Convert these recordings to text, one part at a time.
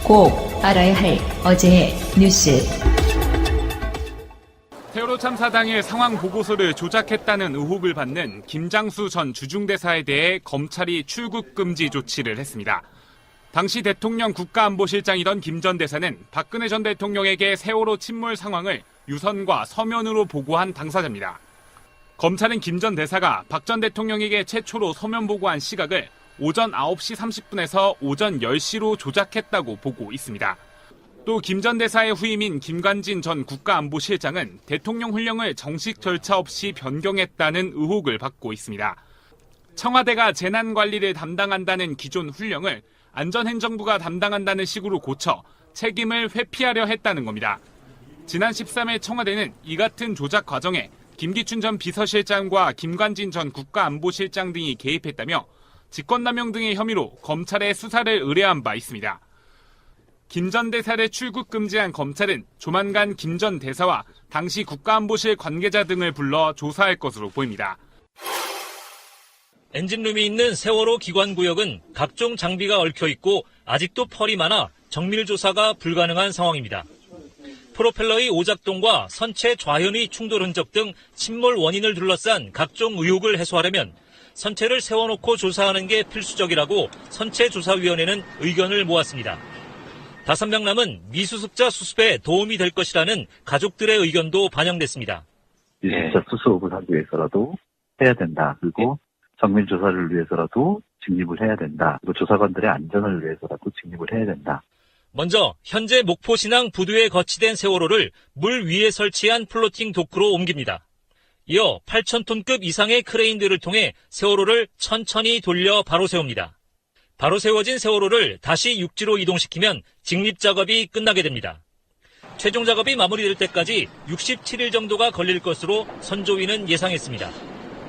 꼭 알아야 할 어제의 뉴스. 세월호 참사 당일 상황 보고서를 조작했다는 의혹을 받는 김장수 전 주중대사에 대해 검찰이 출국 금지 조치를 했습니다. 당시 대통령 국가안보실장이던 김 전 대사는 박근혜 전 대통령에게 세월호 침몰 상황을 유선과 서면으로 보고한 당사자입니다. 검찰은 김 전 대사가 박 전 대통령에게 최초로 서면 보고한 시각을 오전 9시 30분에서 오전 10시로 조작했다고 보고 있습니다. 또 김 전 대사의 후임인 김관진 전 국가안보실장은 대통령 훈령을 정식 절차 없이 변경했다는 의혹을 받고 있습니다. 청와대가 재난관리를 담당한다는 기존 훈령을 안전행정부가 담당한다는 식으로 고쳐 책임을 회피하려 했다는 겁니다. 지난 13일 청와대는 이 같은 조작 과정에 김기춘 전 비서실장과 김관진 전 국가안보실장 등이 개입했다며 직권남용 등의 혐의로 검찰에 수사를 의뢰한 바 있습니다. 김 전 대사를 출국 금지한 검찰은 조만간 김 전 대사와 당시 국가안보실 관계자 등을 불러 조사할 것으로 보입니다. 엔진룸이 있는 세월호 기관구역은 각종 장비가 얽혀있고 아직도 펄이 많아 정밀조사가 불가능한 상황입니다. 프로펠러의 오작동과 선체 좌현의 충돌 흔적 등 침몰 원인을 둘러싼 각종 의혹을 해소하려면 선체를 세워놓고 조사하는 게 필수적이라고 선체조사위원회는 의견을 모았습니다. 5명 남은 미수습자 수습에 도움이 될 것이라는 가족들의 의견도 반영됐습니다. 미수습자 수습을 하기 위해서라도 해야 된다. 그리고 정밀조사를 위해서라도 직립을 해야 된다. 그리고 조사관들의 안전을 위해서라도 직립을 해야 된다. 먼저 현재 목포신항 부두에 거치된 세월호를 물 위에 설치한 플로팅 도크로 옮깁니다. 이어 8,000톤급 이상의 크레인들을 통해 세월호를 천천히 돌려 바로 세웁니다. 바로 세워진 세월호를 다시 육지로 이동시키면 직립 작업이 끝나게 됩니다. 최종 작업이 마무리될 때까지 67일 정도가 걸릴 것으로 선조위는 예상했습니다.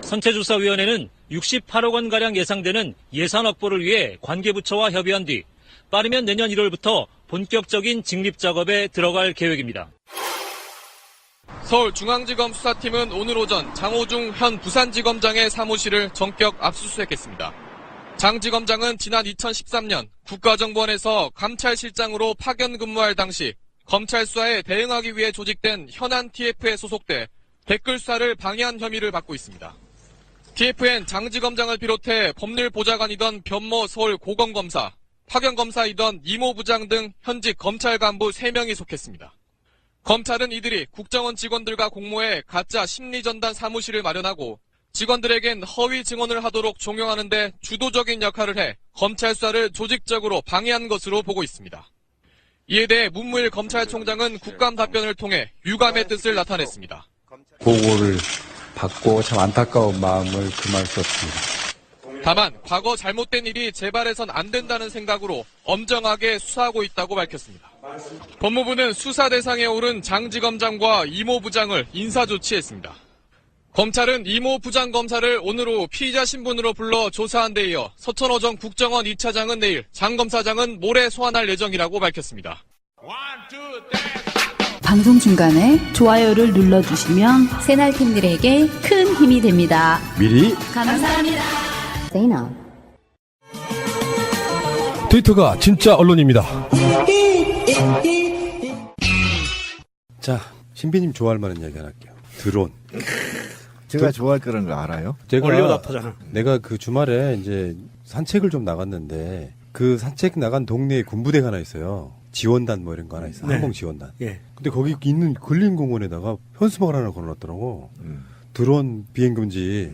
선체조사위원회는 68억 원가량 예상되는 예산 확보를 위해 관계부처와 협의한 뒤 빠르면 내년 1월부터 본격적인 직립 작업에 들어갈 계획입니다. 서울중앙지검 수사팀은 오늘 오전 장호중 현 부산지검장의 사무실을 전격 압수수색했습니다. 장 지검장은 지난 2013년 국가정보원에서 감찰실장으로 파견 근무할 당시 검찰 수사에 대응하기 위해 조직된 현안 TF에 소속돼 댓글 수사를 방해한 혐의를 받고 있습니다. TF엔 장 지검장을 비롯해 법률보좌관이던 변모 서울고검검사, 파견검사이던 이모 부장 등 현직 검찰 간부 3명이 속했습니다. 검찰은 이들이 국정원 직원들과 공모해 가짜 심리전단 사무실을 마련하고 직원들에겐 허위 증언을 하도록 종용하는 데 주도적인 역할을 해 검찰 수사를 조직적으로 방해한 것으로 보고 있습니다. 이에 대해 문무일 검찰총장은 국감 답변을 통해 유감의 뜻을 나타냈습니다. 보고를 받고 참 안타까운 마음을 금할 수 없습니다. 다만 과거 잘못된 일이 재발해선 안 된다는 생각으로 엄정하게 수사하고 있다고 밝혔습니다. 법무부는 수사 대상에 오른 장 지검장과 이모 부장을 인사조치했습니다. 검찰은 이모 부장 검사를 오늘 오후 피의자 신분으로 불러 조사한 데 이어 서천호 전 국정원 2차장은 내일, 장 검사장은 모레 소환할 예정이라고 밝혔습니다. 방송 중간에 좋아요를 눌러주시면 새날팀들에게 큰 힘이 됩니다. 미리 감사합니다. 트위터가 진짜 언론입니다. 자, 신비님 좋아할 만한 이야기 하나 할게요. 드론. 제가 좋아할 거라는 걸 알아요? 내가 그 주말에 이제 산책을 좀 나갔는데 그 산책 나간 동네에 군부대가 하나 있어요. 지원단 뭐 이런 거 하나 있어. 항공 지원단. 예. 근데 거기 있는 근린공원에다가 현수막을 하나 걸어놨더라고. 드론 비행 금지.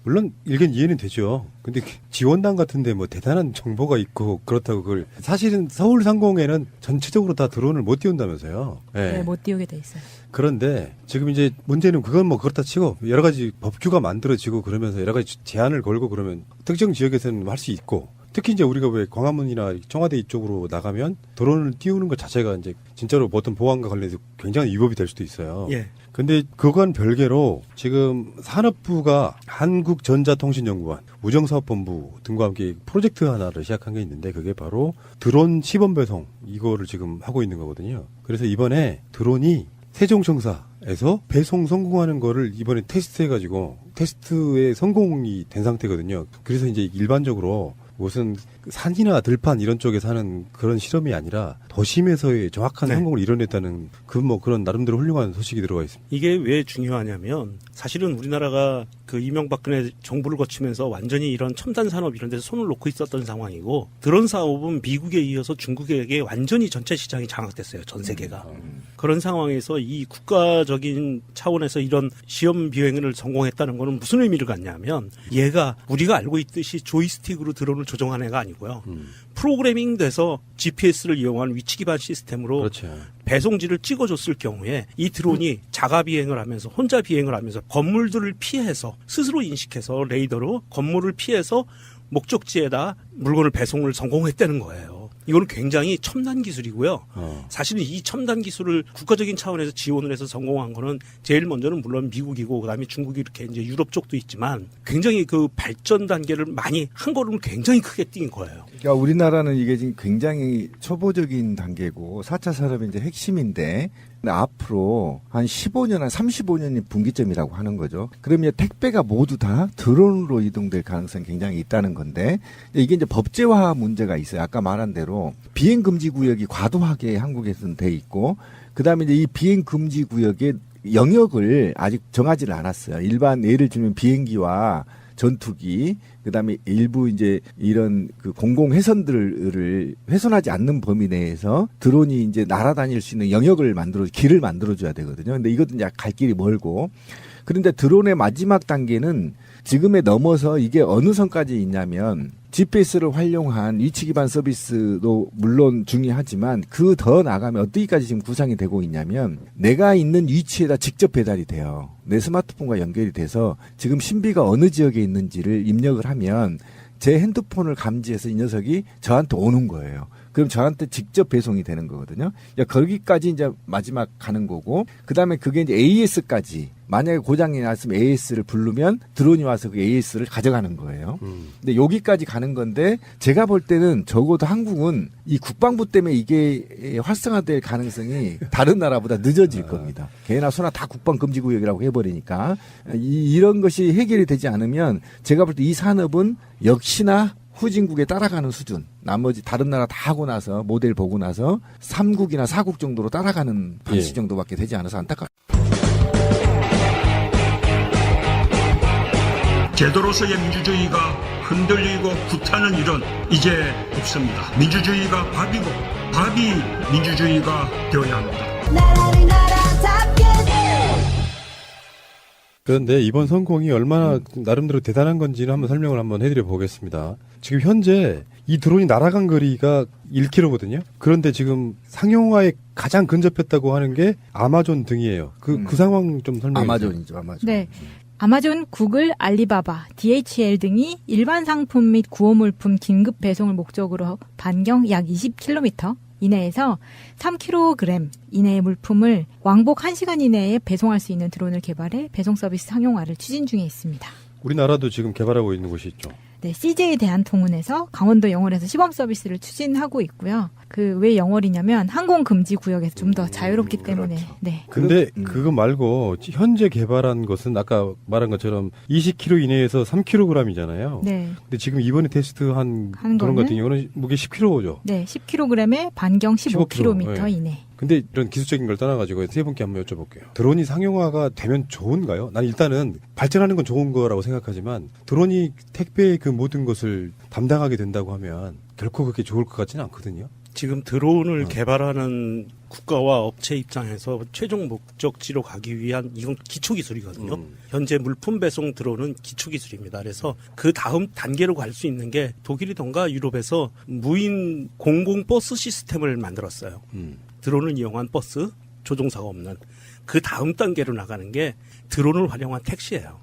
물론 일견 이해는 되죠. 근데 지원단 같은데 뭐 대단한 정보가 있고 그렇다고 그걸 사실은 서울 상공에는 전체적으로 다 드론을 못 띄운다면서요. 네. 네, 못 띄우게 돼 있어요. 그런데 지금 이제 문제는 그건 뭐 그렇다 치고 여러 가지 법규가 만들어지고 그러면서 여러 가지 제한을 걸고 그러면 특정 지역에서는 할 수 있고 특히 이제 우리가 왜 광화문이나 청와대 이쪽으로 나가면 드론을 띄우는 것 자체가 이제 진짜로 어떤 보안과 관련해서 굉장히 위법이 될 수도 있어요. 예. 근데 그건 별개로 지금 산업부가 한국전자통신연구원, 우정사업본부 등과 함께 프로젝트 하나를 시작한 게 있는데 그게 바로 드론 시범 배송 이거를 지금 하고 있는 거거든요. 그래서 이번에 드론이 세종청사에서 배송 성공하는 거를 이번에 테스트해가지고 테스트에 성공이 된 상태거든요. 그래서 이제 일반적으로 무슨 산이나 들판 이런 쪽에 사는 그런 실험이 아니라 도심에서의 정확한 네. 성공을 이뤄냈다는 그런 나름대로 훌륭한 소식이 들어가 있습니다. 이게 왜 중요하냐면 사실은 우리나라가 그 이명박근혜 정부를 거치면서 완전히 이런 첨단 산업 이런 데서 손을 놓고 있었던 상황이고 드론 사업은 미국에 이어서 중국에게 완전히 전체 시장이 장악됐어요. 전 세계가. 그런 상황에서 이 국가적인 차원에서 이런 시험 비행을 성공했다는 거는 무슨 의미를 갖냐면 얘가 우리가 알고 있듯이 조이스틱으로 드론을 조종하는 애가 아니고요. 프로그래밍 돼서 GPS를 이용한 위치 기반 시스템으로 그렇죠. 배송지를 찍어줬을 경우에 이 드론이 자가 비행을 하면서 혼자 비행을 하면서 건물들을 피해서 스스로 인식해서 레이더로 건물을 피해서 목적지에다 물건을 배송을 성공했다는 거예요. 이거는 굉장히 첨단 기술이고요. 사실은 이 첨단 기술을 국가적인 차원에서 지원을 해서 성공한 거는 제일 먼저는 물론 미국이고 그다음에 중국이 이렇게 이제 유럽 쪽도 있지만 굉장히 그 발전 단계를 많이 한 걸음 굉장히 크게 뛴 거예요. 그러니까 우리나라는 이게 지금 굉장히 초보적인 단계고 4차 산업의 이제 핵심인데 앞으로 한 15년, 한 35년이 분기점이라고 하는 거죠. 그러면 택배가 모두 다 드론으로 이동될 가능성이 굉장히 있다는 건데 이게 이제 법제화 문제가 있어요. 아까 말한 대로 비행 금지 구역이 과도하게 한국에서는 돼 있고 그다음에 이제 이 비행 금지 구역의 영역을 아직 정하지를 않았어요. 일반 예를 들면 비행기와 전투기, 그다음에 일부 이제 이런 그 공공 회선들을 훼손하지 않는 범위 내에서 드론이 이제 날아다닐 수 있는 영역을 길을 만들어줘야 되거든요. 근데 이것도 이제 갈 길이 멀고. 그런데 드론의 마지막 단계는 지금에 넘어서 이게 어느 선까지 있냐면 GPS를 활용한 위치 기반 서비스도 물론 중요하지만 그 더 나가면 어디까지 지금 구상이 되고 있냐면 내가 있는 위치에다 직접 배달이 돼요. 내 스마트폰과 연결이 돼서 지금 신비가 어느 지역에 있는지를 입력을 하면 제 핸드폰을 감지해서 이 녀석이 저한테 오는 거예요. 그럼 저한테 직접 배송이 되는 거거든요. 거기까지 이제 마지막 가는 거고, 그 다음에 그게 이제 AS까지, 만약에 고장이 났으면 AS를 부르면 드론이 와서 그 AS를 가져가는 거예요. 근데 여기까지 가는 건데, 제가 볼 때는 적어도 한국은 이 국방부 때문에 이게 활성화될 가능성이 다른 나라보다 늦어질 겁니다. 개나 소나 다 국방금지구역이라고 해버리니까, 이런 것이 해결이 되지 않으면 제가 볼 때 이 산업은 역시나 후진국에 따라가는 수준, 나머지 다른 나라 다 하고 나서 모델 보고 나서 3국이나 4국 정도로 따라가는 방식 정도밖에 되지 않아서 안타깝습니다. 제도로서의 민주주의가 흔들리고 구타는 일은 이제 없습니다. 민주주의가 밥이고 밥이 민주주의가 되어야 합니다. 나라를 나라답게. 그런데 이번 성공이 얼마나 나름대로 대단한 건지는 한번 설명을 한번 해드려 보겠습니다. 지금 현재 이 드론이 날아간 거리가 1km거든요. 그런데 지금 상용화에 가장 근접했다고 하는 게 아마존 등이에요. 그 상황 좀 설명해 주세요. 아마존이죠, 아마존. 네. 아마존, 구글, 알리바바, DHL 등이 일반 상품 및 구호물품 긴급 배송을 목적으로 반경 약 20km 이내에서 3kg 이내의 물품을 왕복 1시간 이내에 배송할 수 있는 드론을 개발해 배송 서비스 상용화를 추진 중에 있습니다. 우리나라도 지금 개발하고 있는 곳이 있죠. 네, CJ 대한통운에서 강원도 영월에서 시범 서비스를 추진하고 있고요. 그 왜 영월이냐면 항공 금지 구역에서 좀 더 자유롭기 때문에. 그렇죠. 네. 근데 그거 말고 현재 개발한 것은 아까 말한 것처럼 20kg 이내에서 3kg이잖아요. 네. 근데 지금 이번에 테스트한 한 드론 거는? 같은 경우는 무게 10kg죠. 네, 10kg에 반경 15km 네. 이내. 근데 이런 기술적인 걸 떠나가지고 세 분께 한번 여쭤볼게요. 드론이 상용화가 되면 좋은가요? 난 일단은 발전하는 건 좋은 거라고 생각하지만 드론이 택배의 그 모든 것을 담당하게 된다고 하면 결코 그렇게 좋을 것 같지는 않거든요. 지금 드론을 개발하는 국가와 업체 입장에서 최종 목적지로 가기 위한 이건 기초 기술이거든요. 현재 물품 배송 드론은 기초 기술입니다. 그래서 그 다음 단계로 갈 수 있는 게 독일이던가 유럽에서 무인 공공 버스 시스템을 만들었어요. 드론을 이용한 버스, 조종사가 없는. 그 다음 단계로 나가는 게 드론을 활용한 택시예요.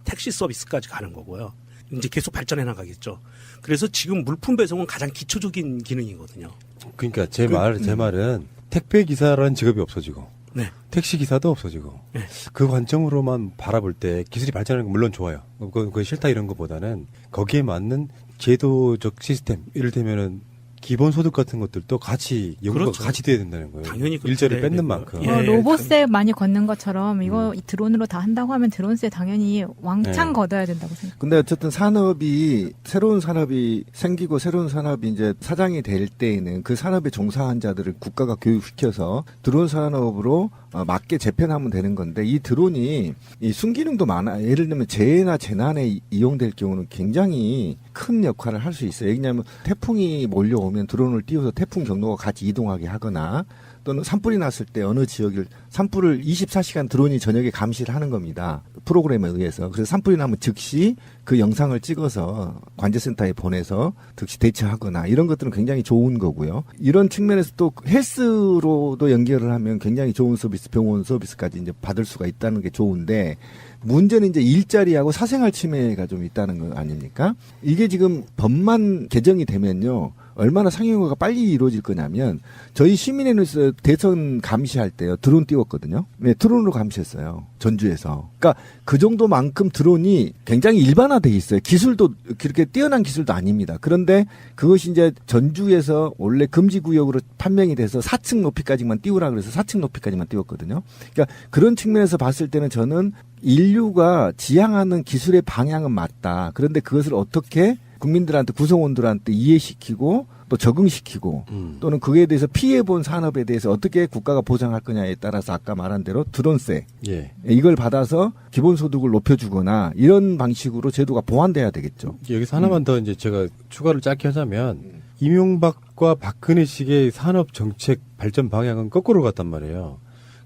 택시 서비스까지 가는 거고요. 이제 계속 발전해 나가겠죠. 그래서 지금 물품 배송은 가장 기초적인 기능이거든요. 그러니까 제 말은 택배 기사라는 직업이 없어지고 네. 택시 기사도 없어지고 네. 그 관점으로만 바라볼 때 기술이 발전하는 건 물론 좋아요. 그거 싫다 이런 것보다는 거기에 맞는 제도적 시스템, 이를테면은 기본소득 같은 것들도 같이 연구가 그렇죠. 같이 돼야 된다는 거예요. 당연히 그렇게 일자리 돼야 뺏는 되고요. 만큼. 예. 로봇세 많이 걷는 것처럼 이거 드론으로 다 한다고 하면 드론세 당연히 왕창 네. 걷어야 된다고 생각해요. 근데 어쨌든 산업이 새로운 산업이 생기고 새로운 산업이 이제 사장이 될 때에는 그 산업에 종사한 자들을 국가가 교육시켜서 드론 산업으로 맞게 재편하면 되는 건데 이 드론이 이 순기능도 많아. 예를 들면 재해나 재난에 이용될 경우는 굉장히 큰 역할을 할 수 있어요. 왜냐하면 태풍이 몰려오면 드론을 띄워서 태풍 경로가 같이 이동하게 하거나 또는 산불이 났을 때 어느 지역을 산불을 24시간 드론이 저녁에 감시를 하는 겁니다. 프로그램에 의해서. 그래서 산불이 나면 즉시 그 영상을 찍어서 관제센터에 보내서 즉시 대처하거나 이런 것들은 굉장히 좋은 거고요. 이런 측면에서 또 헬스로도 연결을 하면 굉장히 좋은 서비스, 병원 서비스까지 이제 받을 수가 있다는 게 좋은데 문제는 이제 일자리하고 사생활 침해가 좀 있다는 거 아닙니까? 이게 지금 법만 개정이 되면요. 얼마나 상용화가 빨리 이루어질 거냐면 저희 시민회에서 대선 감시할 때요. 드론 띄웠거든요. 네, 드론으로 감시했어요. 전주에서. 그러니까 그 정도만큼 드론이 굉장히 일반화돼 있어요. 기술도 그렇게 뛰어난 기술도 아닙니다. 그런데 그것이 이제 전주에서 원래 금지 구역으로 판명이 돼서 4층 높이까지만 띄우라 그래서 4층 높이까지만 띄웠거든요. 그러니까 그런 측면에서 봤을 때는 저는 인류가 지향하는 기술의 방향은 맞다. 그런데 그것을 어떻게 국민들한테 구성원들한테 이해시키고 또 적응시키고 또는 그에 대해서 피해본 산업에 대해서 어떻게 국가가 보장할 거냐에 따라서 아까 말한 대로 드론세 예. 이걸 받아서 기본소득을 높여주거나 이런 방식으로 제도가 보완돼야 되겠죠. 여기서 하나만 더 이제 제가 추가를 짧게 하자면 이명박과 박근혜식의 산업 정책 발전 방향은 거꾸로 갔단 말이에요.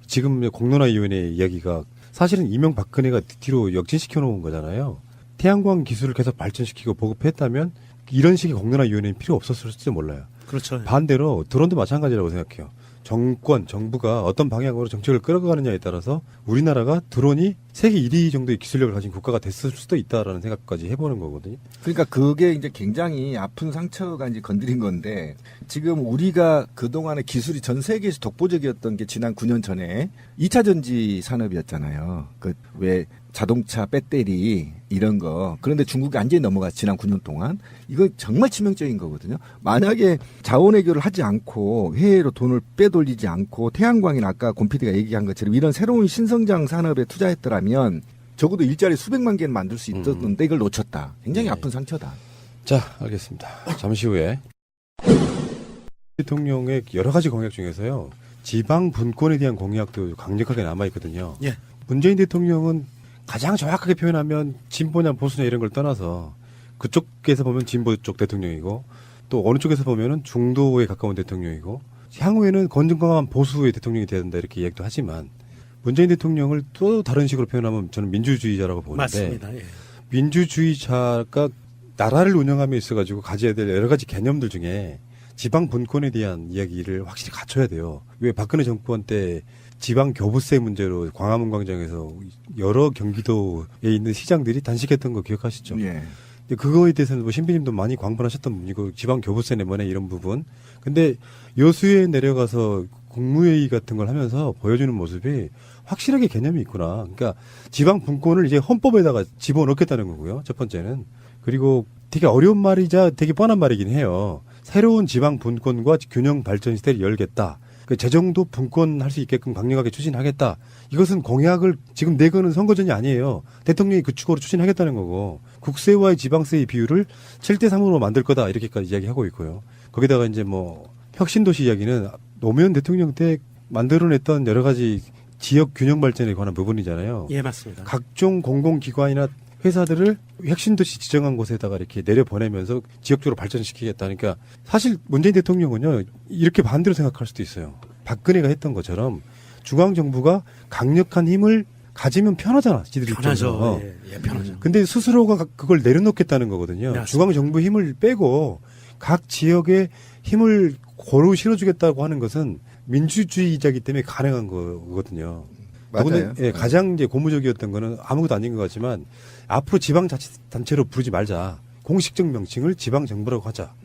지금 공론화위원회 이야기가 사실은 이명박근혜가 뒤로 역진시켜 놓은 거잖아요. 태양광 기술을 계속 발전시키고 보급했다면 이런 식의 공론화위원회는 필요 없었을지도 몰라요. 그렇죠. 반대로 드론도 마찬가지라고 생각해요. 정부가 어떤 방향으로 정책을 끌어가느냐에 따라서 우리나라가 드론이 세계 1위 정도의 기술력을 가진 국가가 됐을 수도 있다라는 생각까지 해보는 거거든요. 그러니까 그게 이제 굉장히 아픈 상처가 이제 건드린 건데 지금 우리가 그동안의 기술이 전 세계에서 독보적이었던 게 지난 9년 전에 2차 전지 산업이었잖아요. 그 왜 자동차 배터리 이런 거. 그런데 중국이 완전히 넘어갔어. 지난 9년 동안. 이거 정말 치명적인 거거든요. 만약에 자원외교를 하지 않고 해외로 돈을 빼돌리지 않고 태양광이나 아까 곰피디가 얘기한 것처럼 이런 새로운 신성장 산업에 투자했더라면 적어도 일자리 수백만 개는 만들 수 있었는데 이걸 놓쳤다. 굉장히 아픈 상처다. 자, 알겠습니다. 잠시 후에 대통령의 여러 가지 공약 중에서요. 지방 분권에 대한 공약도 강력하게 남아있거든요. 예. 문재인 대통령은 가장 정확하게 표현하면 진보냐 보수냐 이런 걸 떠나서 그쪽에서 보면 진보 쪽 대통령이고 또 어느 쪽에서 보면은 중도에 가까운 대통령이고 향후에는 건강한 보수의 대통령이 돼야 된다 이렇게 얘기도 하지만 문재인 대통령을 또 다른 식으로 표현하면 저는 민주주의자라고 보는데 맞습니다. 예. 민주주의자가 나라를 운영함에 있어가지고 가져야 될 여러 가지 개념들 중에 지방 분권에 대한 이야기를 확실히 갖춰야 돼요. 왜 박근혜 정권 때 지방 교부세 문제로 광화문 광장에서 여러 경기도에 있는 시장들이 단식했던 거 기억하시죠? 예. 근데 그거에 대해서는 뭐 신비님도 많이 광분하셨던 부분이고 지방 교부세 내보내 이런 부분. 근데 여수에 내려가서 국무회의 같은 걸 하면서 보여주는 모습이 확실하게 개념이 있구나. 그러니까 지방 분권을 이제 헌법에다가 집어넣겠다는 거고요. 첫 번째는. 그리고 되게 어려운 말이자 되게 뻔한 말이긴 해요. 새로운 지방 분권과 균형 발전 시대를 열겠다. 그 재정도 분권할 수 있게끔 강력하게 추진하겠다. 이것은 공약을 지금 내거는 선거전이 아니에요. 대통령이 그 축으로 추진하겠다는 거고 국세와의 지방세의 비율을 7대3으로 만들 거다 이렇게까지 이야기하고 있고요. 거기다가 이제 뭐 혁신도시 이야기는 노무현 대통령 때 만들어냈던 여러 가지 지역 균형 발전에 관한 부분이잖아요. 예, 맞습니다. 각종 공공기관이나 회사들을 혁신도시 지정한 곳에다가 이렇게 내려보내면서 지역적으로 발전시키겠다. 그러니까 사실 문재인 대통령은요, 이렇게 반대로 생각할 수도 있어요. 박근혜가 했던 것처럼 중앙정부가 강력한 힘을 가지면 편하잖아. 지들 편하죠. 입장에서. 예, 편하죠. 근데 스스로가 그걸 내려놓겠다는 거거든요. 맞습니다. 중앙정부 힘을 빼고 각 지역에 힘을 고루 실어주겠다고 하는 것은 민주주의자이기 때문에 가능한 거거든요. 맞아요. 예, 가장 이제 고무적이었던 거는 아무것도 아닌 것 같지만 앞으로 지방자치단체로 부르지 말자. 공식적 명칭을 지방정부라고 하자.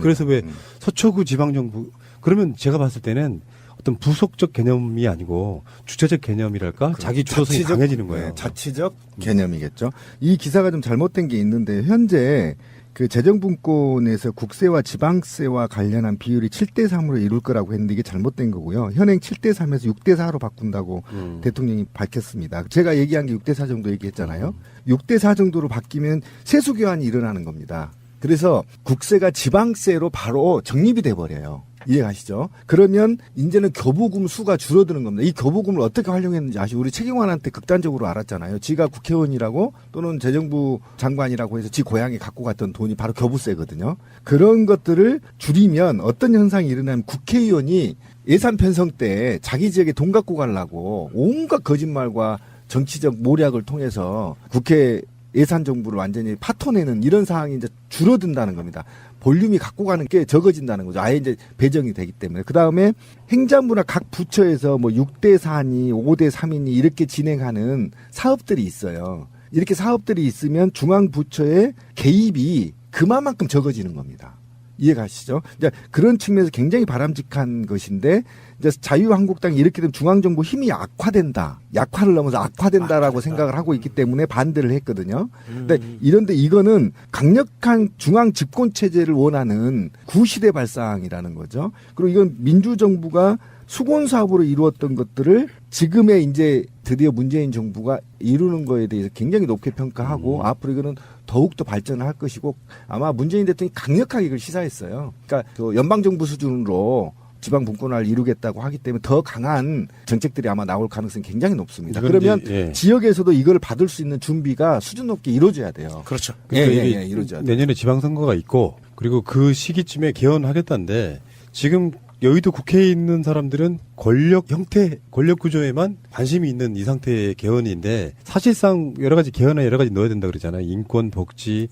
그래서 왜 서초구 지방정부 그러면 제가 봤을 때는 어떤 부속적 개념이 아니고 주체적 개념이랄까 자기 주도성이 강해지는 거예요. 네, 자치적 개념이겠죠. 이 기사가 좀 잘못된 게 있는데 현재 그 재정분권에서 국세와 지방세와 관련한 비율이 7대3으로 이룰 거라고 했는데 이게 잘못된 거고요. 현행 7대3에서 6대4로 바꾼다고 대통령이 밝혔습니다. 제가 얘기한 게 6대4 정도 얘기했잖아요. 6대4 정도로 바뀌면 세수 교환이 일어나는 겁니다. 그래서 국세가 지방세로 바로 적립이 돼버려요. 이해가시죠? 그러면 이제는 교부금 수가 줄어드는 겁니다. 이 교부금을 어떻게 활용했는지 아시죠? 우리 최경환한테 극단적으로 알았잖아요. 지가 국회의원이라고 또는 재정부 장관이라고 해서 지 고향에 갖고 갔던 돈이 바로 교부세거든요. 그런 것들을 줄이면 어떤 현상이 일어나면 국회의원이 예산 편성 때 자기 지역에 돈 갖고 가려고 온갖 거짓말과 정치적 모략을 통해서 국회 예산 정부를 완전히 파토내는 이런 상황이 이제 줄어든다는 겁니다. 볼륨이 갖고 가는 게 적어진다는 거죠. 아예 이제 배정이 되기 때문에. 그 다음에 행정부나 각 부처에서 뭐 6대4니 5대3이니 이렇게 진행하는 사업들이 있어요. 이렇게 사업들이 있으면 중앙부처의 개입이 그만큼 적어지는 겁니다. 이해가시죠? 이제 그런 측면에서 굉장히 바람직한 것인데, 이제 자유한국당이 이렇게 되면 중앙정부 힘이 약화된다. 약화를 넘어서 악화된다라고 생각을 하고 있기 때문에 반대를 했거든요. 근데 이런데 이거는 강력한 중앙 집권 체제를 원하는 구시대 발상이라는 거죠. 그리고 이건 민주정부가 수건 사업으로 이루었던 것들을 지금의 이제 드디어 문재인 정부가 이루는 거에 대해서 굉장히 높게 평가하고 앞으로 이거는 더욱더 발전을 할 것이고 아마 문재인 대통령이 강력하게 이걸 시사했어요. 그러니까 그 연방정부 수준으로 지방 분권화를 이루겠다고 하기 때문에 더 강한 정책들이 아마 나올 가능성이 굉장히 높습니다. 그러면 지역에서도 이걸 받을 수 있는 준비가 수준 높게 이루어져야 돼요. 그렇죠. 그러니까 이루어져야 돼요. 내년에 지방선거가 있고 그리고 그 시기쯤에 개헌하겠다는데 지금 여의도 국회에 있는 사람들은 권력 형태, 권력 구조에만 관심이 있는 이 상태의 개헌인데 사실상 여러 가지 개헌에 여러 가지 넣어야 된다 그러잖아요. 인권, 복지.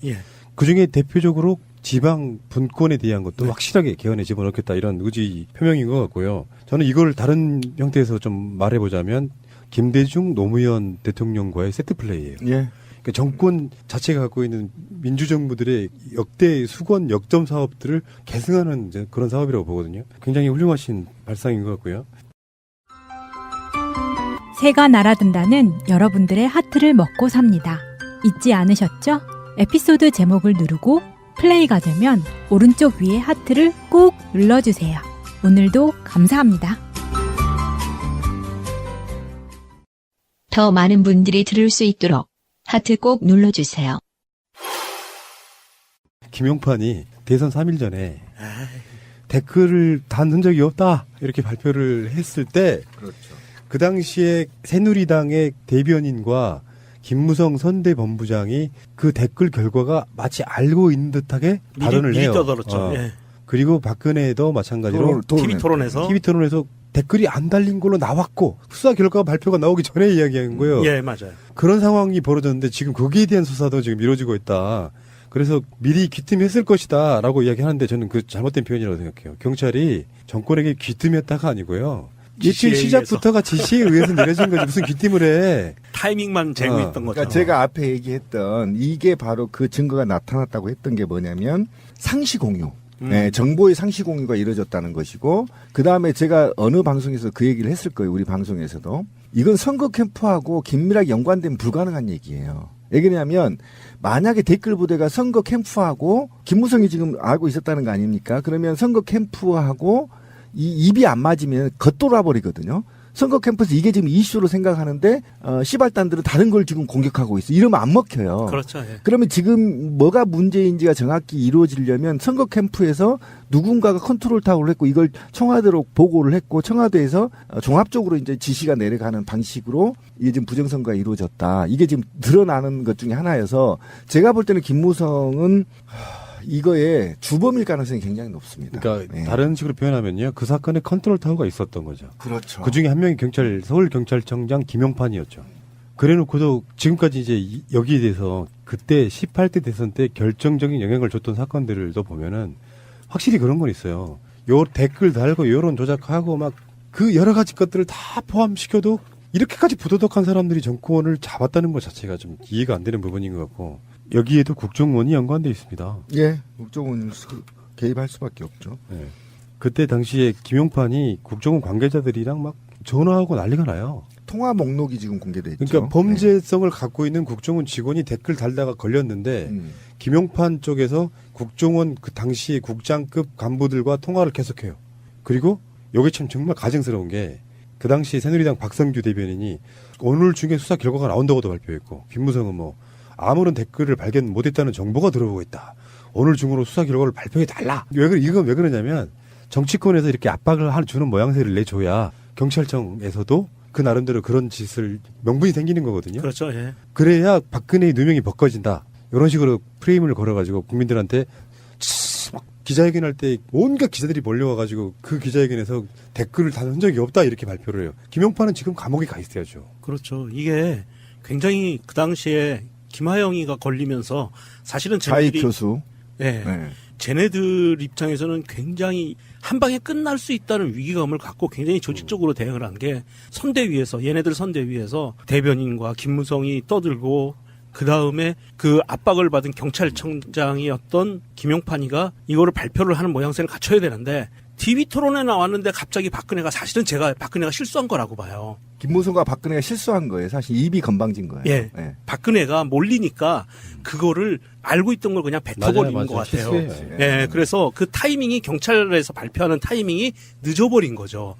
그중에 대표적으로 지방 분권에 대한 것도 확실하게 개헌에 집어넣겠다 이런 의지 표명인 것 같고요. 저는 이걸 다른 형태에서 좀 말해보자면 김대중 노무현 대통령과의 세트 플레이예요. 그러니까 정권 자체가 갖고 있는 민주정부들의 역대 수건 역점 사업들을 계승하는 이제 그런 사업이라고 보거든요. 굉장히 훌륭하신 발상인 것 같고요. 새가 날아든다는 여러분들의 하트를 먹고 삽니다. 잊지 않으셨죠? 에피소드 제목을 누르고 플레이가 되면 오른쪽 위에 하트를 꾹 눌러주세요. 오늘도 감사합니다. 더 많은 분들이 들을 수 있도록 하트 꼭 눌러주세요. 김용판이 대선 3일 전에 댓글을 단 흔적이 없다 이렇게 발표를 했을 때 그 당시에 새누리당의 대변인과 김무성 선대본부장이 그 댓글 결과가 마치 알고 있는 듯하게 발언을 해요. 떠들었죠. 그리고 박근혜도 마찬가지로 TV 토론에서 댓글이 안 달린 걸로 나왔고 수사 결과가 발표가 나오기 전에 이야기한 거예요. 예, 맞아요. 그런 상황이 벌어졌는데 지금 거기에 대한 수사도 지금 이루어지고 있다. 그래서 미리 귀뜸했을 것이다라고 이야기하는데 저는 그 잘못된 표현이라고 생각해요. 경찰이 정권에게 귀뜸했다가 아니고요. 일주일 시작부터가 지시에 의해서 내려진 거지 무슨 귀띔을 해. 타이밍만 제공했던 거죠. 그러니까 제가 앞에 얘기했던 이게 바로 그 증거가 나타났다고 했던 게 뭐냐면 상시 공유. 정보의 상시 공유가 이루어졌다는 것이고 그다음에 제가 어느 방송에서 그 얘기를 했을 거예요. 우리 방송에서도. 이건 선거 캠프하고 긴밀하게 연관되면 불가능한 얘기예요. 왜냐하면 만약에 댓글 부대가 선거 캠프하고 김무성이 지금 알고 있었다는 거 아닙니까? 그러면 선거 캠프하고 이 입이 안 맞으면 겉돌아 버리거든요. 선거 캠프에서 이게 지금 이슈로 생각하는데 시발단들은 다른 걸 지금 공격하고 있어. 이러면 안 먹혀요. 그렇죠. 예. 그러면 지금 뭐가 문제인지가 정확히 이루어지려면 선거 캠프에서 누군가가 컨트롤 타워를 했고 이걸 청와대로 보고를 했고 청와대에서 종합적으로 이제 지시가 내려가는 방식으로 이게 지금 부정선거가 이루어졌다. 이게 지금 드러나는 것 중에 하나여서 제가 볼 때는 김무성은 이거에 주범일 가능성이 굉장히 높습니다. 그러니까 다른 식으로 표현하면요. 그 사건에 컨트롤 타워가 있었던 거죠. 그렇죠. 그중에 한 명이 서울경찰청장 김용판이었죠. 그래놓고도 지금까지 이제 여기에 대해서 그때 18대 대선 때 결정적인 영향을 줬던 사건들도 보면은 확실히 그런 건 있어요. 요 댓글 달고 여론 조작하고 막 그 여러 가지 것들을 다 포함시켜도 이렇게까지 부도덕한 사람들이 정권을 잡았다는 것 자체가 좀 이해가 안 되는 부분인 것 같고 여기에도 국정원이 연관돼 있습니다. 예, 국정원 개입할 수밖에 없죠. 네. 그때 당시에 김용판이 국정원 관계자들이랑 막 전화하고 난리가 나요. 통화 목록이 지금 공개돼 있죠. 그러니까 범죄성을 갖고 있는 국정원 직원이 댓글 달다가 걸렸는데 김용판 쪽에서 국정원 그 당시 국장급 간부들과 통화를 계속해요. 그리고 여기 참 정말 가증스러운 게 그 당시 새누리당 박성규 대변인이 오늘 중에 수사 결과가 나온다고도 발표했고 김무성은 뭐 아무런 댓글을 발견 못했다는 정보가 들어오고 있다. 오늘 중으로 수사 결과를 발표해달라. 이건 왜 그러냐면 정치권에서 이렇게 압박을 주는 모양새를 내줘야 경찰청에서도 그 나름대로 그런 짓을 명분이 생기는 거거든요. 그렇죠. 예. 그래야 박근혜의 누명이 벗겨진다. 이런 식으로 프레임을 걸어가지고 국민들한테 막 기자회견할 때 온갖 기자들이 몰려와가지고 그 기자회견에서 댓글을 단 적이 없다 이렇게 발표를 해요. 김용판은 지금 감옥에 가 있어야죠. 그렇죠. 이게 굉장히 그 당시에 김하영이가 걸리면서 사실은 자익 쟤네들이 교수. 네. 네. 쟤네들 입장에서는 굉장히 한 방에 끝날 수 있다는 위기감을 갖고 굉장히 조직적으로 대응을 한 게 선대위에서 얘네들 선대위에서 대변인과 김무성이 떠들고 그 다음에 그 압박을 받은 경찰청장이었던 김용판이가 이거를 발표를 하는 모양새를 갖춰야 되는데 TV 토론에 나왔는데 갑자기 박근혜가 사실은 제가 박근혜가 실수한 거라고 봐요. 김무성과 박근혜가 실수한 거예요. 사실 입이 건방진 거예요. 예. 예. 박근혜가 몰리니까 그거를 알고 있던 걸 그냥 뱉어버린 맞아요. 것 같아요. 실수예요. 예. 그래서 그 타이밍이 경찰에서 발표하는 타이밍이 늦어버린 거죠.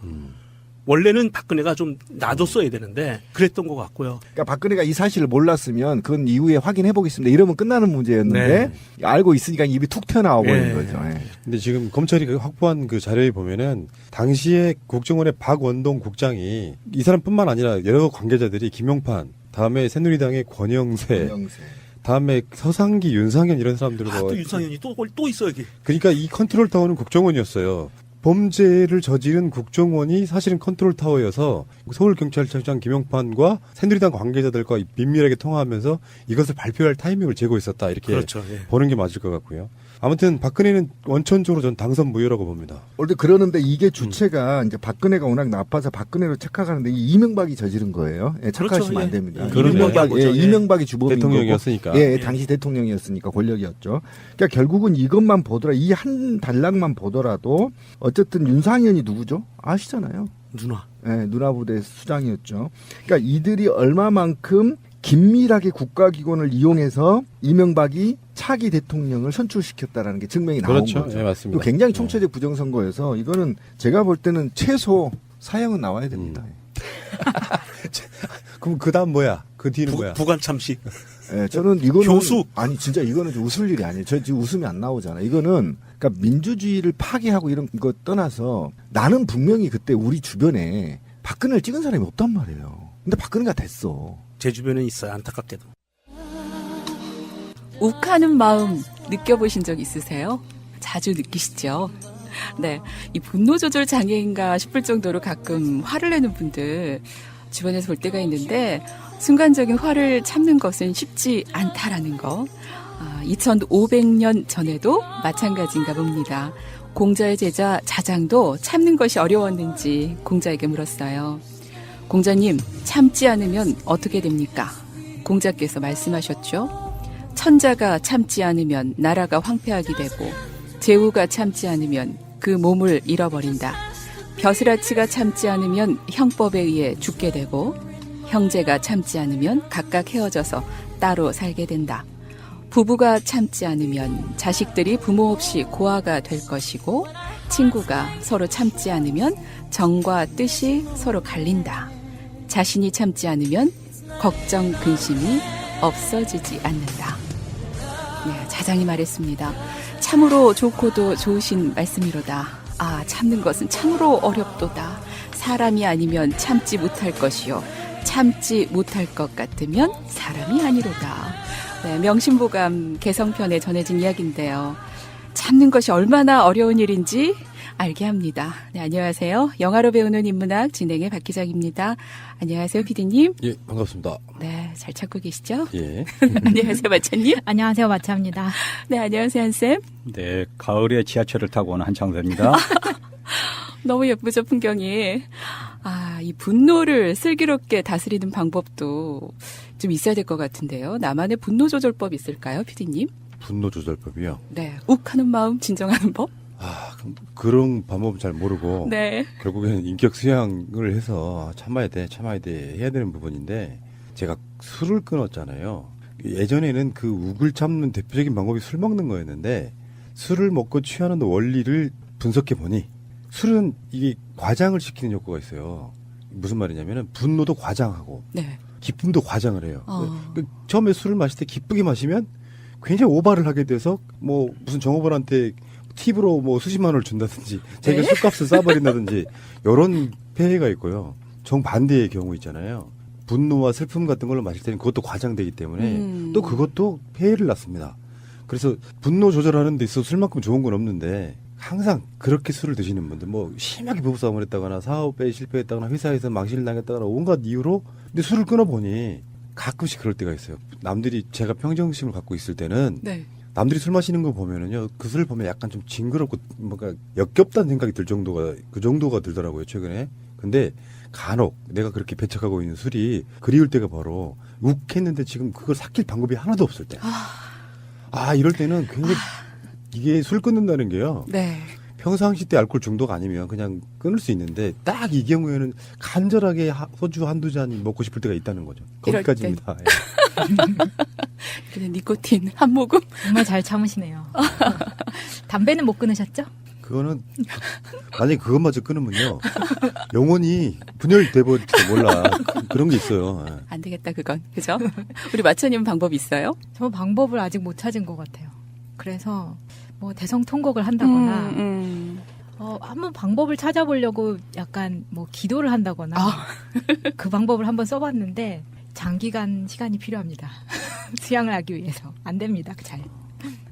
원래는 박근혜가 좀 놔뒀어야 되는데 그랬던 것 같고요. 그러니까 박근혜가 이 사실을 몰랐으면 그건 이후에 확인해 보겠습니다. 이러면 끝나는 문제였는데 알고 있으니까 입이 툭 튀어나와 버린 거죠. 예. 근데 지금 검찰이 확보한 그 자료에 보면은 당시에 국정원의 박원동 국장이 이 사람뿐만 아니라 여러 관계자들이 김용판, 다음에 새누리당의 권영세, 다음에 서상기, 윤상현 이런 사람들과 또 윤상현이 또 있어 여기. 그러니까 이 컨트롤 타워는 국정원이었어요. 범죄를 저지른 국정원이 사실은 컨트롤 타워여서 서울경찰청장 김용판과 새누리당 관계자들과 민밀하게 통화하면서 이것을 발표할 타이밍을 재고 있었다. 이렇게 그렇죠. 예. 보는 게 맞을 것 같고요. 아무튼 박근혜는 원천적으로 전 당선 무효라고 봅니다. 원래 그러는데 이게 주체가 이제 박근혜가 워낙 나빠서 박근혜로 착각하는데 이 이명박이 저지른 거예요. 예, 착각하시면 그렇죠. 안 됩니다. 예. 이명박이 주범인 대통령이었으니까. 거고, 당시 대통령이었으니까 권력이었죠. 그러니까 결국은 이것만 보더라, 이 한 단락만 보더라도 어쨌든 윤상현이 누구죠? 아시잖아요. 누나. 예, 누나부대 수장이었죠. 그러니까 이들이 얼마만큼 긴밀하게 국가기관을 이용해서 이명박이 차기 대통령을 선출시켰다라는 게 증명이 나온 그렇죠. 거죠. 네, 맞습니다. 이거 굉장히 총체적 부정선거여서 이거는 제가 볼 때는 최소 사형은 나와야 됩니다. 그럼 그 다음 뭐야? 그 뒤는 뭐야? 부관 참식. 예, 저는 이거는 교수. 아니 진짜 이거는 좀 웃을 일이 아니에요. 저 지금 웃음이 안 나오잖아. 이거는 그러니까 민주주의를 파괴하고 이런 거 떠나서 나는 분명히 그때 우리 주변에 박근혜를 찍은 사람이 없단 말이에요. 근데 박근혜가 됐어. 제 주변에 있어요. 안타깝게도. 욱하는 마음 느껴보신 적 있으세요? 자주 느끼시죠? 네, 이 분노 조절 장애인가 싶을 정도로 가끔 화를 내는 분들 주변에서 볼 때가 있는데 순간적인 화를 참는 것은 쉽지 않다라는 거. 2500년 전에도 마찬가지인가 봅니다. 공자의 제자 자장도 참는 것이 어려웠는지 공자에게 물었어요. 공자님, 참지 않으면 어떻게 됩니까? 공자께서 말씀하셨죠. 천자가 참지 않으면 나라가 황폐하게 되고 제후가 참지 않으면 그 몸을 잃어버린다. 벼슬아치가 참지 않으면 형법에 의해 죽게 되고 형제가 참지 않으면 각각 헤어져서 따로 살게 된다. 부부가 참지 않으면 자식들이 부모 없이 고아가 될 것이고 친구가 서로 참지 않으면 정과 뜻이 서로 갈린다. 자신이 참지 않으면 걱정, 근심이 없어지지 않는다. 네, 자장이 말했습니다. 참으로 좋고도 좋으신 말씀이로다. 참는 것은 참으로 어렵도다. 사람이 아니면 참지 못할 것이요. 참지 못할 것 같으면 사람이 아니로다. 네, 명심보감 개성편에 전해진 이야기인데요. 참는 것이 얼마나 어려운 일인지 알게 합니다. 네, 안녕하세요. 영화로 배우는 인문학 진행의 박기정입니다. 안녕하세요, PD님. 예, 반갑습니다. 네, 잘 찾고 계시죠? 예. 안녕하세요, 마차님. 안녕하세요, 마차입니다. 네, 안녕하세요, 한쌤. 네, 가을에 지하철을 타고 오는 한창섭입니다. 너무 예쁘죠, 풍경이. 이 분노를 슬기롭게 다스리는 방법도 좀 있어야 될 것 같은데요. 나만의 분노 조절법 있을까요, PD님? 분노 조절법이요? 네, 욱하는 마음 진정하는 법? 그런 방법은 잘 모르고 네. 결국에는 인격 수양을 해서 참아야 돼 해야 되는 부분인데 제가 술을 끊었잖아요. 예전에는 그 욱을 참는 대표적인 방법이 술 먹는 거였는데 술을 먹고 취하는 원리를 분석해 보니 술은 이게 과장을 시키는 효과가 있어요. 무슨 말이냐면은 분노도 과장하고 네. 기쁨도 과장을 해요. 처음에 술을 마실 때 기쁘게 마시면 굉장히 오바를 하게 돼서 뭐 무슨 정호벌한테 팁으로 뭐 수십만 원을 준다든지 자기가 네? 술값을 싸버린다든지 이런 폐해가 있고요. 정반대의 경우 있잖아요. 분노와 슬픔 같은 걸로 마실 때는 그것도 과장되기 때문에 또 그것도 폐해를 낳습니다. 그래서 분노 조절하는 데 있어서 술만큼 좋은 건 없는데 항상 그렇게 술을 드시는 분들 뭐 심하게 부부싸움을 했다거나 사업에 실패했다거나 회사에서 망신을 당했다거나 온갖 이유로 근데 술을 끊어보니 가끔씩 그럴 때가 있어요. 남들이 제가 평정심을 갖고 있을 때는 네. 남들이 술 마시는 거 보면은요 그 술을 보면 약간 좀 징그럽고 뭔가 역겹다는 생각이 들 정도가 그 정도가 들더라고요 최근에. 근데 간혹 내가 그렇게 배척하고 있는 술이 그리울 때가 바로 욱했는데 지금 그걸 삭힐 방법이 하나도 없을 때. 이럴 때는 굉장히 이게 술 끊는다는 게요. 네. 평상시 때 알코올 중독 아니면 그냥 끊을 수 있는데 딱 이 경우에는 간절하게 소주 한두 잔 먹고 싶을 때가 있다는 거죠. 이럴 거기까지입니다. 예. 그냥 니코틴 한 모금? 정말 잘 참으시네요. 담배는 못 끊으셨죠? 그거는 만약에 그것마저 끊으면요 영원히 분열돼 버릴지도 몰라. 그런 게 있어요. 예. 안 되겠다 그건. 그죠? 우리 마천님 방법 있어요? 저 방법을 아직 못 찾은 것 같아요. 그래서 뭐 대성통곡을 한다거나 한번 방법을 찾아보려고 약간 뭐 기도를 한다거나 그 방법을 한번 써봤는데 장기간 시간이 필요합니다. 수양을 하기 위해서. 안 됩니다. 잘.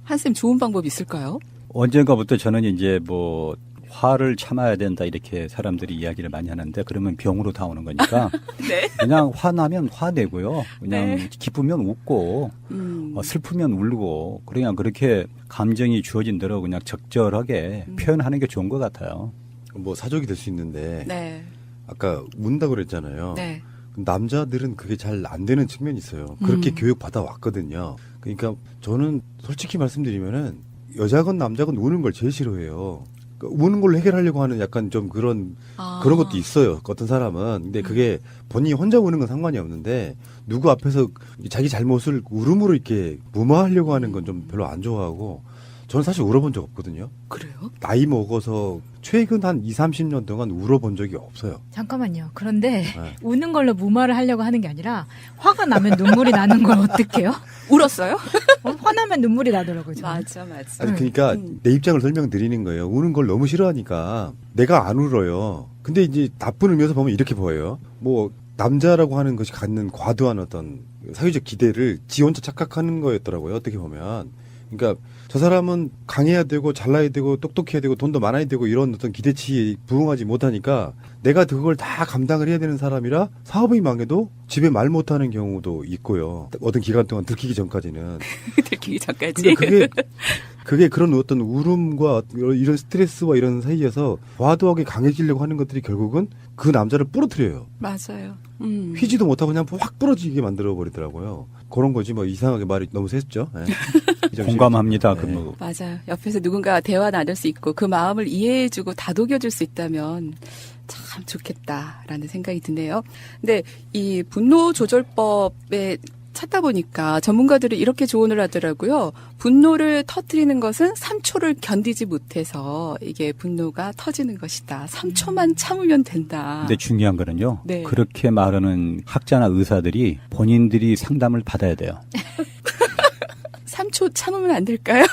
한쌤 좋은 방법 있을까요? 언젠가부터 저는 이제 뭐 화를 참아야 된다 이렇게 사람들이 이야기를 많이 하는데 그러면 병으로 다 오는 거니까 네. 그냥 화나면 화내고요. 그냥 네. 기쁘면 웃고 슬프면 울고 그냥 그렇게 감정이 주어진 대로 그냥 적절하게 표현하는 게 좋은 것 같아요. 뭐 사족이 될 수 있는데 네. 아까 운다고 그랬잖아요. 네. 남자들은 그게 잘 안 되는 측면이 있어요. 그렇게 교육 받아 왔거든요. 그러니까 저는 솔직히 말씀드리면은 여자건 남자건 우는 걸 제일 싫어해요. 우는 걸로 해결하려고 하는 약간 좀 그런 것도 있어요. 어떤 사람은. 근데 그게 본인이 혼자 우는 건 상관이 없는데 누구 앞에서 자기 잘못을 울음으로 이렇게 무마하려고 하는 건 좀 별로 안 좋아하고 저는 사실 울어본 적 없거든요. 그래요? 나이 먹어서 최근 한 20, 30년 동안 울어본 적이 없어요. 잠깐만요. 그런데 네. 우는 걸로 무마를 하려고 하는 게 아니라 화가 나면 눈물이 나는 걸 어떡해요? 울었어요? 화나면 눈물이 나더라고요. 저는. 맞아. 아니, 그러니까 내 입장을 설명드리는 거예요. 우는 걸 너무 싫어하니까 내가 안 울어요. 근데 이제 나쁜 의미에서 보면 이렇게 보여요. 뭐 남자라고 하는 것이 갖는 과도한 어떤 사회적 기대를 지 혼자 착각하는 거였더라고요. 어떻게 보면. 그러니까 저 사람은 강해야 되고 잘나야 되고 똑똑해야 되고 돈도 많아야 되고 이런 어떤 기대치에 부응하지 못하니까 내가 그걸 다 감당을 해야 되는 사람이라 사업이 망해도 집에 말 못하는 경우도 있고요. 어떤 기간 동안 들키기 전까지는. 들키기 전까지. 그게 그런 어떤 울음과 이런 스트레스와 이런 사이에서 과도하게 강해지려고 하는 것들이 결국은 그 남자를 부러뜨려요. 맞아요. 휘지도 못하고 그냥 확 부러지게 만들어 버리더라고요. 그런 거지 뭐 이상하게 말이 너무 셌죠. 네. 공감합니다. 네. 그 뭐. 맞아요. 옆에서 누군가 대화 나눌 수 있고 그 마음을 이해해주고 다독여줄 수 있다면 참 좋겠다라는 생각이 드네요. 근데 이 분노 조절법에 찾다 보니까 전문가들이 이렇게 조언을 하더라고요. 분노를 터뜨리는 것은 3초를 견디지 못해서 이게 분노가 터지는 것이다. 3초만 참으면 된다. 근데 중요한 거는요. 네. 그렇게 말하는 학자나 의사들이 본인들이 상담을 받아야 돼요. 3초 참으면 안 될까요?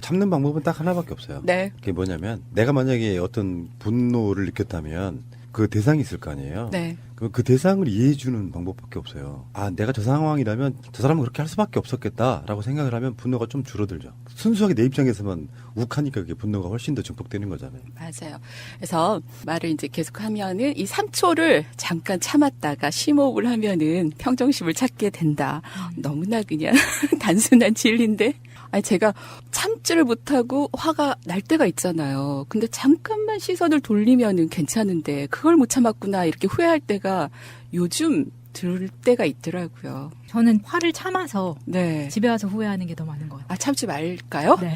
참는 방법은 딱 하나밖에 없어요. 네. 그게 뭐냐면 내가 만약에 어떤 분노를 느꼈다면 그 대상이 있을 거 아니에요. 네. 그 대상을 이해해주는 방법밖에 없어요. 내가 저 상황이라면 저 사람은 그렇게 할 수밖에 없었겠다라고 생각을 하면 분노가 좀 줄어들죠. 순수하게 내 입장에서만 욱하니까 그게 분노가 훨씬 더 증폭되는 거잖아요. 맞아요. 그래서 말을 이제 계속하면은 이 3초를 잠깐 참았다가 심호흡을 하면은 평정심을 찾게 된다. 너무나 그냥 단순한 진리인데. 아니 제가 참지를 못하고 화가 날 때가 있잖아요. 근데 잠깐만 시선을 돌리면은 괜찮은데 그걸 못 참았구나 이렇게 후회할 때가 요즘 들 때가 있더라고요. 저는 화를 참아서 네. 집에 와서 후회하는 게 더 많은 것 같아요. 참지 말까요? 네.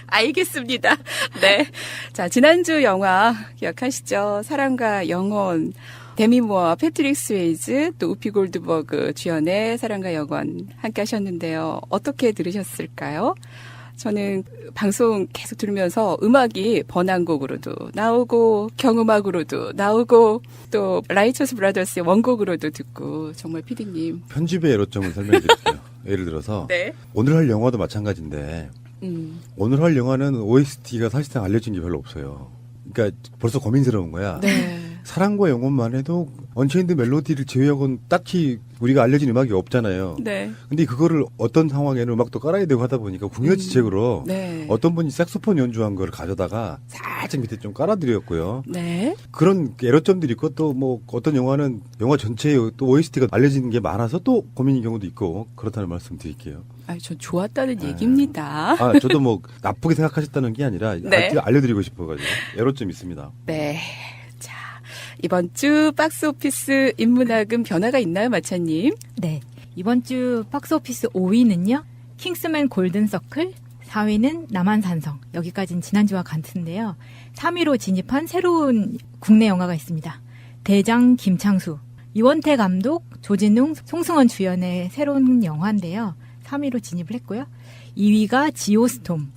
알겠습니다. 네. 자, 지난주 영화 기억하시죠? 사랑과 영혼. 데미 무어와 패트릭 스웨이즈 또 우피 골드버그 주연의 사랑과 영원 함께 하셨는데요. 어떻게 들으셨을까요? 저는 방송 계속 들으면서 음악이 번안곡으로도 나오고 경음악으로도 나오고 또 라이처스 브라더스의 원곡으로도 듣고 정말 피디님. 편집의 애로점을 설명해 드릴게요. 예를 들어서 네. 오늘 할 영화도 마찬가지인데 오늘 할 영화는 OST가 사실상 알려진 게 별로 없어요. 그러니까 벌써 고민스러운 거야. 네. 사랑과 영혼만 해도 언체인드 멜로디를 제외하고는 딱히 우리가 알려진 음악이 없잖아요. 네. 근데 그거를 어떤 상황에는 음악도 깔아야 되고 하다 보니까 궁여지책으로 네. 어떤 분이 색소폰 연주한 걸 가져다가 살짝 밑에 좀 깔아드렸고요. 네. 그런 애로점들이 있고 또 뭐 어떤 영화는 영화 전체에 또 OST가 알려지는 게 많아서 또 고민인 경우도 있고 그렇다는 말씀 드릴게요. 전 좋았다는 얘기입니다. 저도 뭐 나쁘게 생각하셨다는 게 아니라 네. 알려드리고 싶어가지고 애로점이 있습니다. 네. 자, 이번 주 박스오피스 인문학은 변화가 있나요, 마차님? 네. 이번 주 박스오피스 5위는요. 킹스맨 골든서클, 4위는 남한산성. 여기까지는 지난주와 같은데요. 3위로 진입한 새로운 국내 영화가 있습니다. 대장 김창수, 이원태 감독, 조진웅, 송승헌 주연의 새로운 영화인데요. 3위로 진입을 했고요. 2위가 지오스톰.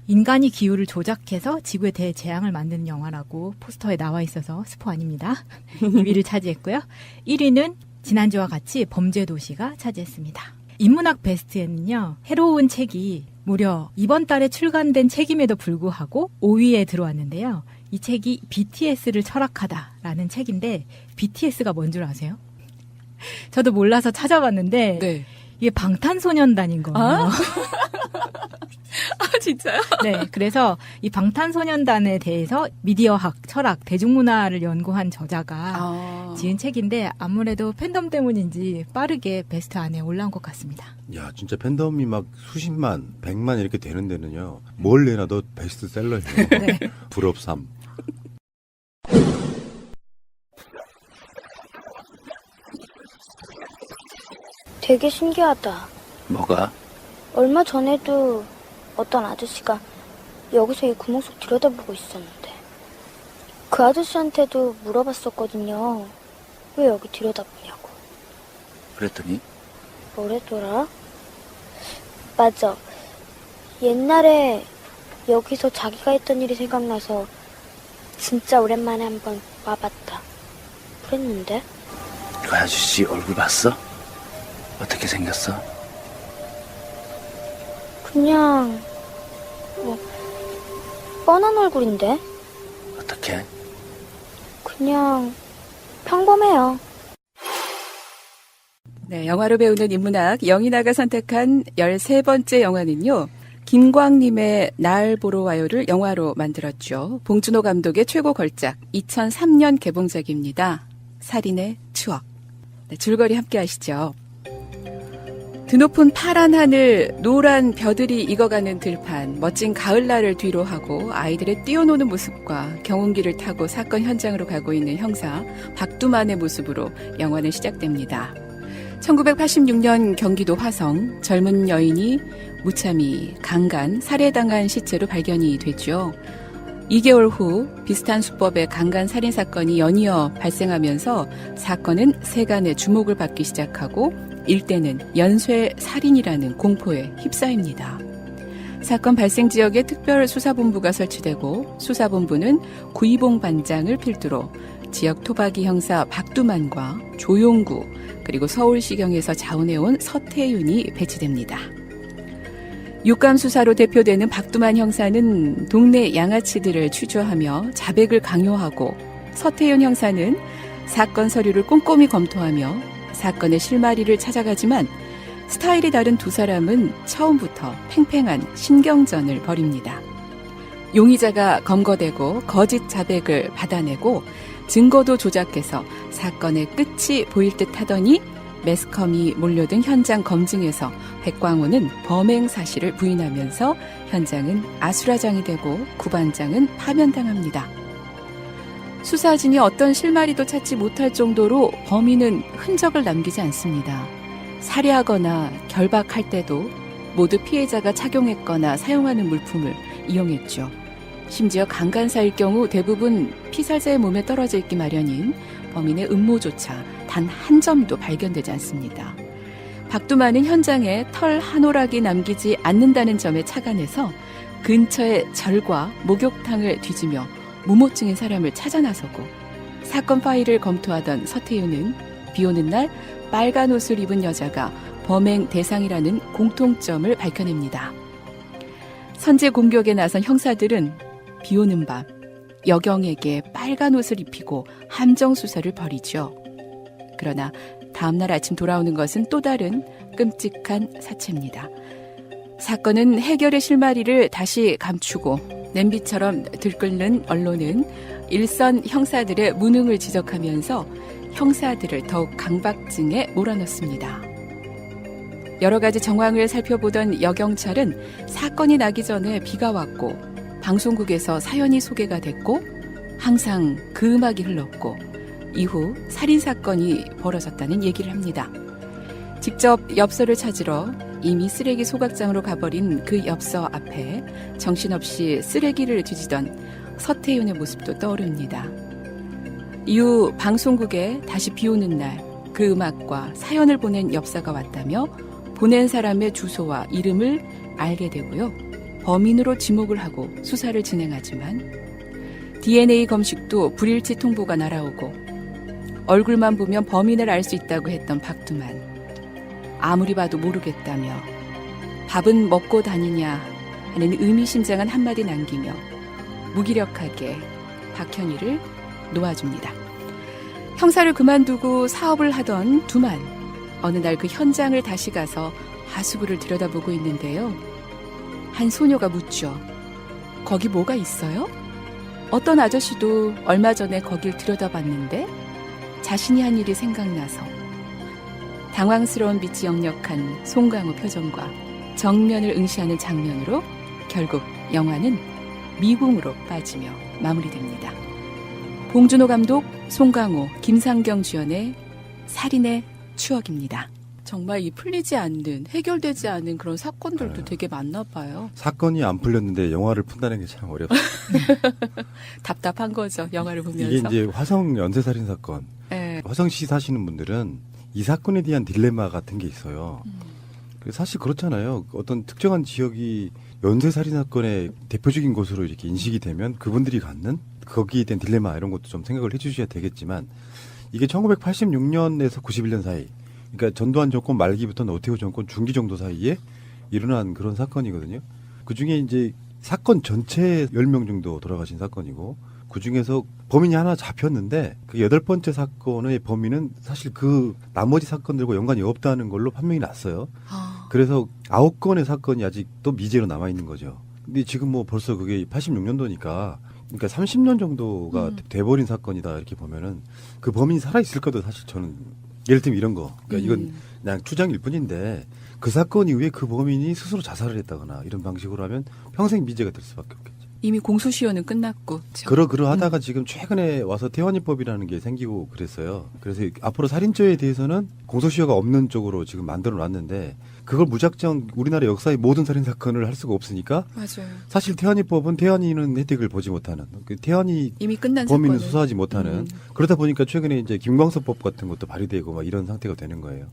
인간이 기후를 조작해서 지구에 대재앙을 만드는 영화라고 포스터에 나와 있어서 스포 아닙니다. 2위를 차지했고요. 1위는 지난주와 같이 범죄도시가 차지했습니다. 인문학 베스트에는요. 해로운 책이 무려 이번 달에 출간된 책임에도 불구하고 5위에 들어왔는데요. 이 책이 BTS를 철학하다라는 책인데 BTS가 뭔 줄 아세요? 저도 몰라서 찾아봤는데 네. 이게 방탄소년단인 거예요. 진짜요? 네, 그래서 이 방탄소년단에 대해서 미디어학, 철학, 대중문화를 연구한 저자가 지은 책인데 아무래도 팬덤 때문인지 빠르게 베스트 안에 올라온 것 같습니다. 야, 진짜 팬덤이 막 수십만, 100만 이렇게 되는 데는요. 뭘 내놔도 베스트셀러예요. 네. 불업삼. 되게 신기하다. 뭐가? 얼마 전에도 어떤 아저씨가 여기서 이 구멍 속 들여다보고 있었는데 그 아저씨한테도 물어봤었거든요. 왜 여기 들여다보냐고. 그랬더니? 뭐랬더라? 맞아. 옛날에 여기서 자기가 했던 일이 생각나서 진짜 오랜만에 한번 와봤다. 그랬는데? 그 아저씨 얼굴 봤어? 어떻게 생겼어? 그냥 뭐 뻔한 얼굴인데? 어떻게? 그냥 평범해요. 네, 영화로 배우는 인문학 영인아가 선택한 13번째 영화는요. 김광림의 날 보러 와요를 영화로 만들었죠. 봉준호 감독의 최고 걸작 2003년 개봉작입니다. 살인의 추억. 네, 줄거리 함께 하시죠. 드높은 파란 하늘, 노란 벼들이 익어가는 들판, 멋진 가을날을 뒤로 하고 아이들의 뛰어노는 모습과 경운기를 타고 사건 현장으로 가고 있는 형사 박두만의 모습으로 영화는 시작됩니다. 1986년 경기도 화성, 젊은 여인이 무참히 강간, 살해당한 시체로 발견이 됐죠. 2개월 후 비슷한 수법의 강간 살인 사건이 연이어 발생하면서 사건은 세간의 주목을 받기 시작하고 일대는 연쇄 살인이라는 공포에 휩싸입니다. 사건 발생 지역에 특별수사본부가 설치되고 수사본부는 구이봉 반장을 필두로 지역 토박이 형사 박두만과 조용구 그리고 서울시경에서 자원해온 서태윤이 배치됩니다. 육감수사로 대표되는 박두만 형사는 동네 양아치들을 추조하며 자백을 강요하고 서태윤 형사는 사건 서류를 꼼꼼히 검토하며 사건의 실마리를 찾아가지만 스타일이 다른 두 사람은 처음부터 팽팽한 신경전을 벌입니다. 용의자가 검거되고 거짓 자백을 받아내고 증거도 조작해서 사건의 끝이 보일 듯 하더니 매스컴이 몰려든 현장 검증에서 백광호는 범행 사실을 부인하면서 현장은 아수라장이 되고 구반장은 파면당합니다. 수사진이 어떤 실마리도 찾지 못할 정도로 범인은 흔적을 남기지 않습니다. 살해하거나 결박할 때도 모두 피해자가 착용했거나 사용하는 물품을 이용했죠. 심지어 강간사일 경우 대부분 피살자의 몸에 떨어져 있기 마련인 범인의 음모조차 단 한 점도 발견되지 않습니다. 박두만은 현장에 털 한 오락이 남기지 않는다는 점에 착안해서 근처의 절과 목욕탕을 뒤지며 무모증인 사람을 찾아 나서고 사건 파일을 검토하던 서태윤은 비 오는 날 빨간 옷을 입은 여자가 범행 대상이라는 공통점을 밝혀냅니다. 선제 공격에 나선 형사들은 비 오는 밤 여경에게 빨간 옷을 입히고 함정 수사를 벌이죠. 그러나 다음날 아침 돌아오는 것은 또 다른 끔찍한 사체입니다. 사건은 해결의 실마리를 다시 감추고 냄비처럼 들끓는 언론은 일선 형사들의 무능을 지적하면서 형사들을 더욱 강박증에 몰아넣습니다. 여러 가지 정황을 살펴보던 여경찰은 사건이 나기 전에 비가 왔고 방송국에서 사연이 소개가 됐고 항상 그 음악이 흘렀고 이후 살인사건이 벌어졌다는 얘기를 합니다. 직접 엽서를 찾으러 이미 쓰레기 소각장으로 가버린 그 엽서 앞에 정신없이 쓰레기를 뒤지던 서태윤의 모습도 떠오릅니다. 이후 방송국에 다시 비 오는 날 그 음악과 사연을 보낸 엽사가 왔다며 보낸 사람의 주소와 이름을 알게 되고요. 범인으로 지목을 하고 수사를 진행하지만 DNA 검식도 불일치 통보가 날아오고 얼굴만 보면 범인을 알 수 있다고 했던 박두만. 아무리 봐도 모르겠다며 밥은 먹고 다니냐 하는 의미심장한 한마디 남기며 무기력하게 박현희를 놓아줍니다. 형사를 그만두고 사업을 하던 두만. 어느 날 그 현장을 다시 가서 하수구를 들여다보고 있는데요. 한 소녀가 묻죠. 거기 뭐가 있어요? 어떤 아저씨도 얼마 전에 거길 들여다봤는데 자신이 한 일이 생각나서 당황스러운 빛이 역력한 송강호 표정과 정면을 응시하는 장면으로 결국 영화는 미궁으로 빠지며 마무리됩니다. 봉준호 감독, 송강호, 김상경 주연의 살인의 추억입니다. 정말 이 풀리지 않는, 해결되지 않은 그런 사건들도 되게 많나 봐요. 사건이 안 풀렸는데 영화를 푼다는 게 참 어렵다. 답답한 거죠, 영화를 보면서. 이게 이제 화성 연쇄살인 사건. 네. 화성시 사시는 분들은 이 사건에 대한 딜레마 같은 게 있어요. 사실 그렇잖아요. 어떤 특정한 지역이 연쇄살인 사건의 대표적인 곳으로 이렇게 인식이 되면 그분들이 갖는 거기에 대한 딜레마 이런 것도 좀 생각을 해주셔야 되겠지만 이게 1986년에서 91년 사이, 그러니까 전두환 정권 말기부터 노태우 정권 중기 정도 사이에 일어난 그런 사건이거든요. 그 중에 이제 사건 전체 10명 정도 돌아가신 사건이고 그 중에서 범인이 하나 잡혔는데 그 8번째 사건의 범인은 사실 그 나머지 사건들과 연관이 없다는 걸로 판명이 났어요. 그래서 9건의 사건이 아직도 미제로 남아있는 거죠. 근데 지금 뭐 벌써 그게 86년도니까 그러니까 30년 정도가 돼버린 사건이다 이렇게 보면은 그 범인이 살아있을까도 사실 저는 예를 들면 이런 거. 그러니까 이건 그냥 추정일 뿐인데 그 사건 이후에 그 범인이 스스로 자살을 했다거나 이런 방식으로 하면 평생 미제가 될 수밖에 없겠죠. 이미 공소시효는 끝났고. 그러하다가 지금 최근에 와서 태완이법이라는 게 생기고 그랬어요. 그래서 앞으로 살인죄에 대해서는 공소시효가 없는 쪽으로 지금 만들어 놨는데 그걸 무작정 우리나라 역사의 모든 살인 사건을 할 수가 없으니까 맞아요. 사실 태완이법은 태완이는 혜택을 보지 못하는 태완이 이미 끝난 범인은 사건을. 수사하지 못하는 그러다 보니까 최근에 이제 김광석법 같은 것도 발의되고 막 이런 상태가 되는 거예요.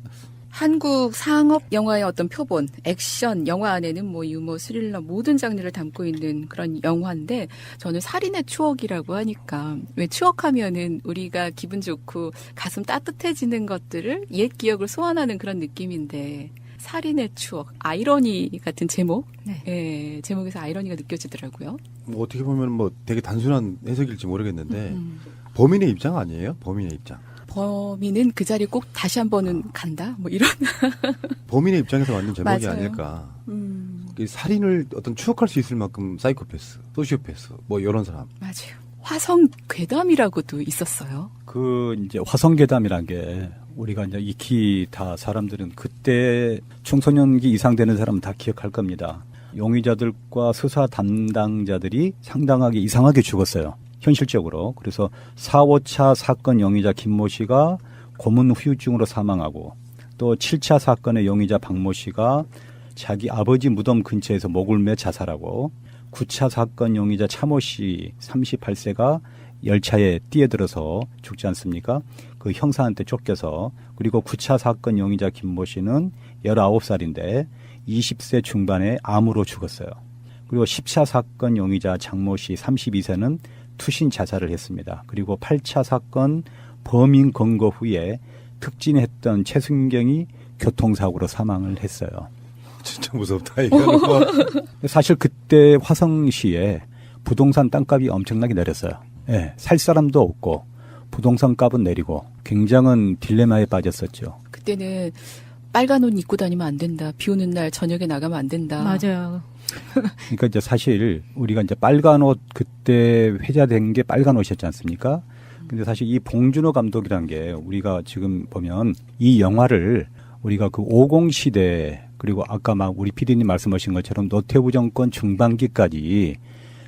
한국 상업 영화의 어떤 표본, 액션 영화 안에는 뭐 유머, 스릴러 모든 장르를 담고 있는 그런 영화인데 저는 살인의 추억이라고 하니까 왜 추억하면은 우리가 기분 좋고 가슴 따뜻해지는 것들을 옛 기억을 소환하는 그런 느낌인데 살인의 추억, 아이러니 같은 제목, 예, 제목에서 아이러니가 느껴지더라고요. 뭐 어떻게 보면 뭐 되게 단순한 해석일지 모르겠는데 범인의 입장 아니에요? 범인의 입장. 범인은 그 자리에 꼭 다시 한 번은 간다? 뭐 이런. 범인의 입장에서 만든 제목이 맞아요. 아닐까. 살인을 어떤 추억할 수 있을 만큼 사이코패스, 소시오패스, 뭐 이런 사람. 맞아요. 화성 괴담이라고도 있었어요. 그 이제 화성 괴담이란 게 우리가 이제 익히 다 사람들은 그때 청소년기 이상 되는 사람은 다 기억할 겁니다. 용의자들과 수사 담당자들이 상당하게 이상하게 죽었어요. 현실적으로. 그래서 4, 5차 사건 용의자 김모 씨가 고문 후유증으로 사망하고 또 7차 사건의 용의자 박모 씨가 자기 아버지 무덤 근처에서 목을 매 자살하고 9차 사건 용의자 차모 씨 38세가 열차에 뛰어들어서 죽지 않습니까? 그 형사한테 쫓겨서. 그리고 9차 사건 용의자 김모 씨는 19살인데 20세 중반에 암으로 죽었어요. 그리고 10차 사건 용의자 장모 씨 32세는 투신 자살을 했습니다. 그리고 8차 사건 범인 검거 후에 특진했던 최순경이 교통사고로 사망을 했어요. 진짜 무섭다, 이거는. 사실 그때 화성시에 부동산 땅값이 엄청나게 내렸어요. 예, 살 사람도 없고 부동산 값은 내리고 굉장한 딜레마에 빠졌었죠. 그때는 빨간 옷 입고 다니면 안 된다. 비 오는 날 저녁에 나가면 안 된다. 맞아요. 그러니까 이제 사실 우리가 이제 빨간 옷 그때 회자된 게 빨간 옷이었지 않습니까? 근데 사실 이 봉준호 감독이란 게 우리가 지금 보면 이 영화를 우리가 그 50 시대 그리고 아까 막 우리 PD님 말씀하신 것처럼 노태우 정권 중반기까지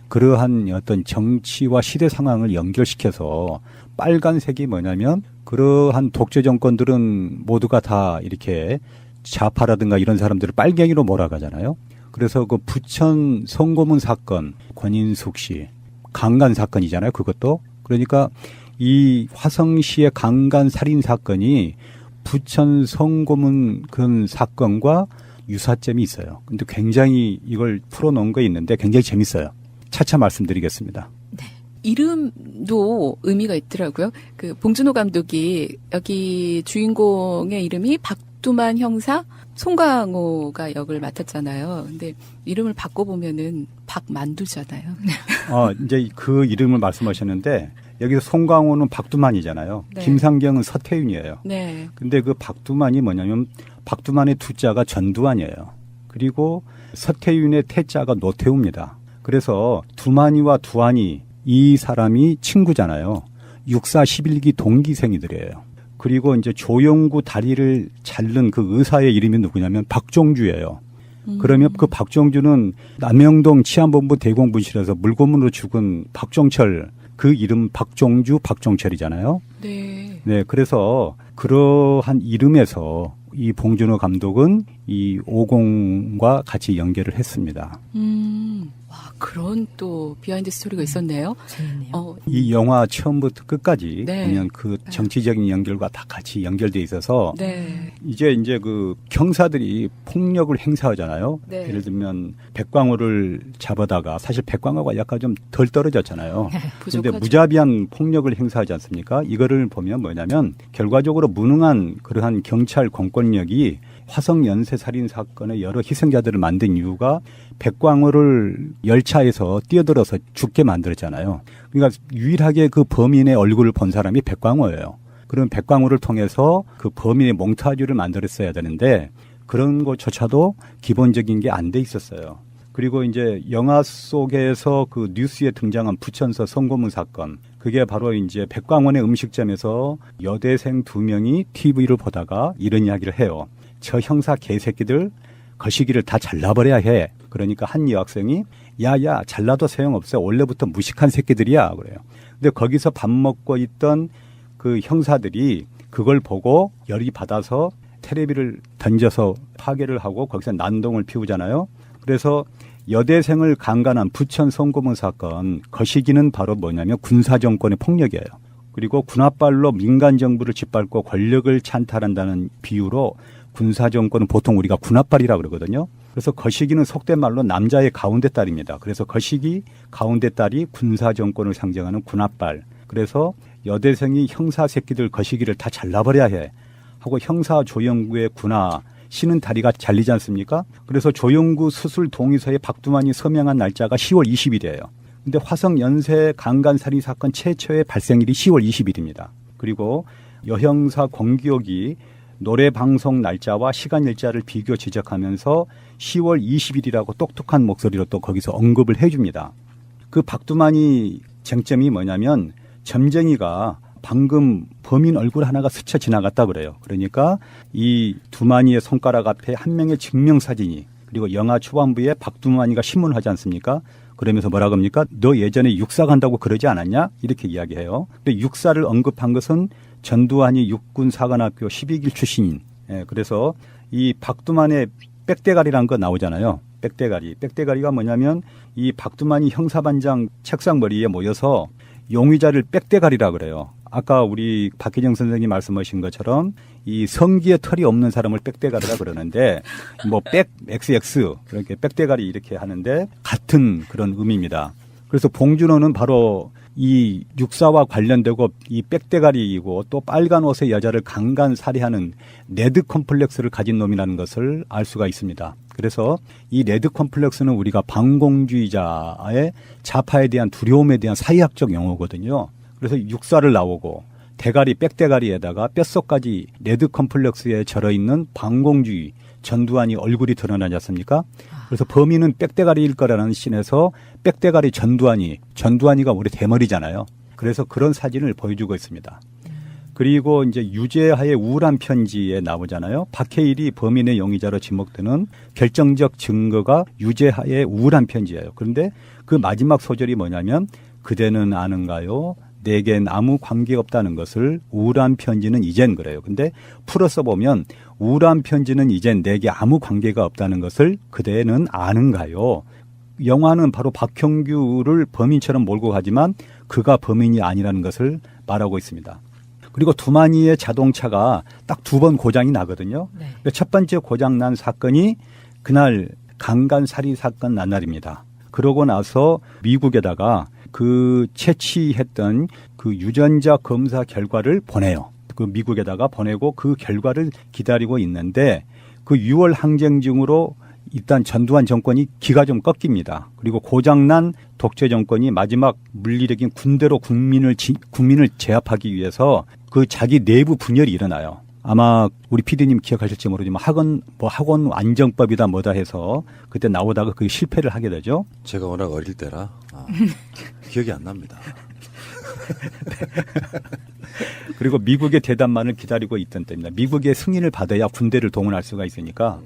그러한 어떤 정치와 시대 상황을 연결시켜서 빨간색이 뭐냐면 그러한 독재 정권들은 모두가 다 이렇게 좌파라든가 이런 사람들을 빨갱이로 몰아가잖아요. 그래서 그 부천 성고문 사건, 권인숙 씨, 강간 사건이잖아요. 그것도. 그러니까 이 화성시의 강간 살인 사건이 부천 성고문 그런 사건과 유사점이 있어요. 근데 굉장히 이걸 풀어놓은 거 있는데 굉장히 재밌어요. 차차 말씀드리겠습니다. 이름도 의미가 있더라고요. 그 봉준호 감독이 여기 주인공의 이름이 박두만 형사 송강호가 역을 맡았잖아요. 근데 이름을 바꿔보면은 박만두잖아요. 이제 그 이름을 말씀하셨는데 여기서 송강호는 박두만이잖아요. 네. 김상경은 서태윤이에요. 네. 근데 그 박두만이 뭐냐면 박두만의 두자가 전두환이에요. 그리고 서태윤의 태자가 노태우입니다. 그래서 두만이와 두한이 이 사람이 친구잖아요. 64 11기 동기생이들이에요. 그리고 이제 조영구 다리를 자른 그 의사의 이름이 누구냐면 박종주예요. 그러면 그 박종주는 남영동 치안본부 대공분실에서 물고문으로 죽은 박종철 그 이름 박종주 박종철이잖아요. 네. 네, 그래서 그러한 이름에서 이 봉준호 감독은 이 50과 같이 연결을 했습니다. 와, 그런 또 비하인드 스토리가 있었네요. 재밌네요. 이 영화 처음부터 끝까지 네. 보면 그 정치적인 연결과 다 같이 연결돼 있어서 네. 이제 그 경사들이 폭력을 행사하잖아요. 네. 예를 들면 백광호를 잡아다가 사실 백광호가 약간 좀 덜 떨어졌잖아요. 그런데 부족하죠. 무자비한 폭력을 행사하지 않습니까? 이거를 보면 뭐냐면 결과적으로 무능한 그러한 경찰 공권력이 화성 연쇄 살인 사건의 여러 희생자들을 만든 이유가 백광호를 열차에서 뛰어들어서 죽게 만들었잖아요. 그러니까 유일하게 그 범인의 얼굴을 본 사람이 백광호예요. 그럼 백광호를 통해서 그 범인의 몽타주를 만들었어야 되는데 그런 것조차도 기본적인 게 안 돼 있었어요. 그리고 이제 영화 속에서 그 뉴스에 등장한 부천서 성고문 사건. 그게 바로 이제 백광원의 음식점에서 여대생 2명이 TV를 보다가 이런 이야기를 해요. 저 형사 개새끼들 거시기를 다 잘라버려야 해. 그러니까 한 여학생이 야야 잘라도 소용없어. 원래부터 무식한 새끼들이야. 그래요. 근데 거기서 밥 먹고 있던 그 형사들이 그걸 보고 열이 받아서 테레비를 던져서 파괴를 하고 거기서 난동을 피우잖아요. 그래서 여대생을 강간한 부천 성고문 사건 거시기는 바로 뭐냐면 군사정권의 폭력이에요. 그리고 군합발로 민간 정부를 짓밟고 권력을 찬탈한다는 비유로 군사정권은 보통 우리가 군합발이라고 그러거든요. 그래서 거시기는 속된 말로 남자의 가운데 딸입니다. 그래서 거시기 가운데 딸이 군사정권을 상징하는 군합발. 그래서 여대생이 형사 새끼들 거시기를 다 잘라버려야 해 하고 형사 조영구의 군하 씨는 다리가 잘리지 않습니까? 그래서 조영구 수술 동의서에 박두만이 서명한 날짜가 10월 20일이에요. 근데 화성 연쇄 강간 살인 사건 최초의 발생일이 10월 20일입니다. 그리고 여형사 권기옥이 노래 방송 날짜와 시간 일자를 비교 지적하면서 10월 20일이라고 똑똑한 목소리로 또 거기서 언급을 해줍니다. 그 박두만이 쟁점이 뭐냐면 점쟁이가 방금 범인 얼굴 하나가 스쳐 지나갔다 그래요. 그러니까 이 두만이의 손가락 앞에 한 명의 증명사진이 그리고 영화 초반부에 박두만이가 신문을 하지 않습니까? 그러면서 뭐라 그럽니까? 너 예전에 육사 간다고 그러지 않았냐? 이렇게 이야기해요. 근데 육사를 언급한 것은 전두환이 육군사관학교 12길 출신인. 예, 그래서 이 박두만의 빽대가리라는 거 나오잖아요. 빽대가리. 빽대가리가 뭐냐면 이 박두만이 형사반장 책상 머리에 모여서 용의자를 빽대가리라 그래요. 아까 우리 박희정 선생님 말씀하신 것처럼 이 성기에 털이 없는 사람을 빽대가리라 그러는데 뭐 XX 이렇게 빽대가리 이렇게 하는데 같은 그런 의미입니다. 그래서 봉준호는 바로 이 육사와 관련되고 이 빽대가리이고 또 빨간 옷의 여자를 강간살해하는 레드 컴플렉스를 가진 놈이라는 것을 알 수가 있습니다. 그래서 이 레드 컴플렉스는 우리가 반공주의자의 좌파에 대한 두려움에 대한 사회학적 용어거든요. 그래서 육사를 나오고 대가리 빽대가리에다가 뼛속까지 레드 컴플렉스에 절어있는 반공주의 전두환이 얼굴이 드러나지 않습니까? 그래서 범인은 빽대가리일 거라는 씬에서 빽대가리 전두환이가 우리 대머리잖아요. 그래서 그런 사진을 보여주고 있습니다. 그리고 이제 유재하의 우울한 편지에 나오잖아요. 박해일이 범인의 용의자로 지목되는 결정적 증거가 유재하의 우울한 편지예요. 그런데 그 마지막 소절이 뭐냐면 그대는 아는가요? 내겐 아무 관계없다는 것을 우울한 편지는 이젠 그래요. 근데 풀어서 보면 우울한 편지는 이젠 내게 아무 관계가 없다는 것을 그대는 아는가요? 영화는 바로 박형규를 범인처럼 몰고 가지만 그가 범인이 아니라는 것을 말하고 있습니다. 그리고 두만이의 자동차가 딱 2번 고장이 나거든요. 네. 첫 번째 고장 난 사건이 그날 강간살인 사건 난 날입니다. 그러고 나서 미국에다가 그 채취했던 그 유전자 검사 결과를 보내요. 그 미국에다가 보내고 그 결과를 기다리고 있는데 그 6월 항쟁증으로 일단 전두환 정권이 기가 좀 꺾입니다. 그리고 고장난 독재 정권이 마지막 물리력인 군대로 국민을 제압하기 위해서 그 자기 내부 분열이 일어나요. 아마 우리 PD님 기억하실지 모르지만 학원 안정법이다 뭐다 해서 그때 나오다가 그 실패를 하게 되죠. 제가 워낙 어릴 때라 기억이 안 납니다. 그리고 미국의 대담만을 기다리고 있던 때입니다. 미국의 승인을 받아야 군대를 동원할 수가 있으니까.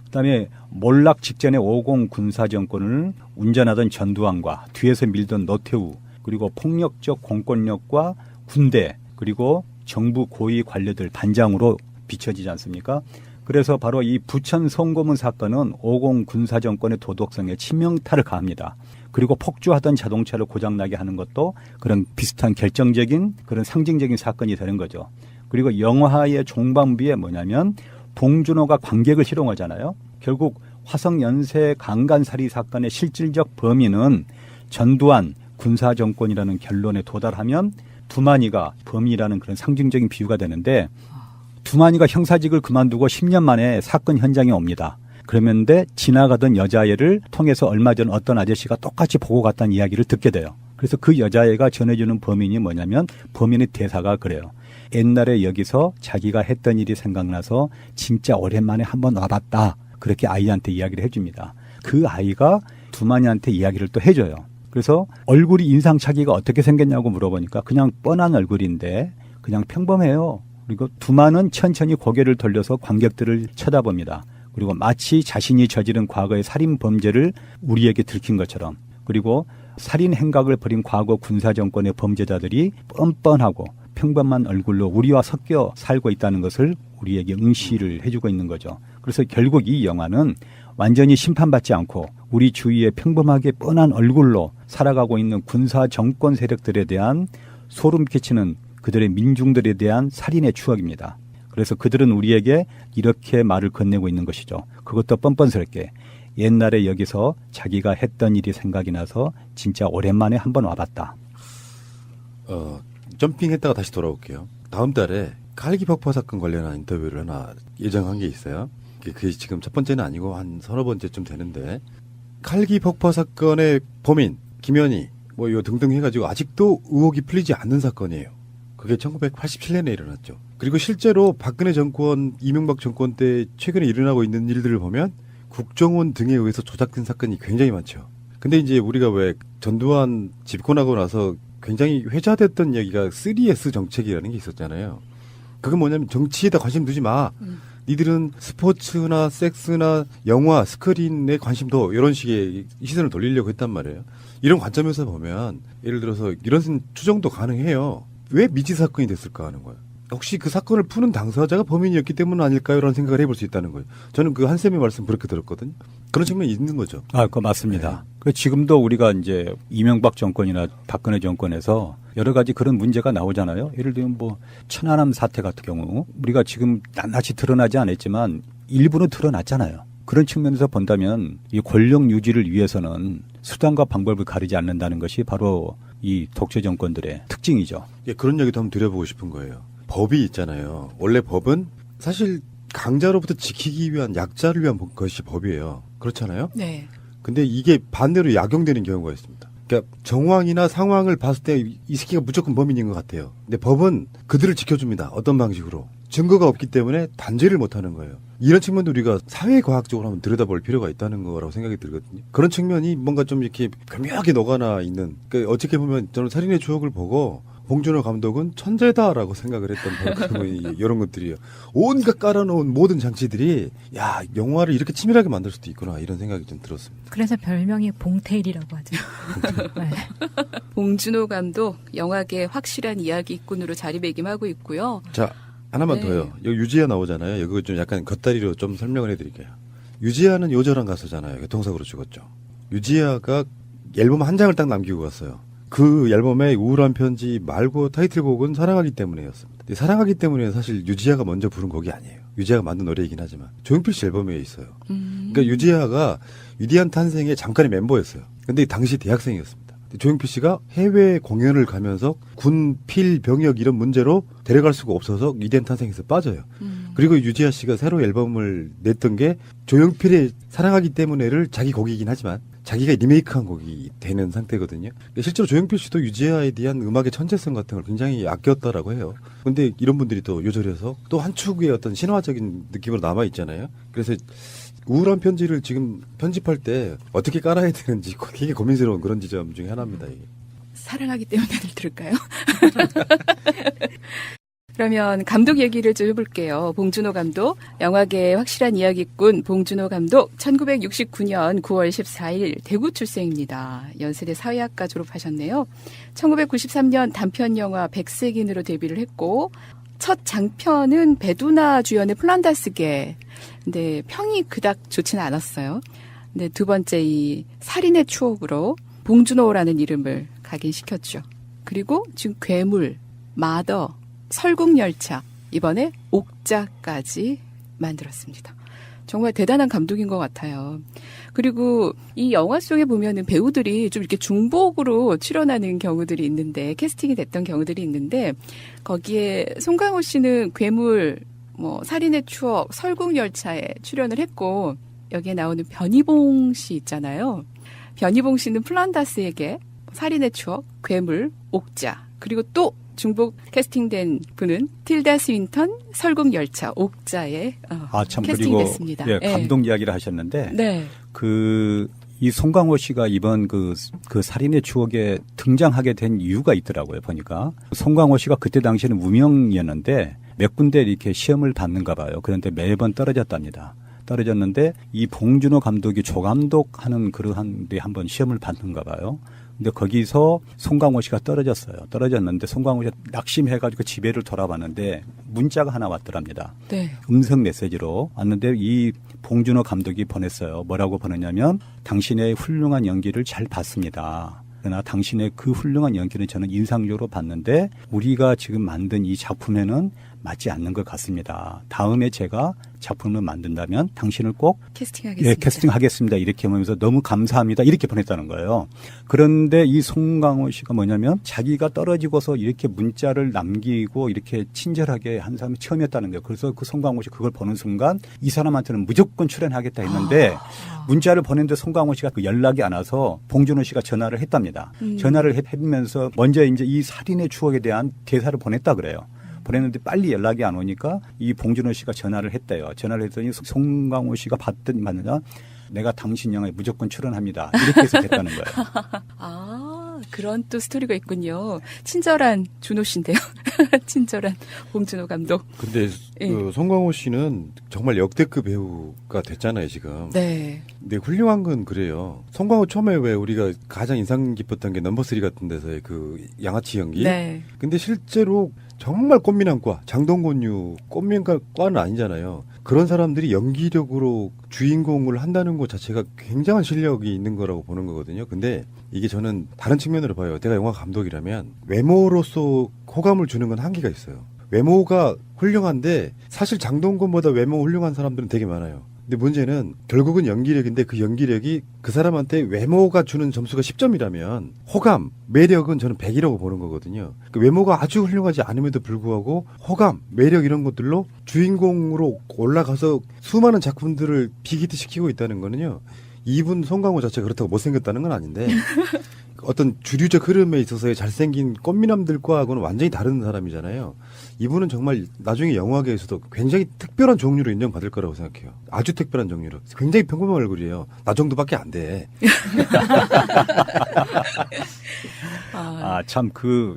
그다음에 몰락 직전에 50 군사정권을 운전하던 전두환과 뒤에서 밀던 노태우 그리고 폭력적 공권력과 군대 그리고 정부 고위 관료들 반장으로 비춰지지 않습니까? 그래서 바로 이 부천 송고문 사건은 50 군사정권의 도덕성에 치명타를 가합니다. 그리고 폭주하던 자동차를 고장나게 하는 것도 그런 비슷한 결정적인 그런 상징적인 사건이 되는 거죠. 그리고 영화의 종반부에 뭐냐면 봉준호가 관객을 희롱하잖아요. 결국 화성연쇄 강간살인 사건의 실질적 범인은 전두환 군사정권이라는 결론에 도달하면 두만이가 범인이라는 그런 상징적인 비유가 되는데 두만이가 형사직을 그만두고 10년 만에 사건 현장에 옵니다. 그러는데 지나가던 여자애를 통해서 얼마 전 어떤 아저씨가 똑같이 보고 갔다는 이야기를 듣게 돼요. 그래서 그 여자애가 전해주는 범인이 뭐냐면 범인의 대사가 그래요. 옛날에 여기서 자기가 했던 일이 생각나서 진짜 오랜만에 한번 와봤다. 그렇게 아이한테 이야기를 해줍니다. 그 아이가 두만이한테 이야기를 또 해줘요. 그래서 얼굴이 인상착의가 어떻게 생겼냐고 물어보니까 그냥 뻔한 얼굴인데 그냥 평범해요. 그리고 두만은 천천히 고개를 돌려서 관객들을 쳐다봅니다. 그리고 마치 자신이 저지른 과거의 살인 범죄를 우리에게 들킨 것처럼 그리고 살인 행각을 벌인 과거 군사정권의 범죄자들이 뻔뻔하고 평범한 얼굴로 우리와 섞여 살고 있다는 것을 우리에게 응시를 해주고 있는 거죠. 그래서 결국 이 영화는 완전히 심판받지 않고 우리 주위에 평범하게 뻔한 얼굴로 살아가고 있는 군사정권 세력들에 대한 소름 끼치는 그들의 민중들에 대한 살인의 추억입니다. 그래서 그들은 우리에게 이렇게 말을 건네고 있는 것이죠. 그것도 뻔뻔스럽게 옛날에 여기서 자기가 했던 일이 생각이 나서 진짜 오랜만에 한번 와봤다. 점핑했다가 다시 돌아올게요. 다음 달에 칼기 폭파 사건 관련한 인터뷰를 하나 예정한 게 있어요. 그게 지금 첫 번째는 아니고 한 서너 번째쯤 되는데 칼기 폭파 사건의 범인 김현희 뭐 이거 등등 해가지고 아직도 의혹이 풀리지 않는 사건이에요. 그게 1987년에 일어났죠. 그리고 실제로 박근혜 정권, 이명박 정권 때 최근에 일어나고 있는 일들을 보면 국정원 등에 의해서 조작된 사건이 굉장히 많죠. 근데 이제 우리가 왜 전두환 집권하고 나서 굉장히 회자됐던 이야기가 3S 정책이라는 게 있었잖아요. 그건 뭐냐면 정치에다 관심 두지 마. 니들은 스포츠나 섹스나 영화, 스크린에 관심도 이런 식의 시선을 돌리려고 했단 말이에요. 이런 관점에서 보면 예를 들어서 이런 추정도 가능해요. 왜 미지 사건이 됐을까 하는 거예요. 혹시 그 사건을 푸는 당사자가 범인이었기 때문 아닐까요? 라는 생각을 해볼 수 있다는 거예요. 저는 그 한쌤의 말씀 그렇게 들었거든요. 그런 측면이 있는 거죠. 그거 맞습니다. 그 지금도 우리가 이제 이명박 정권이나 박근혜 정권에서 여러 가지 그런 문제가 나오잖아요. 예를 들면 뭐 천안함 사태 같은 경우 우리가 지금 낱낱이 드러나지 않았지만 일부는 드러났잖아요. 그런 측면에서 본다면 이 권력 유지를 위해서는 수단과 방법을 가리지 않는다는 것이 바로 이 독재 정권들의 특징이죠. 예, 그런 얘기도 한번 드려보고 싶은 거예요. 법이 있잖아요. 원래 법은 사실 강자로부터 지키기 위한 약자를 위한 것이 법이에요. 그렇잖아요. 네. 근데 이게 반대로 약용되는 경우가 있습니다. 그러니까 정황이나 상황을 봤을 때 이 새끼가 무조건 범인인 것 같아요. 근데 법은 그들을 지켜줍니다. 어떤 방식으로. 증거가 없기 때문에 단죄를 못하는 거예요. 이런 측면도 우리가 사회과학적으로 한번 들여다볼 필요가 있다는 거라고 생각이 들거든요. 그런 측면이 뭔가 좀 이렇게 교묘하게 녹아나 있는, 그러니까 어떻게 보면 저는 살인의 추억을 보고 봉준호 감독은 천재다라고 생각을 했던 바로 이런 것들이에요. 온갖 깔아놓은 모든 장치들이 야, 영화를 이렇게 치밀하게 만들 수도 있구나 이런 생각이 좀 들었습니다. 그래서 별명이 봉테일이라고 하죠. 네. 봉준호 감독 영화계 확실한 이야기꾼으로 자리매김하고 있고요. 자, 하나만 네. 더요. 여기 유지아 나오잖아요. 여기 좀 약간 겉다리로 좀 설명을 해드릴게요. 유지아는 요절한 가수잖아요. 교통사고로 죽었죠. 유지아가 앨범 한 장을 딱 남기고 갔어요. 그 앨범의 우울한 편지 말고 타이틀곡은 사랑하기 때문에였습니다. 근데 사랑하기 때문에 사실 유지아가 먼저 부른 곡이 아니에요. 유지아가 만든 노래이긴 하지만 조용필 씨 앨범에 있어요. 그러니까 유지아가 위대한 탄생의 잠깐의 멤버였어요. 근데 당시 대학생이었습니다. 조용필 씨가 해외 공연을 가면서 군, 필, 병역 이런 문제로 데려갈 수가 없어서 위대한 탄생에서 빠져요. 그리고 유지아 씨가 새로 앨범을 냈던 게 조용필의 사랑하기 때문에를 자기 곡이긴 하지만 자기가 리메이크한 곡이 되는 상태거든요. 실제로 조용필 씨도 유지아에 대한 음악의 천재성 같은 걸 굉장히 아꼈다라고 해요. 근데 이런 분들이 또 요절해서 또 한 축의 어떤 신화적인 느낌으로 남아있잖아요. 그래서 우울한 편지를 지금 편집할 때 어떻게 깔아야 되는지 되게 고민스러운 그런 지점 중에 하나입니다. 이게. 사랑하기 때문에를 들을까요? 그러면 감독 얘기를 좀 해볼게요. 봉준호 감독, 영화계의 확실한 이야기꾼 봉준호 감독, 1969년 9월 14일 대구 출생입니다. 연세대 사회학과 졸업하셨네요. 1993년 단편 영화 백색인으로 데뷔를 했고 첫 장편은 배두나 주연의 플란다스계. 근데 평이 그닥 좋지는 않았어요. 근데 두 번째 이 살인의 추억으로 봉준호라는 이름을 각인시켰죠. 그리고 지금 괴물, 마더, 설국열차, 이번에 옥자까지 만들었습니다. 정말 대단한 감독인 것 같아요. 그리고 이 영화 속에 보면은 배우들이 좀 이렇게 중복으로 출연하는 경우들이 있는데, 캐스팅이 됐던 경우들이 있는데, 거기에 송강호 씨는 괴물, 살인의 추억, 설국열차에 출연을 했고, 여기에 나오는 변희봉 씨 있잖아요. 변희봉 씨는 플란다스에게 살인의 추억, 괴물, 옥자, 그리고 또 중복 캐스팅된 분은 틸다 스윈턴, 설국열차, 옥자에 참 캐스팅됐습니다. 그리고 감동 이야기를 하셨는데 네. 이 송강호 씨가 이번 그 살인의 추억에 등장하게 된 이유가 있더라고요. 보니까 송강호 씨가 그때 당시에는 무명이었는데 몇 군데 이렇게 시험을 받는가 봐요. 그런데 매번 떨어졌답니다. 떨어졌는데 이 봉준호 감독이 조감독 하는 그러한 데 한번 시험을 받는가 봐요. 근데 거기서 송강호 씨가 떨어졌어요. 떨어졌는데 송강호 씨가 낙심해가지고 집에를 돌아봤는데 문자가 하나 왔더랍니다. 네. 음성 메시지로 왔는데 이 봉준호 감독이 보냈어요. 뭐라고 보냈냐면 당신의 훌륭한 연기를 잘 봤습니다. 그러나 당신의 그 훌륭한 연기는 저는 인상적으로 봤는데 우리가 지금 만든 이 작품에는 맞지 않는 것 같습니다. 다음에 제가 작품을 만든다면 당신을 꼭 캐스팅하겠습니다. 네, 캐스팅하겠습니다. 이렇게 하면서 너무 감사합니다. 이렇게 보냈다는 거예요. 그런데 이 송강호 씨가 뭐냐면 자기가 떨어지고서 이렇게 문자를 남기고 이렇게 친절하게 한 사람이 처음이었다는 거예요. 그래서 그 송강호 씨 그걸 보는 순간 이 사람한테는 무조건 출연하겠다 했는데 문자를 보냈는데 송강호 씨가 그 연락이 안 와서 봉준호 씨가 전화를 했답니다. 전화를 하면서 먼저 이제 이 살인의 추억에 대한 대사를 보냈다 그래요. 보냈는데 빨리 연락이 안 오니까 이 봉준호 씨가 전화를 했대요. 전화를 했더니 송강호 씨가 받든 받느냐 내가 당신 영화에 무조건 출연합니다. 이렇게 해서 됐다는 거예요. 그런 또 스토리가 있군요. 친절한 준호 씨인데요. 친절한 봉준호 감독. 근데 그 송강호 씨는 정말 역대급 배우가 됐잖아요, 지금. 네. 근데 훌륭한 건 그래요. 송강호 처음에 왜 우리가 가장 인상 깊었던 게 넘버 3 같은 데서의 그 양아치 연기. 네. 근데 실제로 정말 꽃미남과 장동건류 꽃미남과는 아니잖아요. 그런 사람들이 연기력으로 주인공을 한다는 것 자체가 굉장한 실력이 있는 거라고 보는 거거든요. 근데 이게 저는 다른 측면으로 봐요. 내가 영화 감독이라면 외모로서 호감을 주는 건 한계가 있어요. 외모가 훌륭한데 사실 장동건보다 외모 훌륭한 사람들은 되게 많아요. 근데 문제는 결국은 연기력인데 그 연기력이 그 사람한테 외모가 주는 점수가 10점이라면 호감, 매력은 저는 100이라고 보는 거거든요. 그 외모가 아주 훌륭하지 않음에도 불구하고 호감, 매력 이런 것들로 주인공으로 올라가서 수많은 작품들을 비기트 시키고 있다는 거는요. 이분 송강호 자체가 그렇다고 못생겼다는 건 아닌데 어떤 주류적 흐름에 있어서의 잘생긴 꽃미남들과는 완전히 다른 사람이잖아요. 이분은 정말 나중에 영화계에서도 굉장히 특별한 종류로 인정받을 거라고 생각해요. 아주 특별한 종류로. 굉장히 평범한 얼굴이에요. 나 정도밖에 안 돼. 참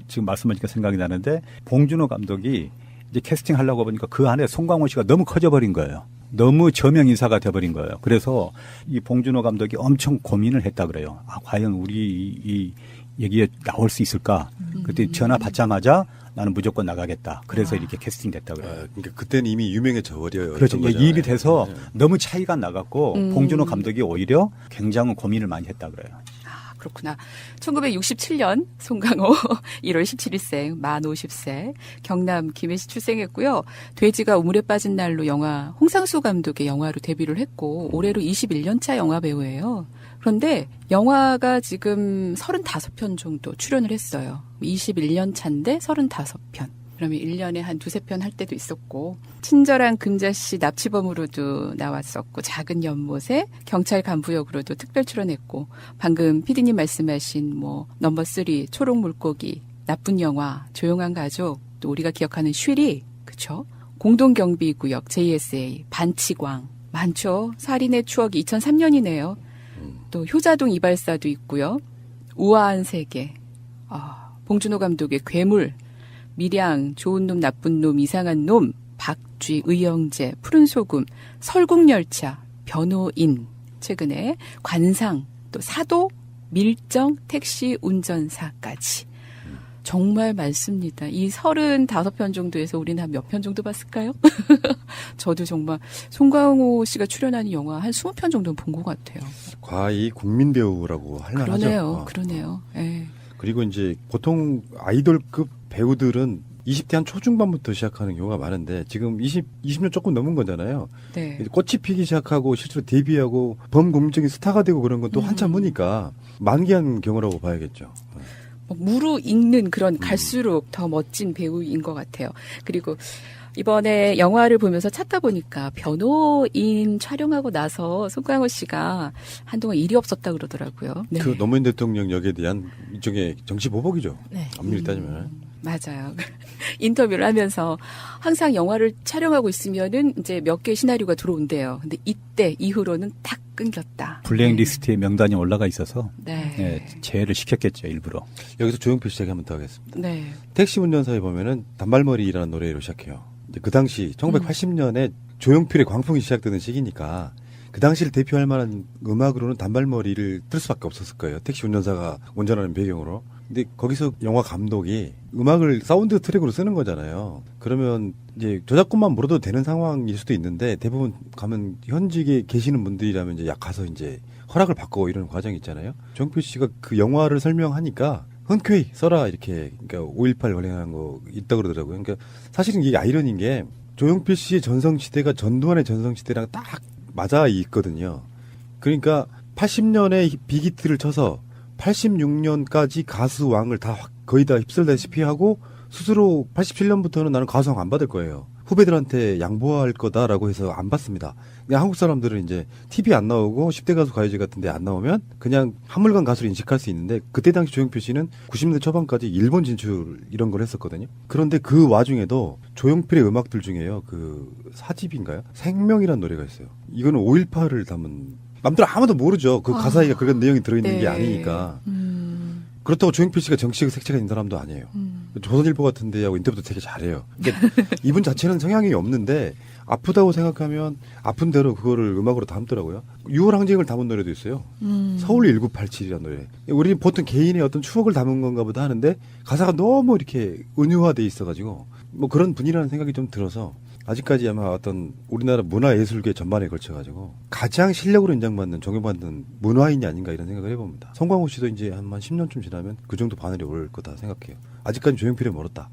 지금 말씀하니까 생각이 나는데 봉준호 감독이 이제 캐스팅 하려고 보니까 그 안에 송강호 씨가 너무 커져버린 거예요. 너무 저명 인사가 돼버린 거예요. 그래서 이 봉준호 감독이 엄청 고민을 했다 그래요. 과연 우리 이 얘기에 나올 수 있을까? 그때 전화 받자마자 나는 무조건 나가겠다. 그래서 이렇게 캐스팅됐다 그래요. 그러니까 그때는 이미 유명해져 버려요. 그렇죠. 이입이 돼서 너무 차이가 나갔고 봉준호 감독이 오히려 굉장히 고민을 많이 했다 그래요. 그렇구나. 1967년 송강호 1월 17일생 만 50세 경남 김해시 출생했고요. 돼지가 우물에 빠진 날로 영화 홍상수 감독의 영화로 데뷔를 했고 올해로 21년차 영화 배우예요. 그런데 영화가 지금 35편 정도 출연을 했어요. 21년 차인데 35편. 그러면 1년에 한 2-3편 할 때도 있었고 친절한 금자씨 납치범으로도 나왔었고 작은 연못에 경찰 간부 역으로도 특별 출연했고 방금 PD님 말씀하신 넘버 3 초록 물고기 나쁜 영화 조용한 가족 또 우리가 기억하는 쉬리 그쵸? 공동경비구역 JSA 반치광 많죠. 살인의 추억이 2003년이네요. 또 효자동 이발사도 있고요. 우아한 세계 봉준호 감독의 괴물 밀양, 좋은 놈, 나쁜 놈, 이상한 놈, 박쥐, 의형제, 푸른 소금, 설국열차, 변호인, 최근에 관상, 또 사도, 밀정, 택시 운전사까지. 정말 많습니다. 이 35편 정도에서 우리는 한 몇 편 정도 봤을까요? 저도 정말 송강호 씨가 출연하는 영화 한 20편 정도는 본 것 같아요. 과히 국민 배우라고 할 만하죠. 그러네요. 네. 그리고 이제 보통 아이돌급 배우들은 20대 한 초중반부터 시작하는 경우가 많은데 지금 20년 조금 넘은 거잖아요. 네. 꽃이 피기 시작하고 실제로 데뷔하고 범국민적인 스타가 되고 그런 건 또 한참 후니까 만기한 경우라고 봐야겠죠. 무르익는 그런 갈수록 더 멋진 배우인 것 같아요. 그리고 이번에 영화를 보면서 찾다 보니까 변호인 촬영하고 나서 송강호 씨가 한동안 일이 없었다 그러더라고요. 네. 그 노무현 대통령 역에 대한 일종의 정치 보복이죠. 네. 엄밀히 따지면. 맞아요. 인터뷰를 하면서 항상 영화를 촬영하고 있으면은 이제 몇 개의 시나리오가 들어온대요. 근데 이때 이후로는 탁 끊겼다. 블랙리스트에 명단이 올라가 있어서 네. 제외를 시켰겠죠, 일부러. 여기서 조용필 씨 얘기 한번 더 하겠습니다. 네. 택시 운전사에 보면은 단발머리라는 노래로 시작해요. 이제 그 당시 1980년에 조용필의 광풍이 시작되는 시기니까 그 당시를 대표할 만한 음악으로는 단발머리를 틀 수밖에 없었을 거예요. 택시 운전사가 운전하는 배경으로. 근데 거기서 영화 감독이 음악을 사운드 트랙으로 쓰는 거잖아요. 그러면 이제 저작권만 물어도 되는 상황일 수도 있는데 대부분 가면 현직에 계시는 분들이라면 이제 가서 이제 허락을 받고 이런 과정이 있잖아요. 조용필 씨가 그 영화를 설명하니까 흔쾌히 써라 이렇게 그러니까 5.18 관련한 거 있다 그러더라고요. 그러니까 사실은 이게 아이러니인 게 조용필 씨의 전성시대가 전두환의 전성시대랑 딱 맞아 있거든요. 그러니까 80년에 빅히트를 쳐서 86년까지 가수왕을 다 거의 다 휩쓸다시피 하고 스스로 87년부터는 나는 가수왕 안 받을 거예요. 후배들한테 양보할 거다라고 해서 안 받습니다. 그냥 한국 사람들은 이제 TV 안 나오고 10대 가수 가요제 같은 데 안 나오면 그냥 한물간 가수를 인식할 수 있는데 그때 당시 조용필 씨는 90년대 초반까지 일본 진출 이런 걸 했었거든요. 그런데 그 와중에도 조용필의 음악들 중에요. 그 4집인가요? 생명이라는 노래가 있어요. 이거는 5.18을 담은 남들 아무도 모르죠. 그 가사에 그런 내용이 들어있는 게 아니니까. 그렇다고 조용필 씨가 정치적 색채가 있는 사람도 아니에요. 조선일보 같은 데하고 인터뷰도 되게 잘해요. 그러니까 이분 자체는 성향이 없는데 아프다고 생각하면 아픈 대로 그거를 음악으로 담더라고요. 6월 항쟁을 담은 노래도 있어요. 서울 1987이라는 노래. 우리 보통 개인의 어떤 추억을 담은 건가 보다 하는데 가사가 너무 이렇게 은유화돼 있어가지고 뭐 그런 분이라는 생각이 좀 들어서 아직까지 아마 어떤 우리나라 문화예술계 전반에 걸쳐가지고 가장 실력으로 인정받는 존경받는 문화인이 아닌가 이런 생각을 해봅니다. 송강호 씨도 이제 한 10년쯤 지나면 그 정도 바늘이 올 거다 생각해요. 아직까지 조용필에 멀었다.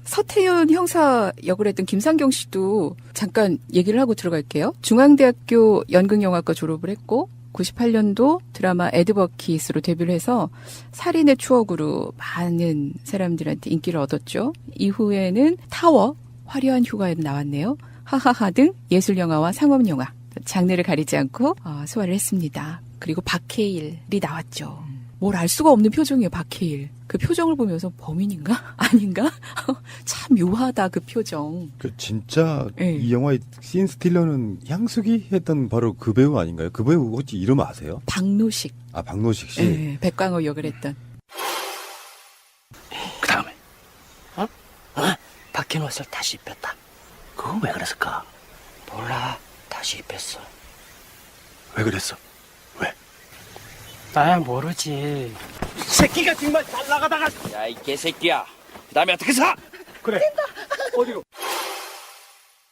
서태윤 형사 역을 했던 김상경 씨도 잠깐 얘기를 하고 들어갈게요. 중앙대학교 연극영화과 졸업을 했고 98년도 드라마 에드버킷으로 데뷔를 해서 살인의 추억으로 많은 사람들한테 인기를 얻었죠. 이후에는 타워, 화려한 휴가에 나왔네요. 하하하 등 예술영화와 상업영화 장르를 가리지 않고 소화를 했습니다. 그리고 박해일이 나왔죠. 뭘 알 수가 없는 표정이에요, 박해일. 그 표정을 보면서 범인인가? 아닌가? 참 묘하다, 그 표정. 그 진짜 네. 이 영화의 씬 스틸러는 향수기 했던 바로 그 배우 아닌가요? 그 배우 혹시 이름 아세요? 박노식. 아, 박노식 씨. 네, 백광호 역을 했던. 그 다음에 박힌 옷을 다시 입혔다. 그건 왜 그랬을까? 몰라. 다시 입혔어. 왜 그랬어? 왜? 나야 모르지. 새끼가 정말 잘 나가다가. 야, 이 개새끼야. 그 다음에 어떻게 사? 그래. 어디로?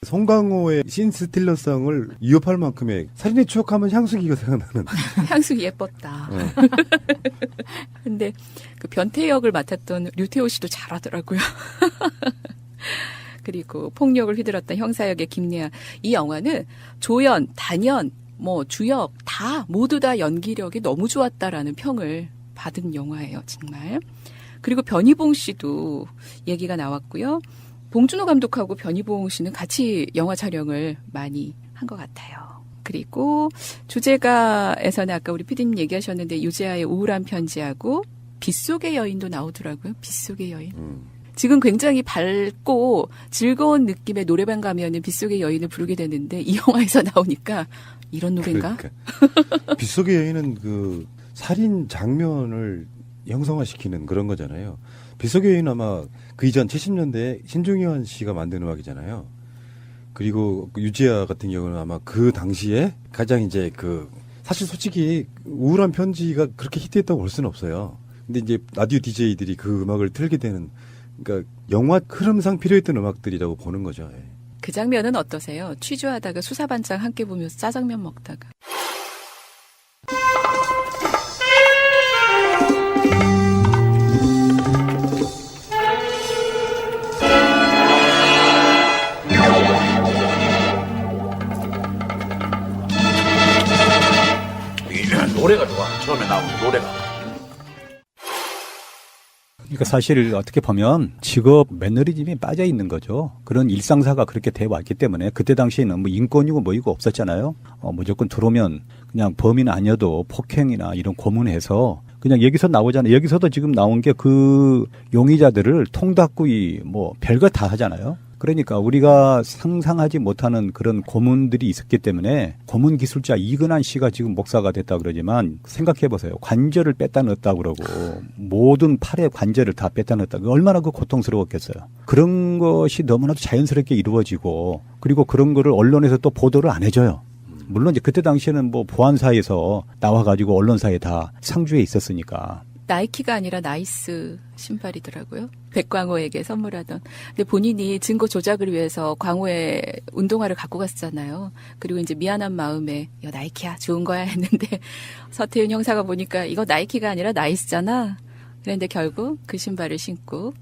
송강호의 씬 스틸러성을 위협할 만큼의 살인의 추억하면 향수기가 생각나는. 향수기 예뻤다. 근데 그 변태 역을 맡았던 류태호 씨도 잘하더라고요. 그리고 폭력을 휘둘렀던 형사역의 김래아. 이 영화는 조연, 단연, 뭐 주역 다 모두 다 연기력이 너무 좋았다라는 평을 받은 영화예요, 정말. 그리고 변희봉 씨도 얘기가 나왔고요. 봉준호 감독하고 변희봉 씨는 같이 영화 촬영을 많이 한 것 같아요. 그리고 주제가에서는 아까 우리 PD님 얘기하셨는데 유재하의 우울한 편지하고 빗속의 여인도 나오더라고요. 빗속의 여인. 지금 굉장히 밝고 즐거운 느낌의 노래방 가면은 빗속의 여인을 부르게 되는데 이 영화에서 나오니까 이런 노래인가? 그러니까. 빗속의 여인은 그 살인 장면을 형성화시키는 그런 거잖아요. 빗속의 여인은 아마 그 이전 70년대에 신중현 씨가 만든 음악이잖아요. 그리고 유지아 같은 경우는 아마 그 당시에 가장 이제 그 사실 솔직히 우울한 편지가 그렇게 히트했다고 볼 수는 없어요. 근데 이제 라디오 DJ들이 그 음악을 틀게 되는 그러니까 영화 흐름상 필요했던 음악들이라고 보는 거죠. 예. 그 장면은 어떠세요? 취조하다가 수사반장 함께 보면서 짜장면 먹다가. 노래가 좋아. 처음에 나온 노래가. 그러니까 사실 어떻게 보면 직업 매너리즘이 빠져 있는 거죠. 그런 일상사가 그렇게 돼 왔기 때문에 그때 당시에는 뭐 인권이고 뭐이고 없었잖아요. 무조건 들어오면 그냥 범인 아니어도 폭행이나 이런 고문해서 그냥 여기서 나오잖아요. 여기서도 지금 나온 게 그 용의자들을 통닭구이 뭐 별거 다 하잖아요. 그러니까 우리가 상상하지 못하는 그런 고문들이 있었기 때문에 고문 기술자 이근한 씨가 지금 목사가 됐다 그러지만 생각해 보세요. 관절을 뺐다 넣었다 그러고 모든 팔의 관절을 다 뺐다 넣었다. 얼마나 그 고통스러웠겠어요. 그런 것이 너무나도 자연스럽게 이루어지고 그리고 그런 거를 언론에서 또 보도를 안 해줘요. 물론 이제 그때 당시에는 뭐 보안사에서 나와가지고 언론사에 다 상주해 있었으니까. 나이키가 아니라 나이스 신발이더라고요. 백광호에게 선물하던. 근데 본인이 증거 조작을 위해서 광호에 운동화를 갖고 갔잖아요. 그리고 이제 미안한 마음에 야 나이키야 좋은 거야 했는데 서태윤 형사가 보니까 이거 나이키가 아니라 나이스잖아. 그런데 결국 그 신발을 신고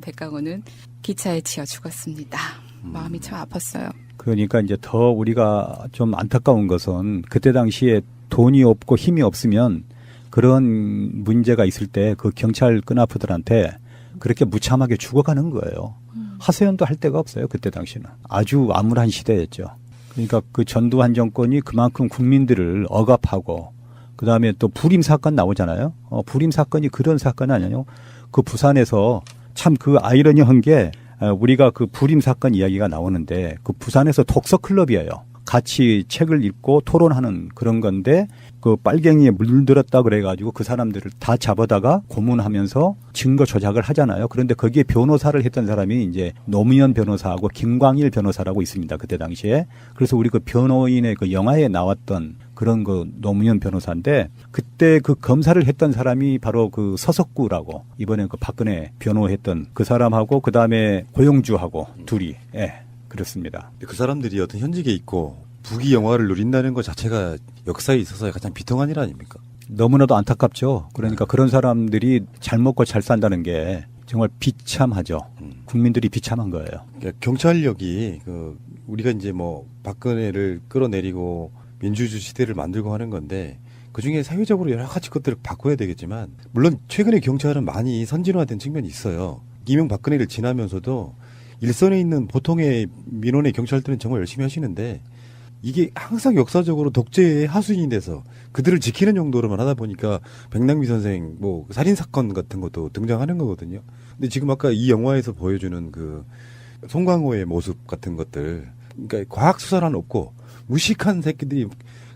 백광호는 기차에 치여 죽었습니다. 마음이 참 아팠어요. 그러니까 이제 더 우리가 좀 안타까운 것은 그때 당시에 돈이 없고 힘이 없으면 그런 문제가 있을 때 그 경찰 끈아프들한테 그렇게 무참하게 죽어가는 거예요. 하소연도 할 데가 없어요. 그때 당시는. 아주 암울한 시대였죠. 그러니까 그 전두환 정권이 그만큼 국민들을 억압하고 그다음에 또 불임 사건 나오잖아요. 불임 사건이 그런 사건이 아니에요. 그 부산에서 참 그 아이러니한 게 우리가 그 불임 사건 이야기가 나오는데 그 부산에서 독서 클럽이에요. 같이 책을 읽고 토론하는 그런 건데 그 빨갱이에 물들었다 그래가지고 그 사람들을 다 잡아다가 고문하면서 증거 조작을 하잖아요. 그런데 거기에 변호사를 했던 사람이 이제 노무현 변호사하고 김광일 변호사라고 있습니다. 그때 당시에. 그래서 우리 그 변호인의 그 영화에 나왔던 그런 그 노무현 변호사인데 그때 그 검사를 했던 사람이 바로 그 서석구라고 이번에 그 박근혜 변호했던 그 사람하고 그 다음에 고용주하고 둘이 그렇습니다. 그 사람들이 어떤 현직에 있고 부귀 영화를 누린다는 것 자체가 역사에 있어서 가장 비통한 일 아닙니까? 너무나도 안타깝죠. 그러니까 그런 사람들이 잘 먹고 잘 산다는 게 정말 비참하죠. 국민들이 비참한 거예요. 그러니까 경찰력이 우리가 이제 뭐 박근혜를 끌어내리고 민주주의 시대를 만들고 하는 건데 그중에 사회적으로 여러 가지 것들을 바꿔야 되겠지만 물론 최근에 경찰은 많이 선진화된 측면이 있어요. 이명박근혜를 지나면서도 일선에 있는 보통의 민원의 경찰들은 정말 열심히 하시는데 이게 항상 역사적으로 독재의 하수인이 돼서 그들을 지키는 용도로만 하다 보니까 백남기 선생 뭐 살인사건 같은 것도 등장하는 거거든요. 근데 지금 아까 이 영화에서 보여주는 그 송강호의 모습 같은 것들 그러니까 과학수사는 없고 무식한 새끼들이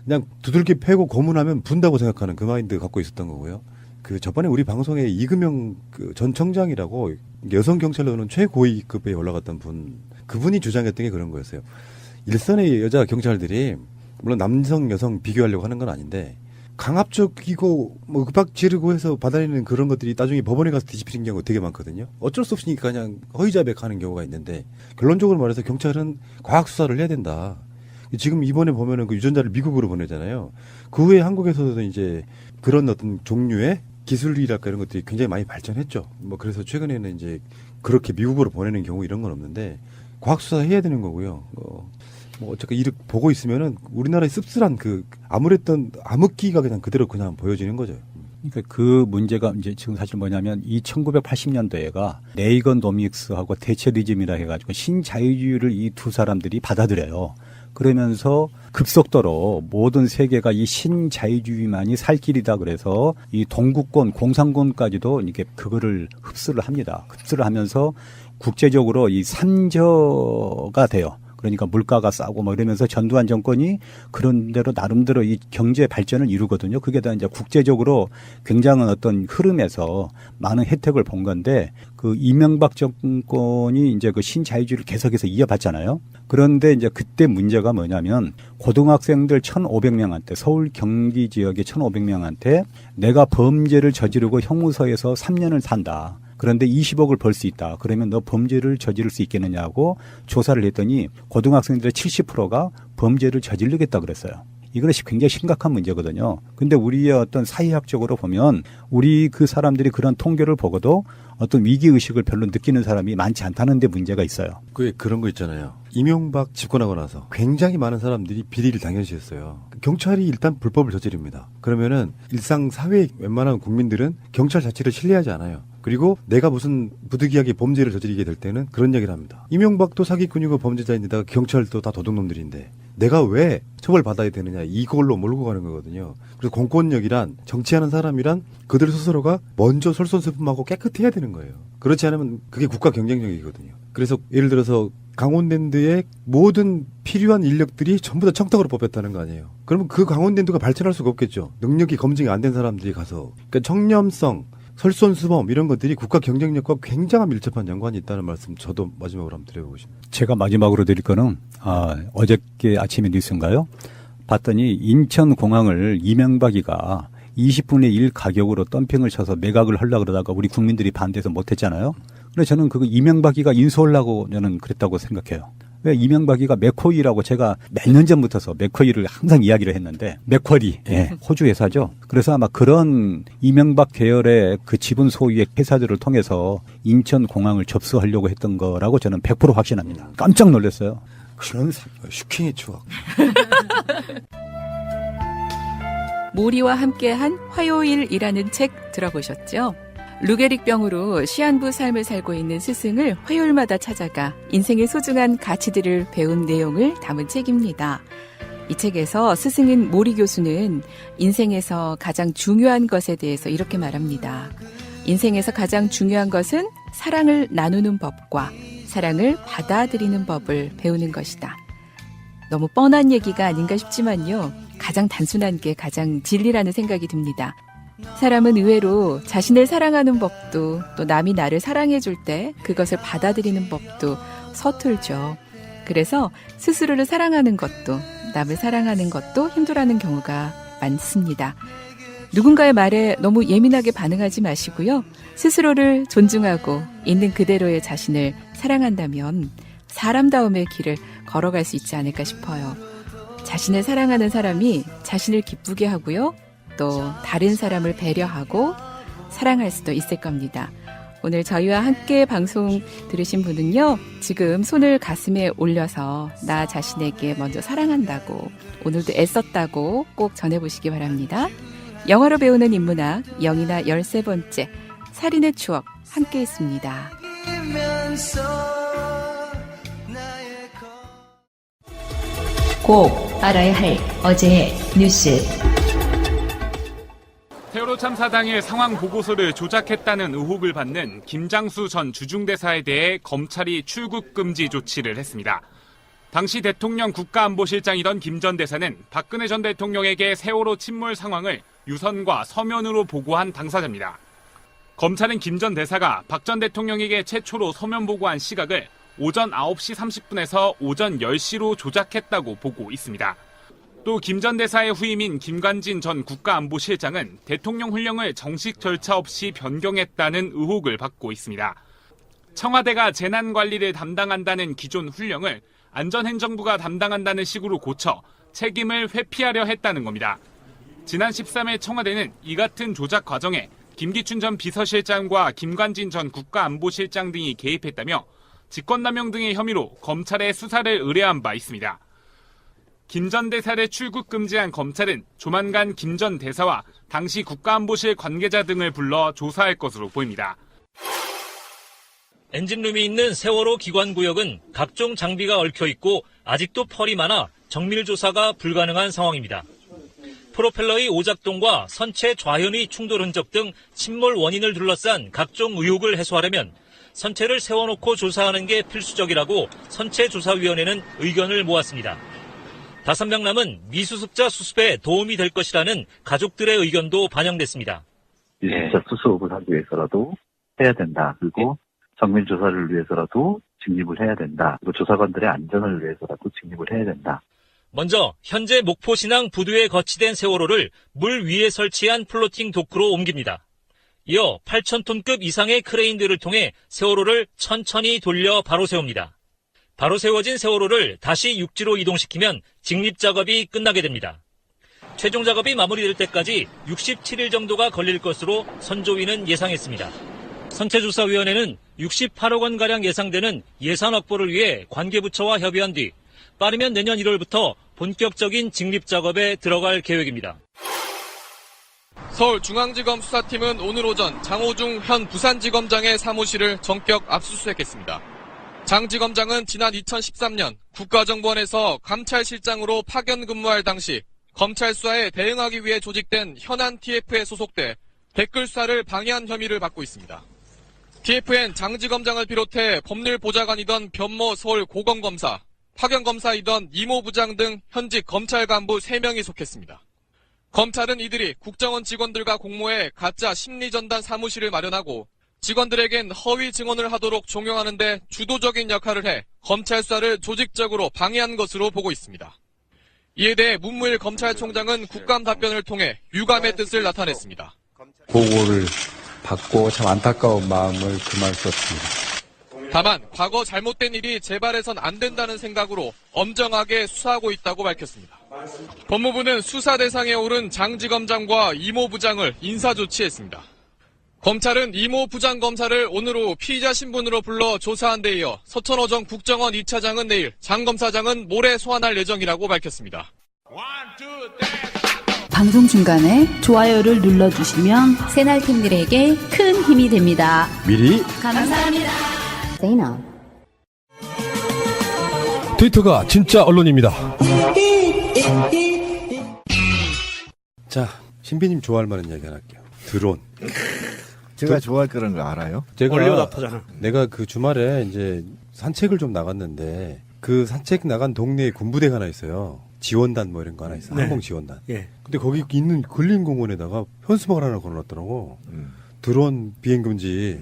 그냥 두들겨 패고 고문하면 분다고 생각하는 그 마인드 갖고 있었던 거고요. 그 저번에 우리 방송에 이금영 전 청장이라고 여성 경찰로는 최고위급에 올라갔던 그분이 주장했던 게 그런 거였어요. 일선의 여자 경찰들이 물론 남성 여성 비교하려고 하는 건 아닌데 강압적이고 뭐 윽박 지르고 해서 받아내는 그런 것들이 나중에 법원에 가서 뒤집히는 경우가 되게 많거든요. 어쩔 수 없으니까 그냥 허위자백하는 경우가 있는데 결론적으로 말해서 경찰은 과학 수사를 해야 된다. 지금 이번에 보면은 그 유전자를 미국으로 보내잖아요. 그 후에 한국에서도 이제 그런 어떤 종류의 기술이랄까 이런 것들이 굉장히 많이 발전했죠. 뭐 그래서 최근에는 이제 그렇게 미국으로 보내는 경우 이런 건 없는데 과학 수사 해야 되는 거고요. 뭐 어쨌든 이렇게 보고 있으면은 우리나라의 씁쓸한 그 암울했던 암흑기가 그냥 그대로 그냥 보여지는 거죠. 그러니까 그 문제가 이제 지금 사실 뭐냐면 이 1980년대가 레이건 도믹스하고 대체리즘이라 해가지고 신자유주의를 이 두 사람들이 받아들여요. 그러면서 급속도로 모든 세계가 이 신자유주의만이 살 길이다 그래서 이 동구권, 공산권까지도 이게 그거를 흡수를 합니다. 흡수를 하면서 국제적으로 이 산저가 돼요. 그러니까 물가가 싸고 뭐 이러면서 전두환 정권이 그런 대로 나름대로 이 경제 발전을 이루거든요. 그게 다 이제 국제적으로 굉장한 어떤 흐름에서 많은 혜택을 본 건데 그 이명박 정권이 이제 그 신자유주의를 계속해서 이어봤잖아요. 그런데 이제 그때 문제가 뭐냐면 고등학생들 1,500명한테 서울 경기 지역의 1,500명한테 내가 범죄를 저지르고 형무소에서 3년을 산다. 그런데 20억을 벌 수 있다. 그러면 너 범죄를 저지를 수 있겠느냐고 조사를 했더니 고등학생들의 70%가 범죄를 저지르겠다 그랬어요. 이것이 굉장히 심각한 문제거든요. 근데 우리의 어떤 사회학적으로 보면 우리 그 사람들이 그런 통계를 보고도 어떤 위기의식을 별로 느끼는 사람이 많지 않다는 데 문제가 있어요. 그런 거 있잖아요. 이명박 집권하고 나서 굉장히 많은 사람들이 비리를 당연시했어요. 경찰이 일단 불법을 저지릅니다. 그러면은 일상 사회 웬만한 국민들은 경찰 자체를 신뢰하지 않아요. 그리고 내가 무슨 부득이하게 범죄를 저지르게 될 때는 그런 얘기를 합니다. 이명박도 사기꾼이고 범죄자인데다가 경찰도 다 도둑놈들인데 내가 왜 처벌받아야 되느냐 이걸로 몰고 가는 거거든요. 그래서 공권력이란 정치하는 사람이란 그들 스스로가 먼저 솔선수범하고 깨끗해야 되는 거예요. 그렇지 않으면 그게 국가 경쟁력이거든요. 그래서 예를 들어서 강원랜드의 모든 필요한 인력들이 전부 다 청탁으로 뽑혔다는 거 아니에요. 그러면 그 강원랜드가 발전할 수가 없겠죠. 능력이 검증이 안 된 사람들이 가서. 그러니까 청렴성, 설선수범 이런 것들이 국가 경쟁력과 굉장한 밀접한 연관이 있다는 말씀 저도 마지막으로 한번 드려보고 싶습니다. 제가 마지막으로 드릴 거는 어저께 아침에 뉴스인가요? 봤더니 인천공항을 이명박이가 20분의 1 가격으로 덤핑을 쳐서 매각을 하려고 그러다가 우리 국민들이 반대해서 못했잖아요. 그래서 저는 그거 이명박이가 인수하려고 저는 그랬다고 생각해요. 왜 이명박이가 맥코이라고 제가 몇 년 전부터 맥코이를 항상 이야기를 했는데 맥쿼리 호주 회사죠. 그래서 아마 그런 이명박 계열의 그 지분 소유의 회사들을 통해서 인천공항을 접수하려고 했던 거라고 저는 100% 확신합니다. 깜짝 놀랐어요. 그런 슈킹의 추억. 모리와 함께한 화요일이라는 책 들어보셨죠? 루게릭병으로 시한부 삶을 살고 있는 스승을 화요일마다 찾아가 인생의 소중한 가치들을 배운 내용을 담은 책입니다. 이 책에서 스승인 모리 교수는 인생에서 가장 중요한 것에 대해서 이렇게 말합니다. 인생에서 가장 중요한 것은 사랑을 나누는 법과 사랑을 받아들이는 법을 배우는 것이다. 너무 뻔한 얘기가 아닌가 싶지만요. 가장 단순한 게 가장 진리라는 생각이 듭니다. 사람은 의외로 자신을 사랑하는 법도 또 남이 나를 사랑해줄 때 그것을 받아들이는 법도 서툴죠. 그래서 스스로를 사랑하는 것도 남을 사랑하는 것도 힘들어하는 경우가 많습니다. 누군가의 말에 너무 예민하게 반응하지 마시고요. 스스로를 존중하고 있는 그대로의 자신을 사랑한다면 사람다움의 길을 걸어갈 수 있지 않을까 싶어요. 자신을 사랑하는 사람이 자신을 기쁘게 하고요. 또 다른 사람을 배려하고 사랑할 수도 있을 겁니다. 오늘 저희와 함께 방송 들으신 분은요. 지금 손을 가슴에 올려서 나 자신에게 먼저 사랑한다고 오늘도 애썼다고 꼭 전해보시기 바랍니다. 영어로 배우는 인문학 영이나 13번째 살인의 추억 함께 했습니다. 꼭 알아야 할 어제의 뉴스. 세월호 참사 당일 상황 보고서를 조작했다는 의혹을 받는 김장수 전 주중대사에 대해 검찰이 출국 금지 조치를 했습니다. 당시 대통령 국가안보실장이던 김 전 대사는 박근혜 전 대통령에게 세월호 침몰 상황을 유선과 서면으로 보고한 당사자입니다. 검찰은 김 전 대사가 박 전 대통령에게 최초로 서면 보고한 시각을 오전 9시 30분에서 오전 10시로 조작했다고 보고 있습니다. 또 김 전 대사의 후임인 김관진 전 국가안보실장은 대통령 훈령을 정식 절차 없이 변경했다는 의혹을 받고 있습니다. 청와대가 재난관리를 담당한다는 기존 훈령을 안전행정부가 담당한다는 식으로 고쳐 책임을 회피하려 했다는 겁니다. 지난 13일 청와대는 이 같은 조작 과정에 김기춘 전 비서실장과 김관진 전 국가안보실장 등이 개입했다며 직권남용 등의 혐의로 검찰에 수사를 의뢰한 바 있습니다. 김 전 대사를 출국 금지한 검찰은 조만간 김 전 대사와 당시 국가안보실 관계자 등을 불러 조사할 것으로 보입니다. 엔진룸이 있는 세월호 기관구역은 각종 장비가 얽혀있고 아직도 펄이 많아 정밀조사가 불가능한 상황입니다. 프로펠러의 오작동과 선체 좌현의 충돌 흔적 등 침몰 원인을 둘러싼 각종 의혹을 해소하려면 선체를 세워놓고 조사하는 게 필수적이라고 선체조사위원회는 의견을 모았습니다. 5명 남은 미수습자 수습에 도움이 될 것이라는 가족들의 의견도 반영됐습니다. 미수습자 수습을 하기 위해서라도 해야 된다. 그리고 정밀 조사를 위해서라도 직립을 해야 된다. 그리고 조사관들의 안전을 위해서라도 직립을 해야 된다. 먼저 현재 목포신항 부두에 거치된 세월호를 물 위에 설치한 플로팅 도크로 옮깁니다. 이어 8,000톤급 이상의 크레인들을 통해 세월호를 천천히 돌려 바로 세웁니다. 바로 세워진 세월호를 다시 육지로 이동시키면 직립 작업이 끝나게 됩니다. 최종 작업이 마무리될 때까지 67일 정도가 걸릴 것으로 선조위는 예상했습니다. 선체조사위원회는 68억 원가량 예상되는 예산 확보를 위해 관계부처와 협의한 뒤 빠르면 내년 1월부터 본격적인 직립 작업에 들어갈 계획입니다. 서울중앙지검 수사팀은 오늘 오전 장호중 현 부산지검장의 사무실을 전격 압수수색했습니다. 장 지검장은 지난 2013년 국가정보원에서 감찰실장으로 파견 근무할 당시 검찰 수사에 대응하기 위해 조직된 현안 TF에 소속돼 댓글 수사를 방해한 혐의를 받고 있습니다. TF엔 장 지검장을 비롯해 법률보좌관이던 변모 서울고검검사, 파견검사이던 이모 부장 등 현직 검찰 간부 3명이 속했습니다. 검찰은 이들이 국정원 직원들과 공모해 가짜 심리전단 사무실을 마련하고 직원들에겐 허위 증언을 하도록 종용하는 데 주도적인 역할을 해 검찰 수사를 조직적으로 방해한 것으로 보고 있습니다. 이에 대해 문무일 검찰총장은 국감 답변을 통해 유감의 뜻을 나타냈습니다. 보고를 받고 참 안타까운 마음을 금할 수 없습니다. 다만 과거 잘못된 일이 재발해선 안 된다는 생각으로 엄정하게 수사하고 있다고 밝혔습니다. 법무부는 수사 대상에 오른 장 지검장과 이모 부장을 인사조치했습니다. 검찰은 이모 부장검사를 오늘 오후 피의자 신분으로 불러 조사한 데 이어 서천호 전 국정원 2차장은 내일, 장 검사장은 모레 소환할 예정이라고 밝혔습니다. 방송 중간에 좋아요를 눌러주시면 새날팀들에게 큰 힘이 됩니다. 미리 감사합니다. 트위터가 진짜 언론입니다. 자, 신비님 좋아할 만한 이야기 하나 할게요. 드론. 제가 좋아할 거라는 걸 알아요? 내가 그 주말에 이제 산책을 좀 나갔는데 그 산책 나간 동네에 군부대가 하나 있어요. 지원단 뭐 이런 거 하나 있어. 네. 항공 지원단. 예. 근데 거기 있는 근린공원에다가 현수막을 하나 걸어놨더라고. 드론 비행 금지.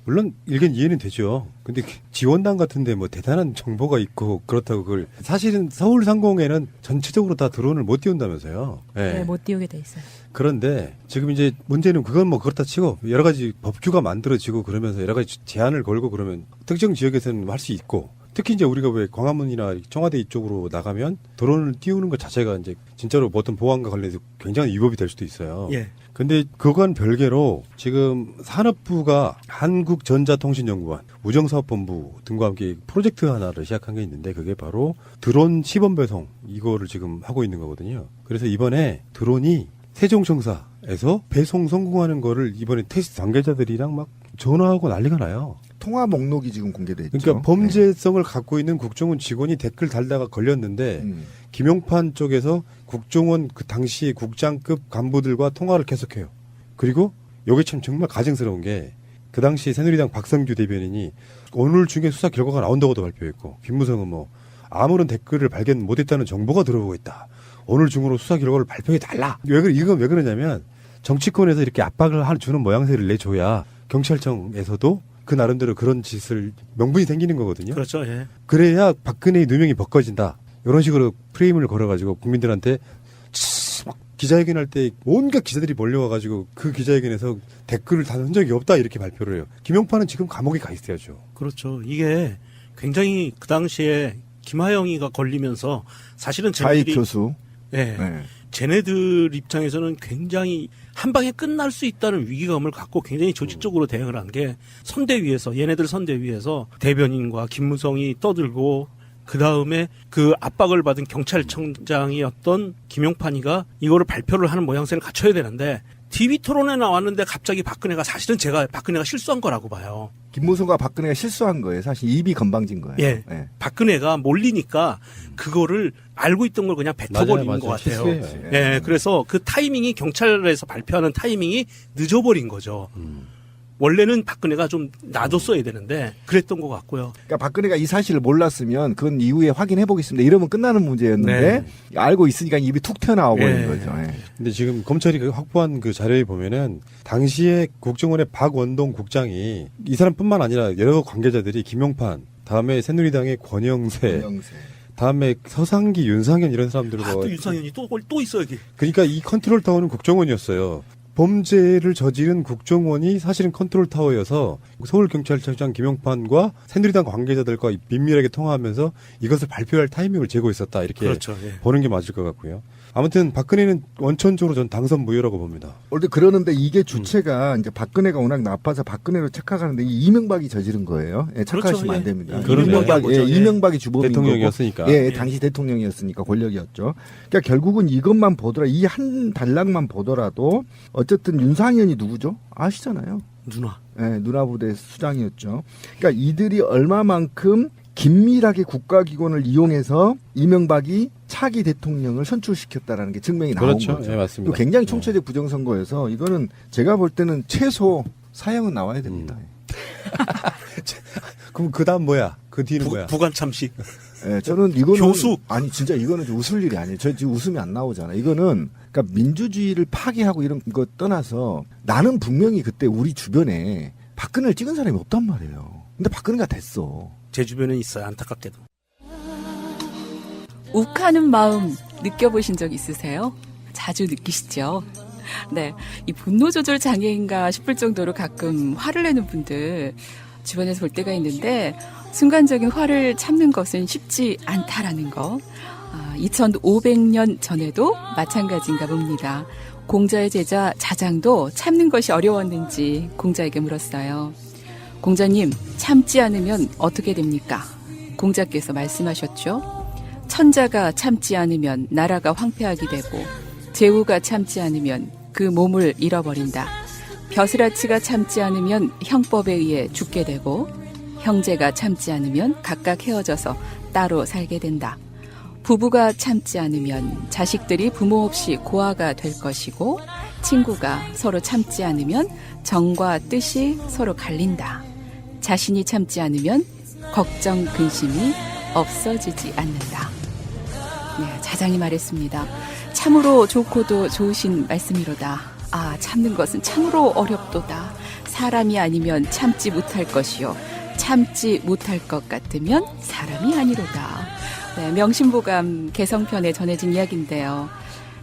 물론 일견 이해는 되죠. 근데 지원단 같은데 뭐 대단한 정보가 있고 그렇다고 그걸 사실은 서울 상공에는 전체적으로 다 드론을 못 띄운다면서요. 예. 네, 못 띄우게 돼 있어요. 그런데 지금 이제 문제는 그건 뭐 그렇다 치고 여러 가지 법규가 만들어지고 그러면서 여러 가지 제한을 걸고 그러면 특정 지역에서는 할 수 있고 특히 이제 우리가 왜 광화문이나 청와대 이쪽으로 나가면 드론을 띄우는 것 자체가 이제 진짜로 어떤 보안과 관련해서 굉장히 위법이 될 수도 있어요. 예. 근데 그건 별개로 지금 산업부가 한국전자통신연구원, 우정사업본부 등과 함께 프로젝트 하나를 시작한 게 있는데 그게 바로 드론 시범 배송 이거를 지금 하고 있는 거거든요. 그래서 이번에 드론이 세종청사에서 배송 성공하는 거를 이번에 테스트 관계자들이랑 막 전화하고 난리가 나요. 통화 목록이 지금 공개돼 있죠. 그러니까 범죄성을 갖고 있는 국정원 직원이 댓글 달다가 걸렸는데 김용판 쪽에서 국정원 그 당시 국장급 간부들과 통화를 계속해요. 그리고 여기 참 정말 가증스러운 게 그 당시 새누리당 박성규 대변인이 오늘 중에 수사 결과가 나온다고도 발표했고 김무성은 뭐 아무런 댓글을 발견 못했다는 정보가 들어오고 있다. 오늘 중으로 수사 결과를 발표해달라. 이건 왜 그러냐면 정치권에서 이렇게 압박을 주는 모양새를 내줘야 경찰청에서도 그 나름대로 그런 짓을 명분이 생기는 거거든요. 그렇죠. 예. 그래야 박근혜의 누명이 벗겨진다. 이런 식으로 프레임을 걸어가지고 국민들한테 막 기자회견할 때 온갖 기자들이 몰려와가지고 그 기자회견에서 댓글을 단 적이 없다 이렇게 발표를 해요. 김용판은 지금 감옥에 가 있어야죠. 그렇죠. 이게 굉장히 그 당시에 김하영이가 걸리면서 사실은 자익 교수. 네. 네. 쟤네들 입장에서는 굉장히 한 방에 끝날 수 있다는 위기감을 갖고 굉장히 조직적으로 대응을 한 게 선대위에서 얘네들 선대위에서 대변인과 김무성이 떠들고 그 다음에 그 압박을 받은 경찰청장이었던 김용판이가 이거를 발표를 하는 모양새를 갖춰야 되는데 TV 토론에 나왔는데 갑자기 박근혜가 사실은 박근혜가 실수한 거라고 봐요. 김무성과 박근혜가 실수한 거예요. 사실 입이 건방진 거예요. 예. 네. 박근혜가 몰리니까 그거를 알고 있던 걸 그냥 뱉어버리는 것 같아요. 실수해요. 예. 그래서 그 타이밍이 경찰에서 발표하는 타이밍이 늦어버린 거죠. 원래는 박근혜가 좀 놔뒀어야 되는데 그랬던 것 같고요. 그러니까 박근혜가 이 사실을 몰랐으면 그건 이후에 확인해 보겠습니다. 이러면 끝나는 문제였는데 네. 알고 있으니까 입이 툭 튀어나와 버린 거죠. 네. 근데 지금 검찰이 확보한 그 자료에 보면은 당시에 국정원의 박원동 국장이 이 사람뿐만 아니라 여러 관계자들이 김용판, 다음에 새누리당의 권영세. 다음에 서상기, 윤상현 이런 사람들과 또 윤상현이 또 있어 여기. 그러니까 이 컨트롤 타워는 국정원이었어요. 범죄를 저지른 국정원이 사실은 컨트롤 타워여서 서울경찰청장 김용판과 새누리당 관계자들과 민밀하게 통화하면서 이것을 발표할 타이밍을 재고 있었다. 이렇게 그렇죠, 예. 보는 게 맞을 것 같고요. 아무튼 박근혜는 원천적으로 전 당선 무효라고 봅니다. 원래 그러는데 이게 주체가 이제 박근혜가 워낙 나빠서 박근혜로 착각하는데 이 이명박이 저지른 거예요. 예, 착각하시면 그렇죠, 안 됩니다. 이명박이 주범인 대통령이었으니까. 거고, 예, 당시 대통령이었으니까 권력이었죠. 그러니까 결국은 이것만 보더라, 이 한 단락만 보더라도 어쨌든 윤상현이 누구죠? 아시잖아요. 누나. 예, 누나 부대 수장이었죠. 그러니까 이들이 얼마만큼 긴밀하게 국가기관을 이용해서 이명박이 차기 대통령을 선출시켰다라는 게 증명이 나온 그렇죠. 거죠. 네, 맞습니다. 굉장히 총체적 부정선거여서 이거는 제가 볼 때는 최소 사형은 나와야 됩니다. 그럼 그 다음 뭐야? 그 뒤는 뭐야? 부관 참식. 예, 저는 이거는 교수. 아니 진짜 이거는 좀 웃을 일이 아니에요. 저 지금 웃음이 안 나오잖아. 이거는 그러니까 민주주의를 파괴하고 이런 거 떠나서 나는 분명히 그때 우리 주변에 박근혜를 찍은 사람이 없단 말이에요. 근데 박근혜가 됐어. 제 주변에 있어요. 안타깝게도. 욱하는 마음 느껴보신 적 있으세요? 자주 느끼시죠? 네, 이 분노 조절 장애인가 싶을 정도로 가끔 화를 내는 분들 주변에서 볼 때가 있는데 순간적인 화를 참는 것은 쉽지 않다라는 거. 2500년 전에도 마찬가지인가 봅니다. 공자의 제자 자장도 참는 것이 어려웠는지 공자에게 물었어요. 공자님, 참지 않으면 어떻게 됩니까? 공자께서 말씀하셨죠. 천자가 참지 않으면 나라가 황폐하게 되고 제후가 참지 않으면 그 몸을 잃어버린다. 벼슬아치가 참지 않으면 형법에 의해 죽게 되고 형제가 참지 않으면 각각 헤어져서 따로 살게 된다. 부부가 참지 않으면 자식들이 부모 없이 고아가 될 것이고 친구가 서로 참지 않으면 정과 뜻이 서로 갈린다. 자신이 참지 않으면 걱정, 근심이 없어지지 않는다. 네, 자장이 말했습니다. 참으로 좋고도 좋으신 말씀이로다. 아, 참는 것은 참으로 어렵도다. 사람이 아니면 참지 못할 것이요. 참지 못할 것 같으면 사람이 아니로다. 네, 명심보감 개성편에 전해진 이야기인데요.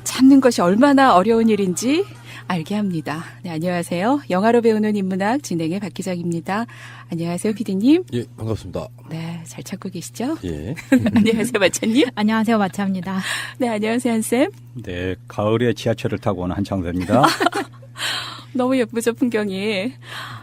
참는 것이 얼마나 어려운 일인지 알게 합니다. 네, 안녕하세요. 영화로 배우는 인문학 진행의 박 기장입니다. 안녕하세요, PD님. 예, 반갑습니다. 네, 잘 찾고 계시죠? 예. 안녕하세요, 마차님. 안녕하세요, 마차입니다. 네, 안녕하세요, 한쌤. 네, 가을에 지하철을 타고 오는 한창섭입니다. 너무 예쁘죠, 풍경이.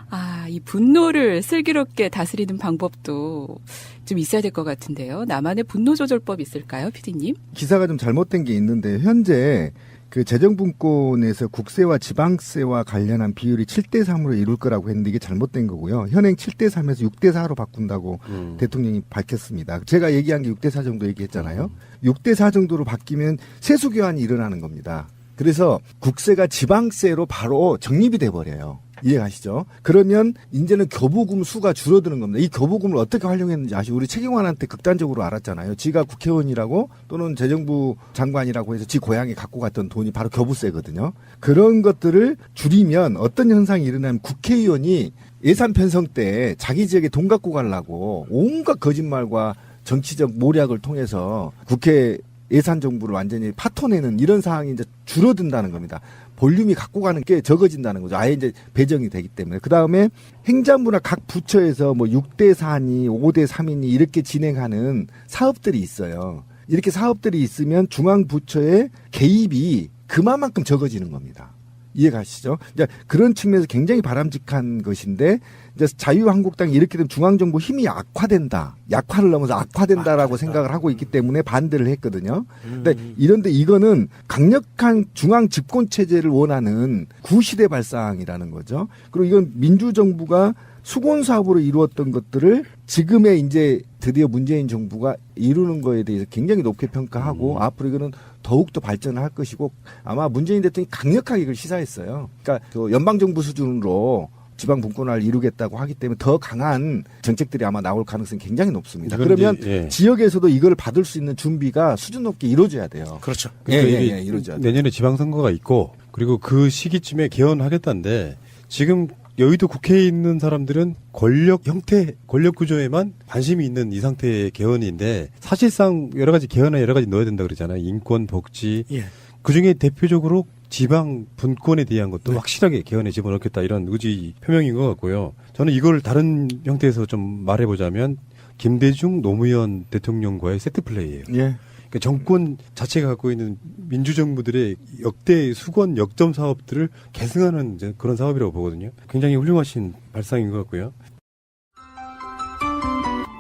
아, 이 분노를 슬기롭게 다스리는 방법도 좀 있어야 될 것 같은데요. 나만의 분노 조절법 있을까요, PD님? 기사가 좀 잘못된 게 있는데 현재 그 재정분권에서 국세와 지방세와 관련한 비율이 7대3으로 이룰 거라고 했는데 이게 잘못된 거고요. 현행 7대3에서 6대4로 바꾼다고 대통령이 밝혔습니다. 제가 얘기한 게 6대4 정도 얘기했잖아요. 6대4 정도로 바뀌면 세수 교환이 일어나는 겁니다. 그래서 국세가 지방세로 바로 적립이 돼버려요. 이해가시죠? 그러면 이제는 교부금 수가 줄어드는 겁니다. 이 교부금을 어떻게 활용했는지 아시죠? 우리 최경환한테 극단적으로 알았잖아요. 지가 국회의원이라고 또는 재정부 장관이라고 해서 지 고향에 갖고 갔던 돈이 바로 교부세거든요. 그런 것들을 줄이면 어떤 현상이 일어나면 국회의원이 예산 편성 때 자기 지역에 돈 갖고 가려고 온갖 거짓말과 정치적 모략을 통해서 국회 예산 정부를 완전히 파토내는 이런 상황이 이제 줄어든다는 겁니다. 볼륨이 갖고 가는 게 적어진다는 거죠. 아예 이제 배정이 되기 때문에. 그 다음에 행정부나 각 부처에서 뭐 6대4니 5대3이니 이렇게 진행하는 사업들이 있어요. 이렇게 사업들이 있으면 중앙부처의 개입이 그만큼 적어지는 겁니다. 이해가시죠? 이제 그런 측면에서 굉장히 바람직한 것인데, 이제 자유한국당이 이렇게 되면 중앙정부 힘이 약화된다. 약화를 넘어서 악화된다라고 생각을 하고 있기 때문에 반대를 했거든요. 근데 이런데 이거는 강력한 중앙 집권 체제를 원하는 구시대 발상이라는 거죠. 그리고 이건 민주정부가 수건 사업으로 이루었던 것들을 지금의 이제 드디어 문재인 정부가 이루는 거에 대해서 굉장히 높게 평가하고 앞으로 이거는 더욱더 발전을 할 것이고 아마 문재인 대통령이 강력하게 이걸 시사했어요. 그러니까 그 연방정부 수준으로 지방 분권화를 이루겠다고 하기 때문에 더 강한 정책들이 아마 나올 가능성이 굉장히 높습니다. 그러면 예. 지역에서도 이걸 받을 수 있는 준비가 수준 높게 이루어져야 돼요. 그렇죠. 그러니까 예, 이루어져야 돼요. 내년에 지방선거가 있고 그리고 그 시기쯤에 개헌하겠다는데 지금 여의도 국회에 있는 사람들은 권력 형태, 권력 구조에만 관심이 있는 이 상태의 개헌인데 사실상 여러 가지 개헌에 여러 가지 넣어야 된다 그러잖아요. 인권, 복지. 예. 그중에 대표적으로 지방 분권에 대한 것도 확실하게 개헌에 집어넣겠다 이런 의지 표명인 것 같고요. 저는 이걸 다른 형태에서 좀 말해보자면 김대중 노무현 대통령과의 세트 플레이예요. 예. 그러니까 정권 자체가 갖고 있는 민주정부들의 역대 수건 역점 사업들을 계승하는 이제 그런 사업이라고 보거든요. 굉장히 훌륭하신 발상인 것 같고요.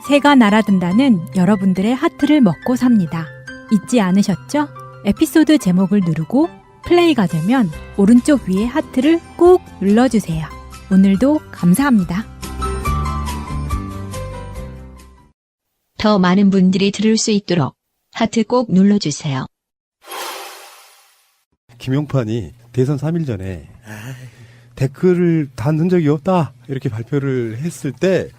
새가 날아든다는 여러분들의 하트를 먹고 삽니다. 잊지 않으셨죠? 에피소드 제목을 누르고 플레이가 되면 오른쪽 위에 하트를 꾹 눌러주세요. 오늘도 감사합니다. 더 많은 분들이 들을 수 있도록 하트 꼭 눌러주세요. 김용판이 대선 3일 전에 댓글을 단 흔적이 없다 이렇게 발표를 했을 때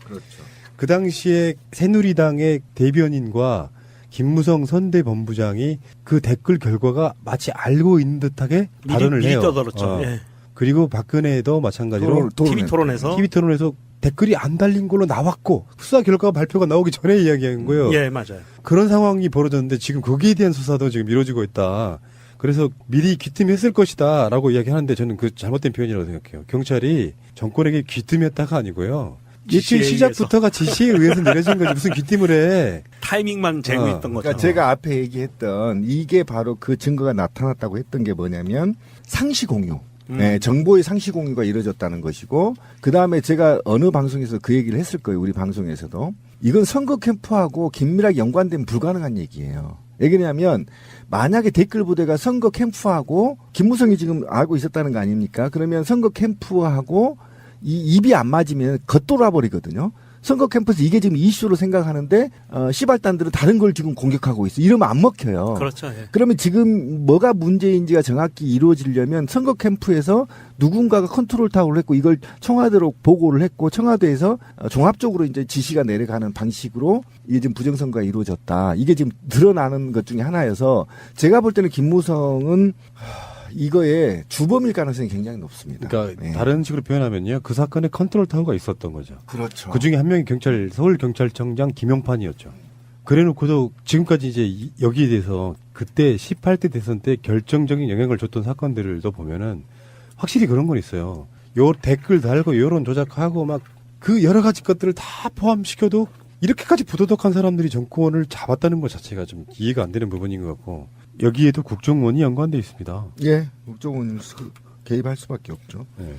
그 당시에 새누리당의 대변인과 김무성 선대본부장이 그 댓글 결과가 마치 알고 있는 듯하게 발언을 해요. 떠들었죠. 예. 그리고 박근혜도 마찬가지로 TV 토론에서 댓글이 안 달린 걸로 나왔고 수사 결과가 발표가 나오기 전에 이야기한 거예요. 예, 맞아요. 그런 상황이 벌어졌는데 지금 거기에 대한 수사도 지금 이루어지고 있다. 그래서 미리 귀뜸했을 것이다 라고 이야기하는데 저는 그 잘못된 표현이라고 생각해요. 경찰이 정권에게 귀뜸했다가 아니고요. 일주일 시작부터가 지시에 의해서 내려진 거지 무슨 귀띔을 해. 타이밍만 제공했던 거죠. 그러니까 제가 앞에 얘기했던 이게 바로 그 증거가 나타났다고 했던 게 뭐냐면 상시 공유. 네, 정보의 상시 공유가 이루어졌다는 것이고 그 다음에 제가 어느 방송에서 그 얘기를 했을 거예요. 우리 방송에서도. 이건 선거 캠프하고 긴밀하게 연관되면 불가능한 얘기예요. 왜냐하면 만약에 댓글 부대가 선거 캠프하고 김무성이 지금 알고 있었다는 거 아닙니까? 그러면 선거 캠프하고 이 입이 안 맞으면 겉돌아 버리거든요. 선거 캠프에서 이게 지금 이슈로 생각하는데 시발단들은 다른 걸 지금 공격하고 있어. 이러면 안 먹혀요. 그렇죠. 예. 그러면 지금 뭐가 문제인지가 정확히 이루어지려면 선거 캠프에서 누군가가 컨트롤 타워를 했고 이걸 청와대로 보고를 했고 청와대에서 종합적으로 이제 지시가 내려가는 방식으로 이게 지금 부정선거가 이루어졌다. 이게 지금 드러나는 것 중에 하나여서 제가 볼 때는 김무성은 이거에 주범일 가능성이 굉장히 높습니다. 그러니까 네. 다른 식으로 표현하면요. 그 사건에 컨트롤 타워가 있었던 거죠. 그렇죠. 그 중에 한 명이 서울경찰청장 김용판이었죠. 그래놓고도 지금까지 이제 여기에 대해서 그때 18대 대선 때 결정적인 영향을 줬던 사건들도 보면은 확실히 그런 건 있어요. 요 댓글 달고 여론 조작하고 막 그 여러 가지 것들을 다 포함시켜도 이렇게까지 부도덕한 사람들이 정권을 잡았다는 것 자체가 좀 이해가 안 되는 부분인 것 같고 여기에도 국정원이 연관돼 있습니다. 예, 국정원 개입할 수밖에 없죠. 네.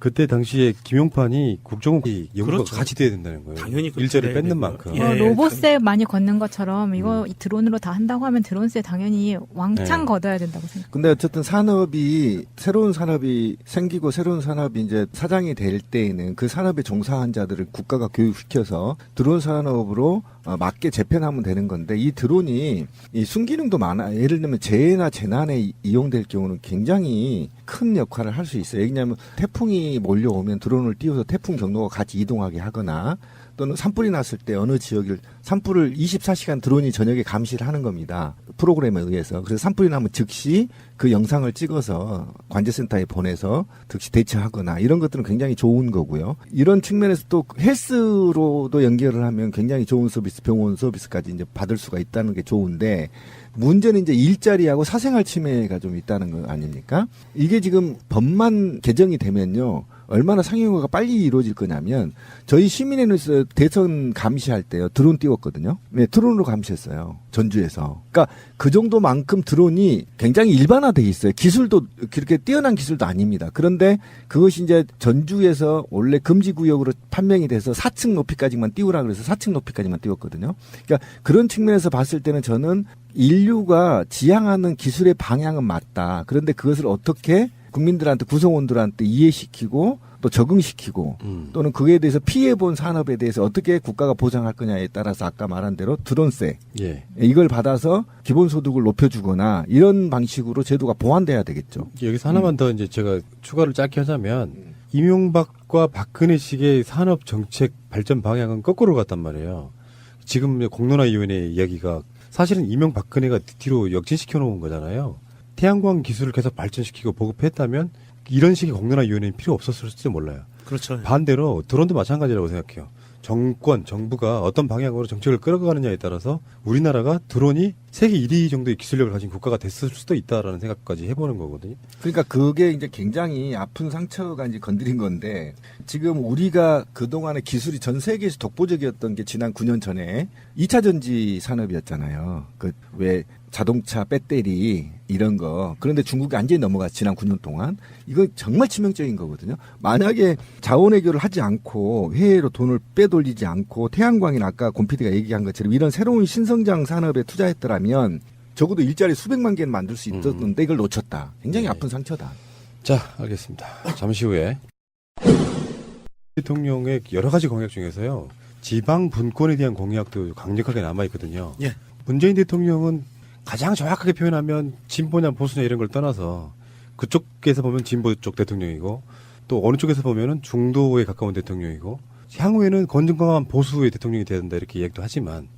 그때 당시에 김용판이 국정원이 연구가 그렇죠. 같이 돼야 된다는 거예요. 당연히 일자를 그렇게 뺏는 돼야 만큼. 되고요. 예. 로봇세 많이 걷는 것처럼 이거 드론으로 다 한다고 하면 드론세 당연히 왕창 네. 걷어야 된다고 생각합니다. 근데 어쨌든 산업이 새로운 산업이 생기고 새로운 산업이 이제 사장이 될 때에는 그 산업에 종사한 자들을 국가가 교육시켜서 드론 산업으로 맞게 재편하면 되는 건데 이 드론이 이 순기능도 많아. 예를 들면 재해나 재난에 이용될 경우는 굉장히 큰 역할을 할 수 있어요. 왜냐하면 태풍이 몰려오면 드론을 띄워서 태풍 경로가 같이 이동하게 하거나 또는 산불이 났을 때 어느 지역을 산불을 24시간 드론이 저녁에 감시를 하는 겁니다. 프로그램에 의해서. 그래서 산불이 나면 즉시 그 영상을 찍어서 관제센터에 보내서 즉시 대처하거나 이런 것들은 굉장히 좋은 거고요. 이런 측면에서 또 헬스로도 연결을 하면 굉장히 좋은 서비스, 병원 서비스까지 이제 받을 수가 있다는 게 좋은데 문제는 이제 일자리하고 사생활 침해가 좀 있다는 거 아닙니까? 이게 지금 법만 개정이 되면요. 얼마나 상용화가 빨리 이루어질 거냐면 저희 시민회에서 대선 감시할 때요. 드론 띄웠거든요. 네, 드론으로 감시했어요. 전주에서. 그러니까 그 정도만큼 드론이 굉장히 일반화돼 있어요. 기술도 그렇게 뛰어난 기술도 아닙니다. 그런데 그것이 이제 전주에서 원래 금지 구역으로 판명이 돼서 4층 높이까지만 띄우라 그래서 4층 높이까지만 띄웠거든요. 그러니까 그런 측면에서 봤을 때는 저는 인류가 지향하는 기술의 방향은 맞다. 그런데 그것을 어떻게 국민들한테 구성원들한테 이해시키고 또 적응시키고 또는 그에 대해서 피해본 산업에 대해서 어떻게 국가가 보장할 거냐에 따라서 아까 말한 대로 드론세 예. 이걸 받아서 기본소득을 높여주거나 이런 방식으로 제도가 보완돼야 되겠죠. 여기서 하나만 더 이제 제가 추가를 짧게 하자면 이명박과 박근혜식의 산업 정책 발전 방향은 거꾸로 갔단 말이에요. 지금 공론화위원회 이야기가 사실은 이명박근혜가 뒤로 역진시켜 놓은 거잖아요. 태양광 기술을 계속 발전시키고 보급했다면 이런 식의 공론화위원회는 필요 없었을지도 몰라요. 그렇죠. 반대로 드론도 마찬가지라고 생각해요. 정부가 어떤 방향으로 정책을 끌어가느냐에 따라서 우리나라가 드론이 세계 1위 정도의 기술력을 가진 국가가 됐을 수도 있다라는 생각까지 해보는 거거든요. 그러니까 그게 이제 굉장히 아픈 상처가 이제 건드린 건데 지금 우리가 그동안의 기술이 전 세계에서 독보적이었던 게 지난 9년 전에 2차 전지 산업이었잖아요. 그 왜 자동차 배터리 이런 거. 그런데 중국이 완전히 넘어갔어. 지난 9년 동안. 이거 정말 치명적인 거거든요. 만약에 자원외교를 하지 않고 해외로 돈을 빼돌리지 않고 태양광이나 아까 권 PD가 얘기한 것처럼 이런 새로운 신성장 산업에 투자했더라면 적어도 일자리 수백만 개는 만들 수 있었는데 이걸 놓쳤다. 굉장히 아픈 상처다. 자, 알겠습니다. 잠시 후에 대통령의 여러 가지 공약 중에서요. 지방 분권에 대한 공약도 강력하게 남아있거든요. 예. 문재인 대통령은 가장 정확하게 표현하면 진보냐 보수냐 이런 걸 떠나서 그쪽에서 보면 진보 쪽 대통령이고 또 어느 쪽에서 보면은 중도에 가까운 대통령이고 향후에는 건강한 보수의 대통령이 돼야 된다 이렇게 얘기도 하지만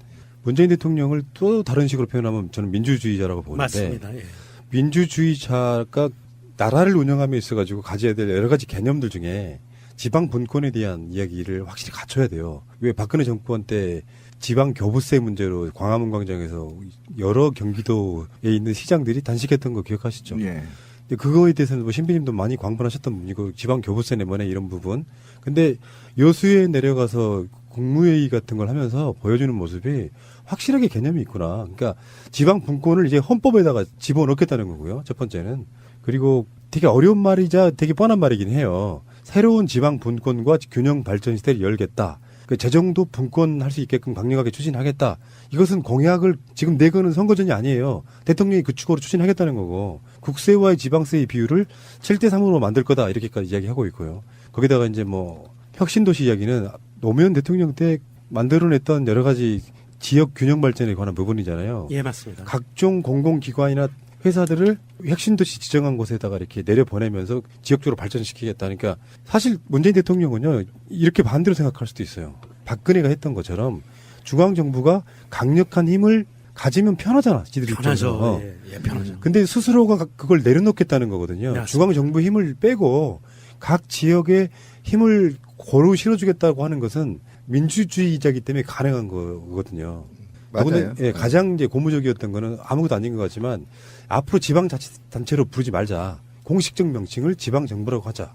문재인 대통령을 또 다른 식으로 표현하면 저는 민주주의자라고 보는데 맞습니다. 예. 민주주의자가 나라를 운영함에 있어가지고 가져야 될 여러 가지 개념들 중에 지방 분권에 대한 이야기를 확실히 갖춰야 돼요. 왜 박근혜 정권 때 지방 교부세 문제로 광화문 광장에서 여러 경기도에 있는 시장들이 단식했던 거 기억하시죠? 예. 근데 그거에 대해서는 뭐 신비님도 많이 광분하셨던 부분이고 지방 교부세 내보내 이런 부분. 근데 여수에 내려가서 국무회의 같은 걸 하면서 보여주는 모습이 확실하게 개념이 있구나. 그러니까 지방 분권을 이제 헌법에다가 집어넣겠다는 거고요. 첫 번째는. 그리고 되게 어려운 말이자 되게 뻔한 말이긴 해요. 새로운 지방 분권과 균형 발전 시대를 열겠다. 그 재정도 분권할 수 있게끔 강력하게 추진하겠다. 이것은 공약을 지금 내거는 선거전이 아니에요. 대통령이 그 축으로 추진하겠다는 거고 국세와의 지방세의 비율을 7대3으로 만들 거다 이렇게까지 이야기하고 있고요. 거기다가 이제 뭐 혁신도시 이야기는 노무현 대통령 때 만들어냈던 여러 가지 지역 균형 발전에 관한 부분이잖아요. 예, 맞습니다. 각종 공공기관이나 회사들을 핵심도시 지정한 곳에다가 이렇게 내려보내면서 지역적으로 발전시키겠다. 그러니까 사실 문재인 대통령은요, 이렇게 반대로 생각할 수도 있어요. 박근혜가 했던 것처럼 중앙정부가 강력한 힘을 가지면 편하잖아, 지들이 입장에서. 편하죠. 예, 편하죠. 근데 스스로가 그걸 내려놓겠다는 거거든요. 맞습니다. 중앙정부 힘을 빼고 각 지역에 힘을 고루 실어주겠다고 하는 것은 민주주의자이기 때문에 가능한 거거든요. 맞아요. 예, 가장 이제 고무적이었던 거는 아무것도 아닌 것 같지만 앞으로 지방자치단체로 부르지 말자. 공식적 명칭을 지방정부라고 하자.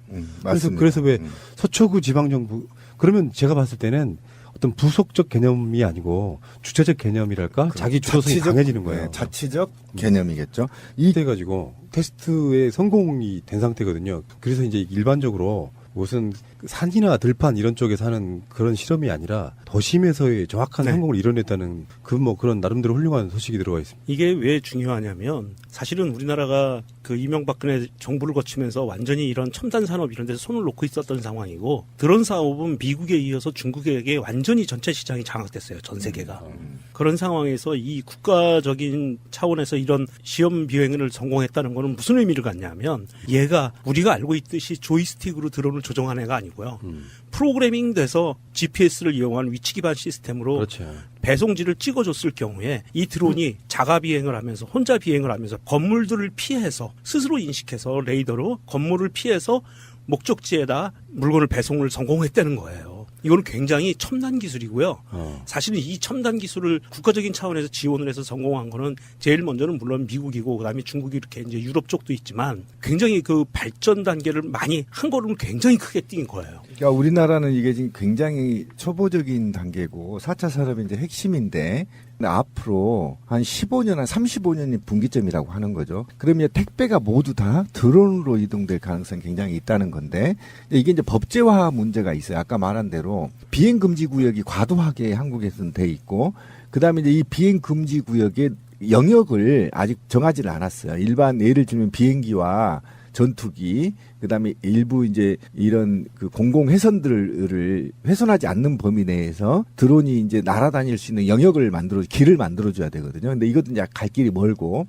그래서 왜 서초구 지방정부 그러면 제가 봤을 때는 어떤 부속적 개념이 아니고 주체적 개념이랄까? 자기 주도성이 강해지는 거예요. 네, 자치적 개념이겠죠. 이때 가지고 테스트에 성공이 된 상태거든요. 그래서 이제 일반적으로 무슨 산이나 들판 이런 쪽에 사는 그런 실험이 아니라 도심에서의 정확한 네. 성공을 이뤄냈다는 그런 나름대로 훌륭한 소식이 들어가 있습니다. 이게 왜 중요하냐면 사실은 우리나라가 그 이명박근혜 정부를 거치면서 완전히 이런 첨단 산업 이런 데서 손을 놓고 있었던 상황이고 드론 사업은 미국에 이어서 중국에게 완전히 전체 시장이 장악됐어요. 전 세계가. 그런 상황에서 이 국가적인 차원에서 이런 시험 비행을 성공했다는 거는 무슨 의미를 갖냐면 얘가 우리가 알고 있듯이 조이스틱으로 드론을 조정한 애가 아니고요. 프로그래밍 돼서 GPS를 이용한 위치 기반 시스템으로 그렇죠. 배송지를 찍어줬을 경우에 이 드론이 자가 비행을 하면서 혼자 비행을 하면서 건물들을 피해서 스스로 인식해서 레이더로 건물을 피해서 목적지에다 물건을 배송을 성공했다는 거예요. 이거는 굉장히 첨단 기술이고요. 사실은 이 첨단 기술을 국가적인 차원에서 지원을 해서 성공한 거는 제일 먼저는 물론 미국이고 그다음에 중국이 이렇게 이제 유럽 쪽도 있지만 굉장히 그 발전 단계를 많이 한 걸음 굉장히 크게 뛴 거예요. 그러니까 우리나라는 이게 지금 굉장히 초보적인 단계고 4차 산업의 이제 핵심인데 앞으로 한 15년, 한 35년이 분기점이라고 하는 거죠. 그러면 택배가 모두 다 드론으로 이동될 가능성이 굉장히 있다는 건데 이게 이제 법제화 문제가 있어요. 아까 말한 대로 비행 금지 구역이 과도하게 한국에서는 돼 있고 그다음에 이제 이 비행 금지 구역의 영역을 아직 정하지를 않았어요. 일반 예를 들면 비행기와 전투기, 그다음에 일부 이제 이런 그 공공 회선들을 훼손하지 않는 범위 내에서 드론이 이제 날아다닐 수 있는 영역을 길을 만들어줘야 되거든요. 근데 이것도 이제 갈 길이 멀고.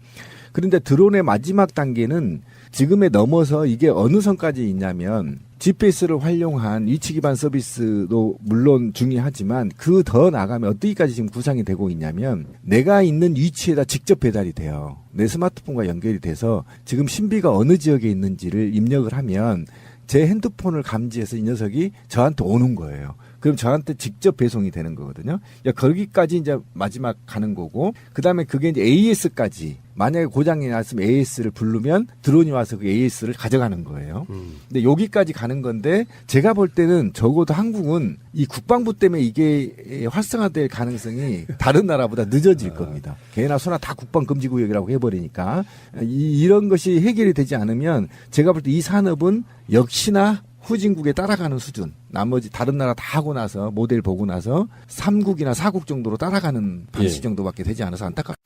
그런데 드론의 마지막 단계는 지금에 넘어서 이게 어느 선까지 있냐면 GPS를 활용한 위치 기반 서비스도 물론 중요하지만 그 더 나가면 어디까지 지금 구상이 되고 있냐면 내가 있는 위치에다 직접 배달이 돼요. 내 스마트폰과 연결이 돼서 지금 신비가 어느 지역에 있는지를 입력을 하면 제 핸드폰을 감지해서 이 녀석이 저한테 오는 거예요. 그럼 저한테 직접 배송이 되는 거거든요. 거기까지 이제 마지막 가는 거고, 그 다음에 그게 이제 AS까지, 만약에 고장이 났으면 AS를 부르면 드론이 와서 그 AS를 가져가는 거예요. 근데 여기까지 가는 건데, 제가 볼 때는 적어도 한국은 이 국방부 때문에 이게 활성화될 가능성이 다른 나라보다 늦어질 겁니다. 개나 소나 다 국방금지구역이라고 해버리니까. 이런 것이 해결이 되지 않으면 제가 볼 때 이 산업은 역시나 후진국에 따라가는 수준, 나머지 다른 나라 다 하고 나서 모델 보고 나서 3국이나 4국 정도로 따라가는 방식 정도밖에 되지 않아서 안타깝습니다.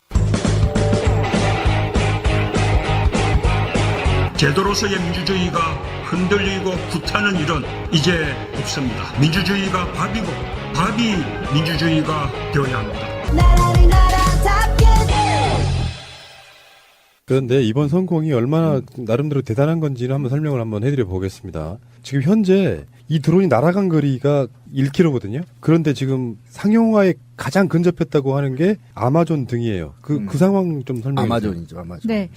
제도로서의 민주주의가 흔들리고 구타는 일은 이제 없습니다. 민주주의가 밥이고 밥이 민주주의가 되어야 합니다. 나라를 나라답게. 그런데 이번 성공이 얼마나 나름대로 대단한 건지는 한번 설명을 한번 해드려 보겠습니다. 지금 현재 이 드론이 날아간 거리가 1km거든요. 그런데 지금 상용화에 가장 근접했다고 하는 게 아마존 등이에요. 그 상황 좀 설명해 주세요. 아마존이죠, 아마존. 네.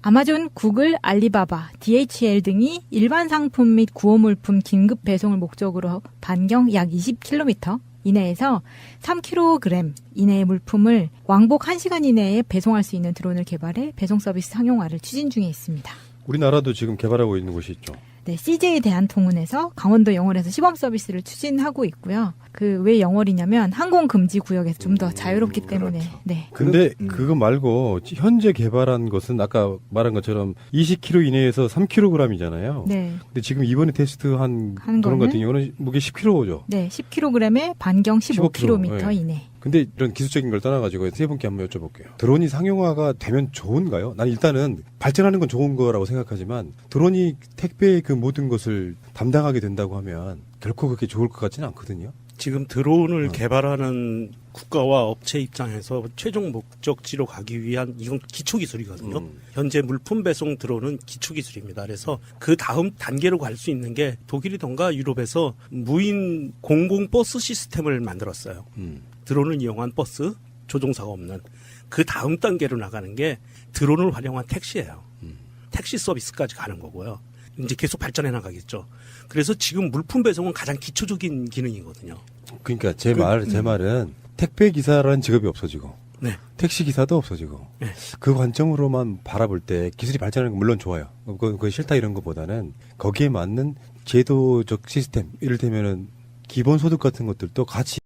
아마존, 구글, 알리바바, DHL 등이 일반 상품 및 구호물품 긴급 배송을 목적으로 반경 약 20km 이내에서 3kg 이내의 물품을 왕복 1시간 이내에 배송할 수 있는 드론을 개발해 배송 서비스 상용화를 추진 중에 있습니다. 우리나라도 지금 개발하고 있는 곳이 있죠. 네, CJ 대한통운에서 강원도 영월에서 시범 서비스를 추진하고 있고요. 그 왜 영월이냐면 항공 금지 구역에서 좀 더 자유롭기 때문에. 그렇죠. 네. 근데 그거 말고 현재 개발한 것은 아까 말한 것처럼 20kg 이내에서 3kg이잖아요. 네. 근데 지금 이번에 테스트한 드론 거는? 같은 경우는 무게 10kg죠. 네, 10kg에 반경 15km 네. 이내. 근데 이런 기술적인 걸 떠나가지고 세 분께 한번 여쭤볼게요. 드론이 상용화가 되면 좋은가요? 난 일단은 발전하는 건 좋은 거라고 생각하지만 드론이 택배의 그 모든 것을 담당하게 된다고 하면 결코 그렇게 좋을 것 같지는 않거든요. 지금 드론을 개발하는 국가와 업체 입장에서 최종 목적지로 가기 위한 이건 기초 기술이거든요. 현재 물품 배송 드론은 기초 기술입니다. 그래서 그 다음 단계로 갈 수 있는 게 독일이던가 유럽에서 무인 공공 버스 시스템을 만들었어요. 드론을 이용한 버스, 조종사가 없는. 그 다음 단계로 나가는 게 드론을 활용한 택시예요. 택시 서비스까지 가는 거고요. 이제 계속 발전해 나가겠죠. 그래서 지금 물품 배송은 가장 기초적인 기능이거든요. 그러니까 제 말은 택배 기사라는 직업이 없어지고 네. 택시 기사도 없어지고 네. 그 관점으로만 바라볼 때 기술이 발전하는 건 물론 좋아요. 그거 싫다 이런 것보다는 거기에 맞는 제도적 시스템, 이를테면은 기본소득 같은 것들도 같이